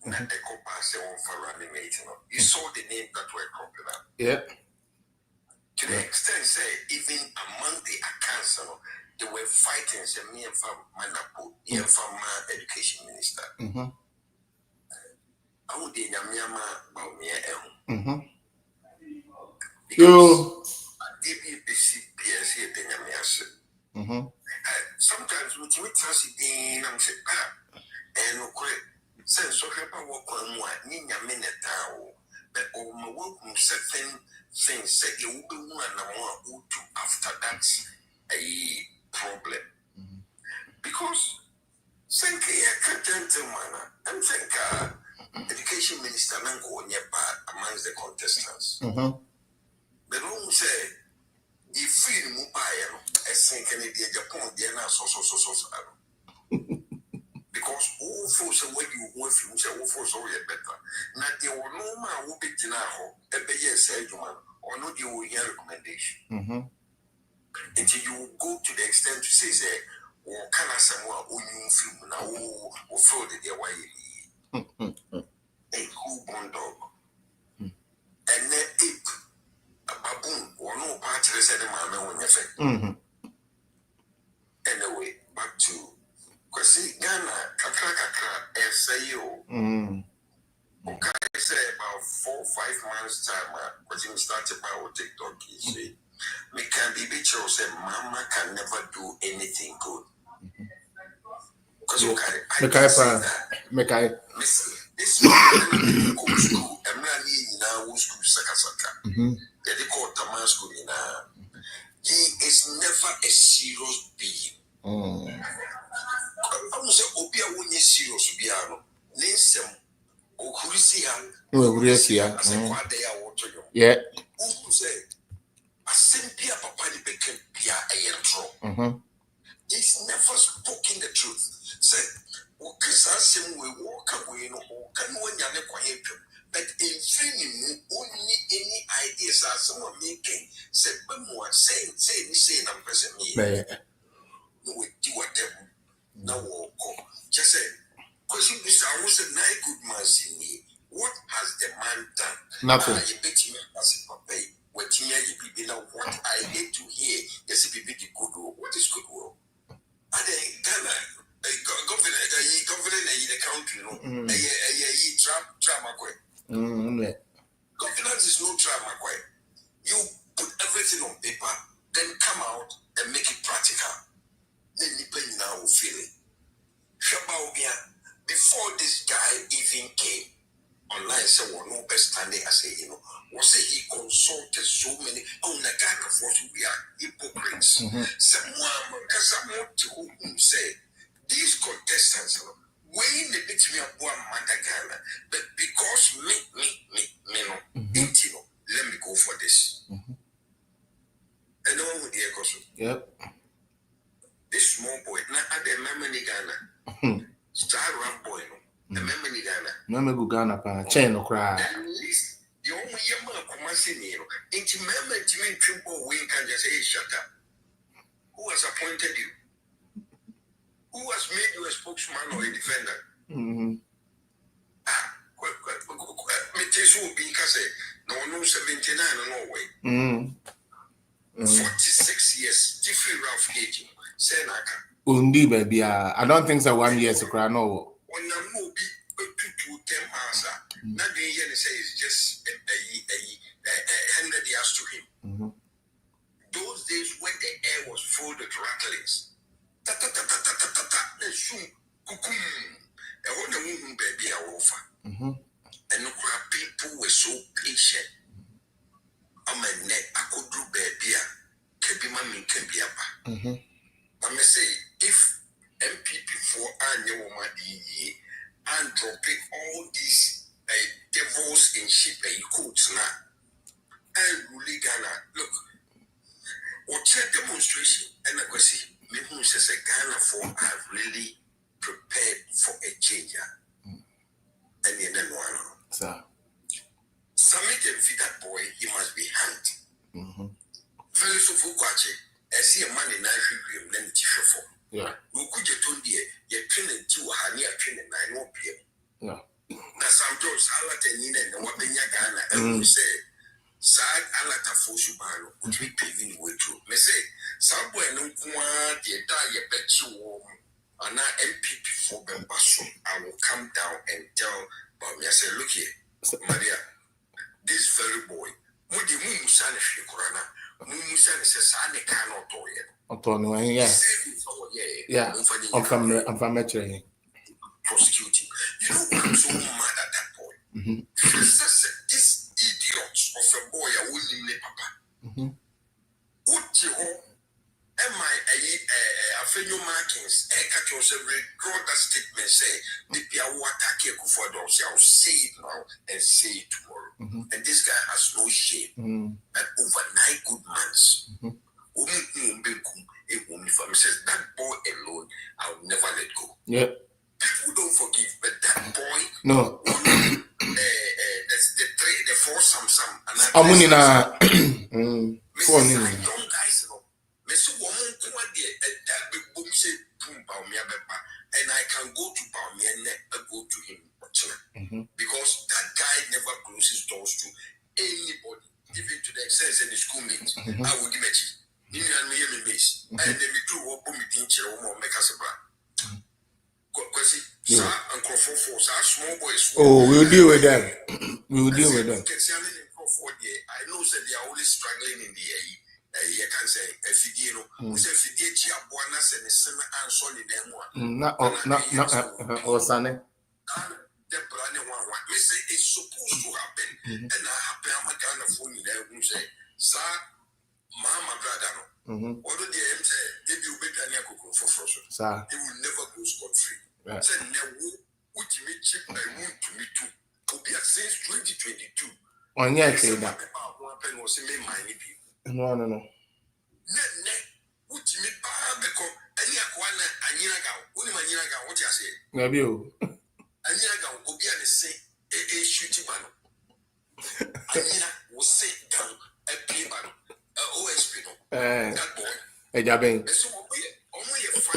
You saw the name that were cropping up. Yeah. To the extent, say, even among the accounts, they were fighting, say, me and Manapo, me and education minister. I would in Yamama about me. Because DBC PSC, sometimes we trust it in, I'm saying, and sense of work on one, Nina Minetao, but my work certain things said you will be one and more after that's a problem. Because think a gentleman, and think education minister Nkoa amongst the contestants. The room say the free mobile as think any day Japan, they are so. Because all folks are when you want to say all folks are better. Now there were no man who be now every year say you man or no you will hear recommendation. Until you go to the extent to say or can I someone who you film now or throw the their way a cool born dog. And then ape a baboon or no part to say the man when you say. Anyway, back to because Ghana, kakra, SAO. Okay, say about 4 or 5 months' time, because we started my TikTok, you see, me can be bitch say, Mama can never do anything good. Because I can say that. This man go school, I'm not in now school, Saka. They call Taman school in he is never a serious being. I was a Obia when you serious Biano. Ninsem or Hurisia as a quad day I water you. Yeah. Who say a simpia papa became Pia a yentro. He's never spoken the truth. Say, Okasa we walk away no can one yana quiet. But in training, only any ideas are someone making. Say, but more say, I'm present me. We do whatever. Now, just say, because you was a nice good man in me. What has the man done? Nothing. You bet me as a papa. What you know what I hate to hear. Yes, if you be the good work. What is good work? I think Ghana, government in the country, no, drama. Governance is no drama. You put everything on paper, then come out and make it practical. Then you now feel it. Before this guy even came online, so no best standing as a was he consulted so many on the Ghana force we are hypocrites. Someone to whom say these contestants weighing the bit me of one Ghana, but because me no, let me go for this. And no one would hear gossip. Yep. This small boy, now at the memory Ghana. Star rap boy, no. The memory Ghana. Memory Ghana, pa chain or cry. At least the only Yama Kumasini, into memory to me, Trimble Wing can just say, shut up. Who has appointed you? Who has made you a spokesman or a defender? Metesu will be Case, no 79 and no way. 46 years, different rough aging. Senaka. Undi baby, I don't think so 1 year to cry no. When I'm movie, 2 10 hours, not being here to say it's just a 100 years to him. Those days when the air was full of rattlings, then soon, cuckoo, I wonder who baby I offer. And people were so patient. I'm a net, I could do baby, can be mommy, can be up. I may say, if MPP4 and your woman and dropping all these devils in sheep and coats now, and really Ghana, look, what's a demonstration? And I go see, me who says Ghana for are really prepared for a change. And you know, sir. Summit and feed that boy, he must be hanged. Very so for I see a man in Nashville, then it's for. Yeah. We could get on the train and 2 honey, a train and 9 p.m. Yeah. na Sam Jones alatenine na wabenya Ghana and say sad alata shubano which we paving way through. Me say Subway no kwa the entire betchu and now MPP for Bembasso. I will come down and tell Bobby. I say, look here, Maria, this very boy, Mudi Mumusani Fikorana, Mumusani says, I cannot do it. Antonio, yeah, I'm from Metro. Prosecuting. You know, I'm so mad at that point. This idiot of a boy, I wouldn't name Papa. What you am I feel markings? I catch yourself, draw that statement, say, maybe I will attack you for those. I'll say it now and say it tomorrow. And this guy has no shame. And over 9 good months, if I says that boy alone, I'll never let go. Yeah. People don't forgive, but that boy, no. That's the four some. I'm winning four young guys, you know. And I can go to Baumia and go to him. Because that guy never closes doors to anybody, even to the extent that his schoolmates. I will give it to you. And then we do what we think or make us a brand. Small boys. Oh, we'll deal with them. We'll deal with them. I know that they are always struggling in the you can say a figure who said Fidia Buanas and the son and son in them. Not or Sunday. The brand one. We say it's supposed to happen. And I happen I'm a kind of phone there who say, Sir, Mama brother. Although the M say, they will be a cocoa for frozen. Sir, they will never go scot free. Said, no, which me cheap and wound to me too. Will be since 2022. On your say that. One was in my people. No. Which me because any aquana and Yanaga, only my Yanaga, what you say? Maybe you. And Yanaga will be at the same a shooting man. Ayana will sit down a payman, OSP. That boy. A jabbing. So only a 5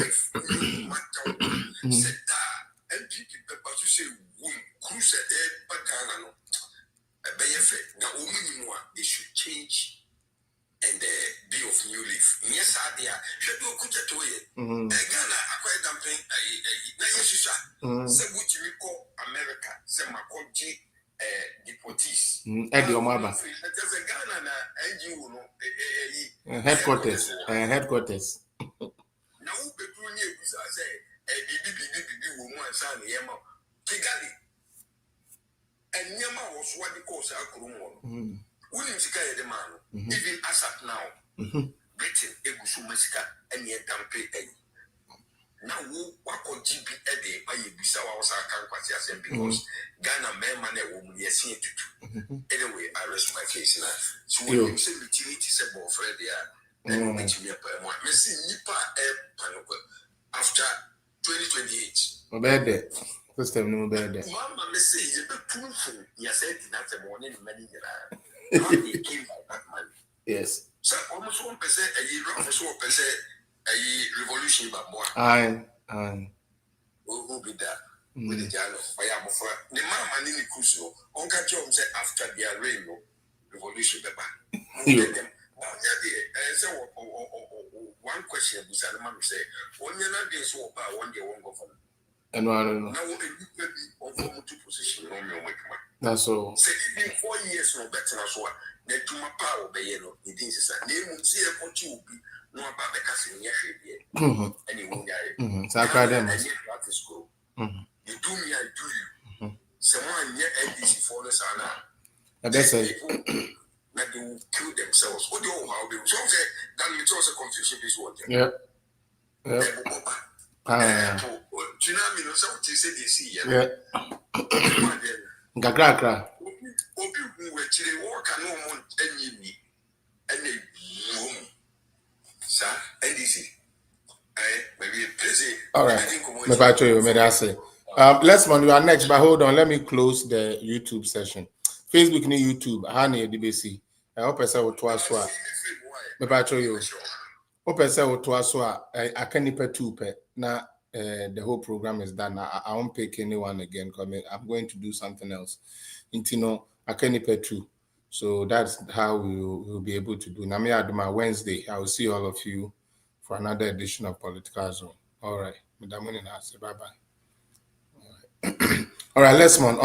said that MPP Pepper to say, cruise a Bagano. A benefit. Now, they should change. And the Bill of New Leaf. Yes, I did. Should do a good to it. Ghana, acquired dumping. Say, which we call America. Say, my country, deportees. Eddie Omaba. There's a Ghana and you know, headquarters. Headquarters. Now, the Brunia was say, a BB woman, son, Yama, Kigali. And Yama was what the course I could William Sika the man, even as at now, Britain, Egusu Mesika, and yet Dampe. Now, what could GB a day by Bisa was our canvas because Ghana man and woman, yes, here to do. Anyway, I rest my case now. So, William said, utility said, Bob Fredia, and which me a one. Messi Nipa air panople after 2028. Obey first time, no bad. Mamma, Messi, you're proof. Yes, that's a morning, many. How they came by that money. Yes. So almost 1% a year, almost 1% a revolution, but more. Aye. Who be that with the Jalo? I am for the man in the Kuso. Uncle John said after their reign, revolution, the back. So one question was that the man say, when you're not being so bad, one day won't go for them. And no. Now, maybe on 2 positions on your make. That's all. Say, 4 years no better as well. The Juma power by yellow, it is a name would see a country will be no about the casting yesterday. Anyone, Sacred school. You do me, I do you. Someone yet NDC for the Sana. I guess that they will kill themselves. What do you know how they will say that it's also confusion is what? Yeah. Tsunami, no, something say they see. Yeah. Gakra. Obi who actually walk no more and a room. Sir, NDC. Maybe busy. All right. Let's man, you are next, but hold on. Let me close the YouTube session. Facebook ni YouTube. Hani DBC. I hope I say what was what. Maybe I show you. Hope I say what was what. I can't pay 2 pay. Now the whole program is done, I won't pick anyone again because I'm going to do something else. Intino, I can't pay true. So that's how we'll be able to do. Nami Aduma Wednesday. I will see all of you for another edition of Political Zone. All right. Bye bye. All right, let's move on.